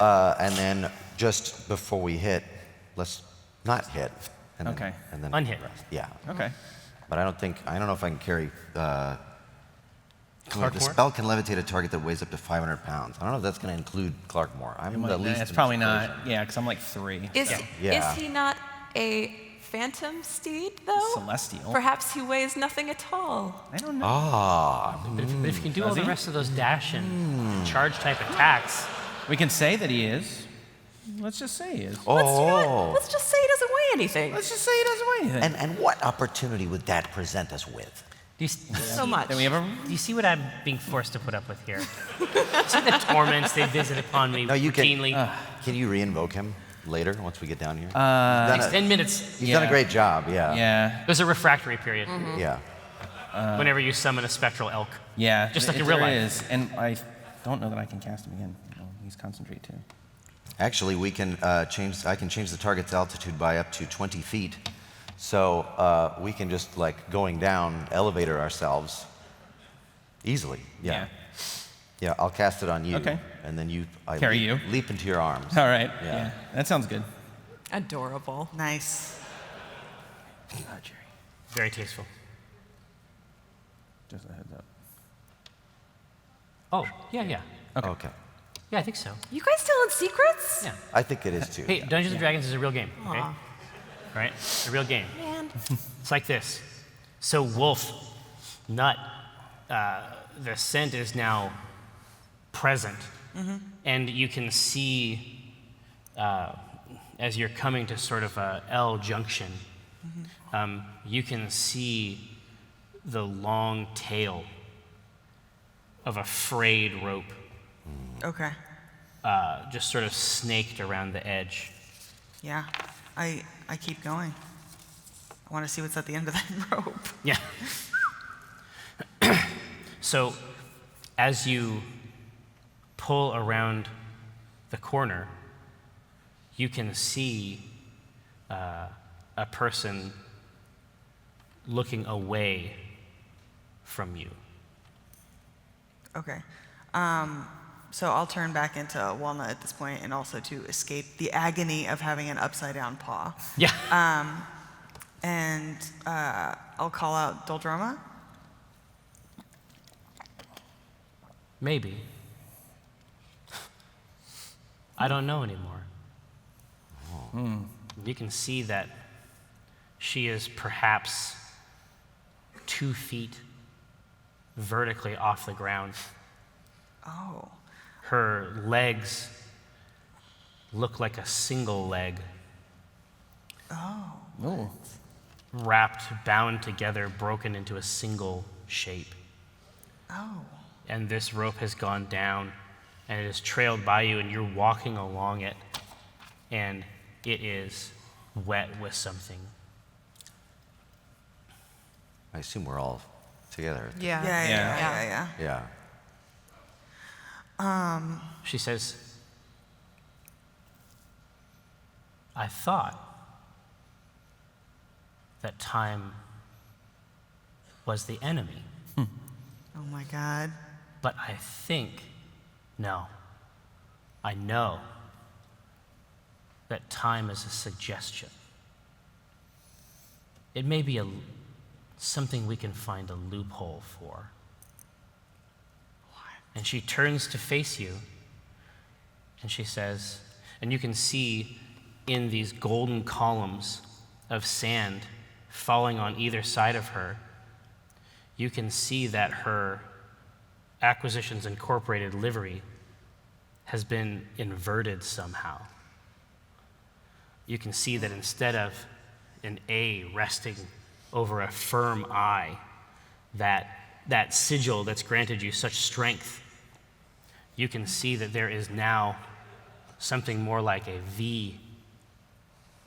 And then just before we hit, let's not hit. And Okay. And then Unhit. rest. Yeah. Okay. But I don't know if I can carry. The Clarkmore? spell can levitate a target that weighs up to 500 pounds. I don't know if that's going to include Clarkmore. I'm the least. It's in probably this not. equation. Yeah, because I'm like 3. Yeah. Is he not a phantom steed, though? Celestial. Perhaps he weighs nothing at all. I don't know. But if you can do all the he? rest of those dash and charge type attacks, We can say that he is. Let's just say he is. Let's just say he doesn't weigh anything. Let's just say he doesn't weigh anything. And what opportunity would that present us with? do you, So much. Then we have a. do you see what I'm being forced to put up with here? See the torments they visit upon me No, you can. routinely? Can you reinvoke him later once we get down here? Takes 10 minutes. He's done a great job. Yeah. Yeah. There's a refractory period Yeah. whenever you summon a spectral elk. Yeah. Just like in real there life. is. And I don't know that I can cast him again. Well, he's concentrate too. Actually, we can change. I can change the target's altitude by up to 20 feet. So we can just like going down, elevator ourselves easily. Yeah. Yeah. I'll cast it on you. Okay. And then I Carry you. leap into your arms. All right. Yeah. Yeah. That sounds good. Adorable. Nice. Very tasteful. Just a heads up. Oh, yeah. Okay. Yeah, I think so. You guys telling secrets? Yeah. I think it is too. Hey, Dungeons and Dragons is a real game, okay? Aw. Right? A real game. Man. It's like this. So Wolf, Nut, the scent is now present. And you can see, as you're coming to sort of a L junction, you can see the long tail of a frayed rope Okay. just sort of snaked around the edge. Yeah. I keep going. I want to see what's at the end of that rope. Yeah. So as you pull around the corner, you can see a person looking away from you. Okay. So I'll turn back into Walnut at this point and also to escape the agony of having an upside down paw. Yeah. And I'll call out Doldroma. Maybe. I don't know anymore. You can see that she is perhaps 2 feet vertically off the ground. Oh. Her legs look like a single leg, Oh. wrapped, bound together, broken into a single shape. Oh. And this rope has gone down, and it is trailed by you, and you're walking along it, and it is wet with something. I assume we're all together. Yeah. Yeah. Yeah. She says, I thought that time was the enemy, Oh my God. but I think, no, I know that time is a suggestion. It may be something we can find a loophole for. And she turns to face you, And she says, and you can see in these golden columns of sand falling on either side of her, you can see that her Acquisitions Incorporated livery has been inverted somehow. You can see that instead of an A resting over a firm I, that sigil that's granted you such strength, you can see that there is now something more like a V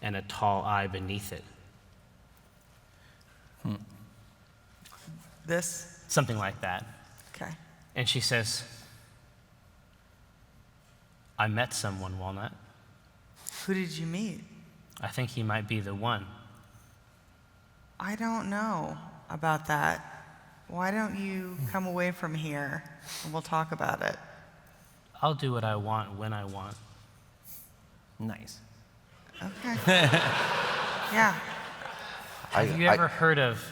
and a tall I beneath it. This? Something like that. Okay. And she says, I met someone, Walnut. Who did you meet? I think he might be the one. I don't know about that. Why don't you come away from here and we'll talk about it? I'll do what I want when I want. Nice. Okay. Yeah. Have you ever heard of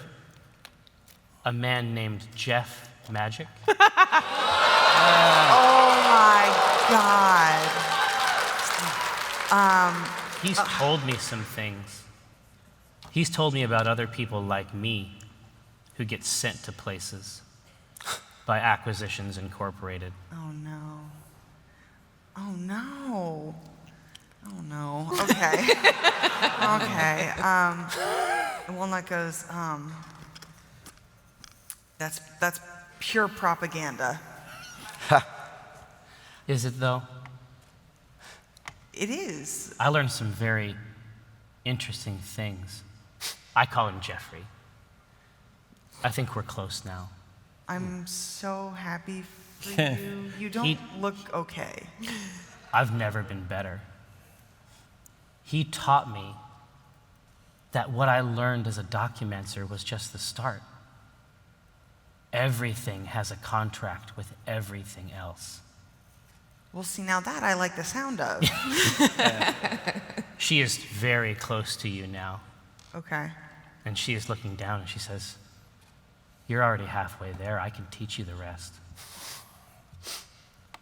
a man named Jeff Magic? Oh my God. He's told me some things. He's told me about other people like me who get sent to places by Acquisitions Incorporated. Oh no. Oh no. Oh no. Okay. Okay. Walnut goes, that's pure propaganda. Is it though? It is. I learned some very interesting things. I call him Jeffrey. I think we're close now. I'm so happy for you. You don't look okay. I've never been better. He taught me that what I learned as a documenter was just the start. Everything has a contract with everything else. Well, see, now that I like the sound of. She is very close to you now. Okay. And she is looking down and she says, you're already halfway there. I can teach you the rest.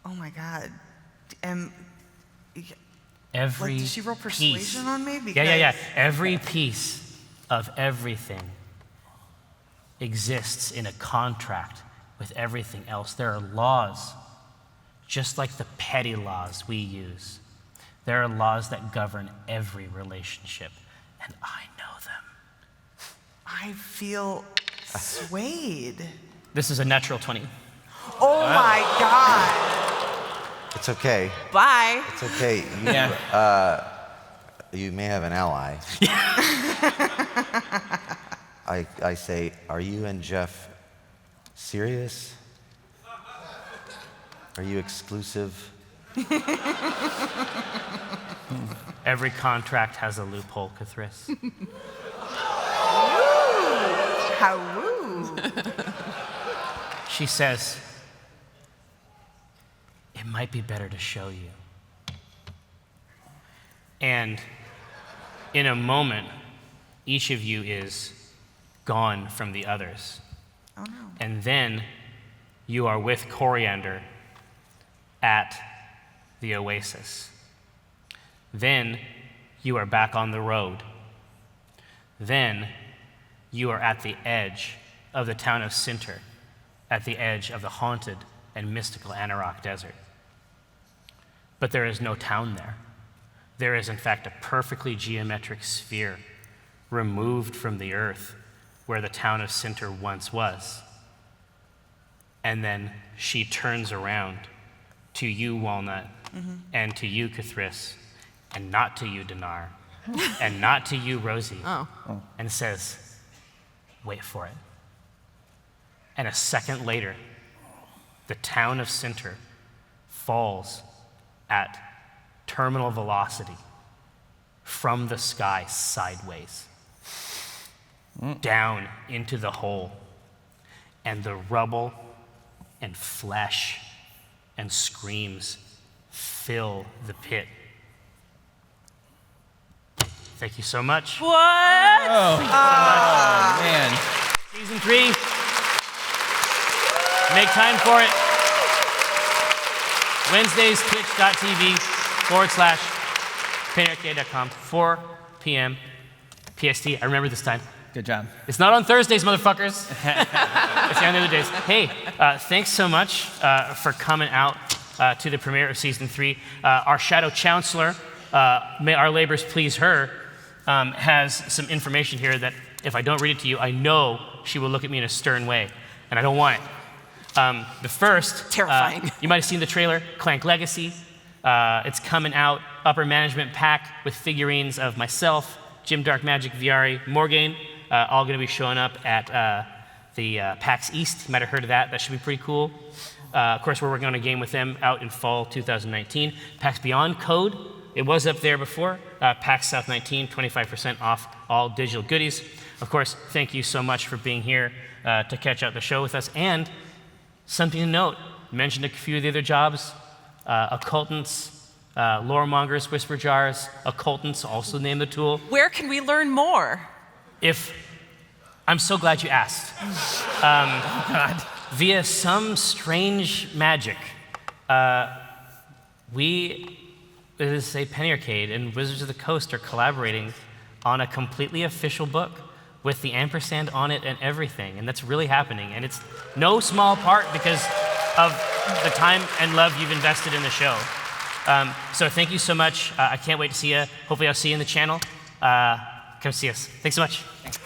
Oh my God. Every did she roll persuasion on me? Yeah. Every piece of everything exists in a contract with everything else. There are laws, just like the petty laws we use. There are laws that govern every relationship, and I know them. I feel swayed. This is a natural 20. Oh my God. It's okay. Bye. It's okay. You may have an ally. I say, are you and Jeff serious? Are you exclusive? Every contract has a loophole, Kris. How woo. She says, it might be better to show you. And in a moment, each of you is gone from the others. Oh no. And then you are with Coriander at the oasis. Then you are back on the road. Then you are at the edge of the town of Sinter, at the edge of the haunted and mystical Anarok Desert. But there is no town there. There is, in fact, a perfectly geometric sphere removed from the earth where the town of Sinter once was. And then she turns around to you, Walnut, and to you, Kris, and not to you, Donaar, and not to you, Rosie, and says, wait for it. And a second later, the town of Sinter falls at terminal velocity from the sky sideways, down into the hole, and the rubble and flesh and screams fill the pit. Thank you so much. What? Oh, man. Season 3. Make time for it. Wednesdays, twitch.tv/pennyarcade.com, 4 p.m. PST. I remember this time. Good job. It's not on Thursdays, motherfuckers. It's on the other days. Hey, thanks so much for coming out to the premiere of Season 3. Our Shadow Chancellor, may our labors please her, has some information here that if I don't read it to you, I know she will look at me in a stern way, and I don't want it. The first, Terrifying. You might have seen the trailer, Clank Legacy. It's coming out, upper management pack with figurines of myself, Jim Dark Magic, Viari, Morgaine, all going to be showing up at the PAX East. You might have heard of that. That should be pretty cool. Of course, we're working on a game with them out in fall 2019. PAX Beyond code. It was up there before. PAX South 19, 25% off all digital goodies. Of course, thank you so much for being here to catch out the show with us. And something to note, mentioned a few of the other jobs, occultants, loremongers, whisper jars, occultants, also name the tool. Where can we learn more? I'm so glad you asked. Via some strange magic, Penny Arcade and Wizards of the Coast are collaborating on a completely official book with the ampersand on it and everything, and that's really happening. And it's no small part because of the time and love you've invested in the show. So thank you so much. I can't wait to see you. Hopefully I'll see you in the channel. Come see us. Thanks so much. Thanks.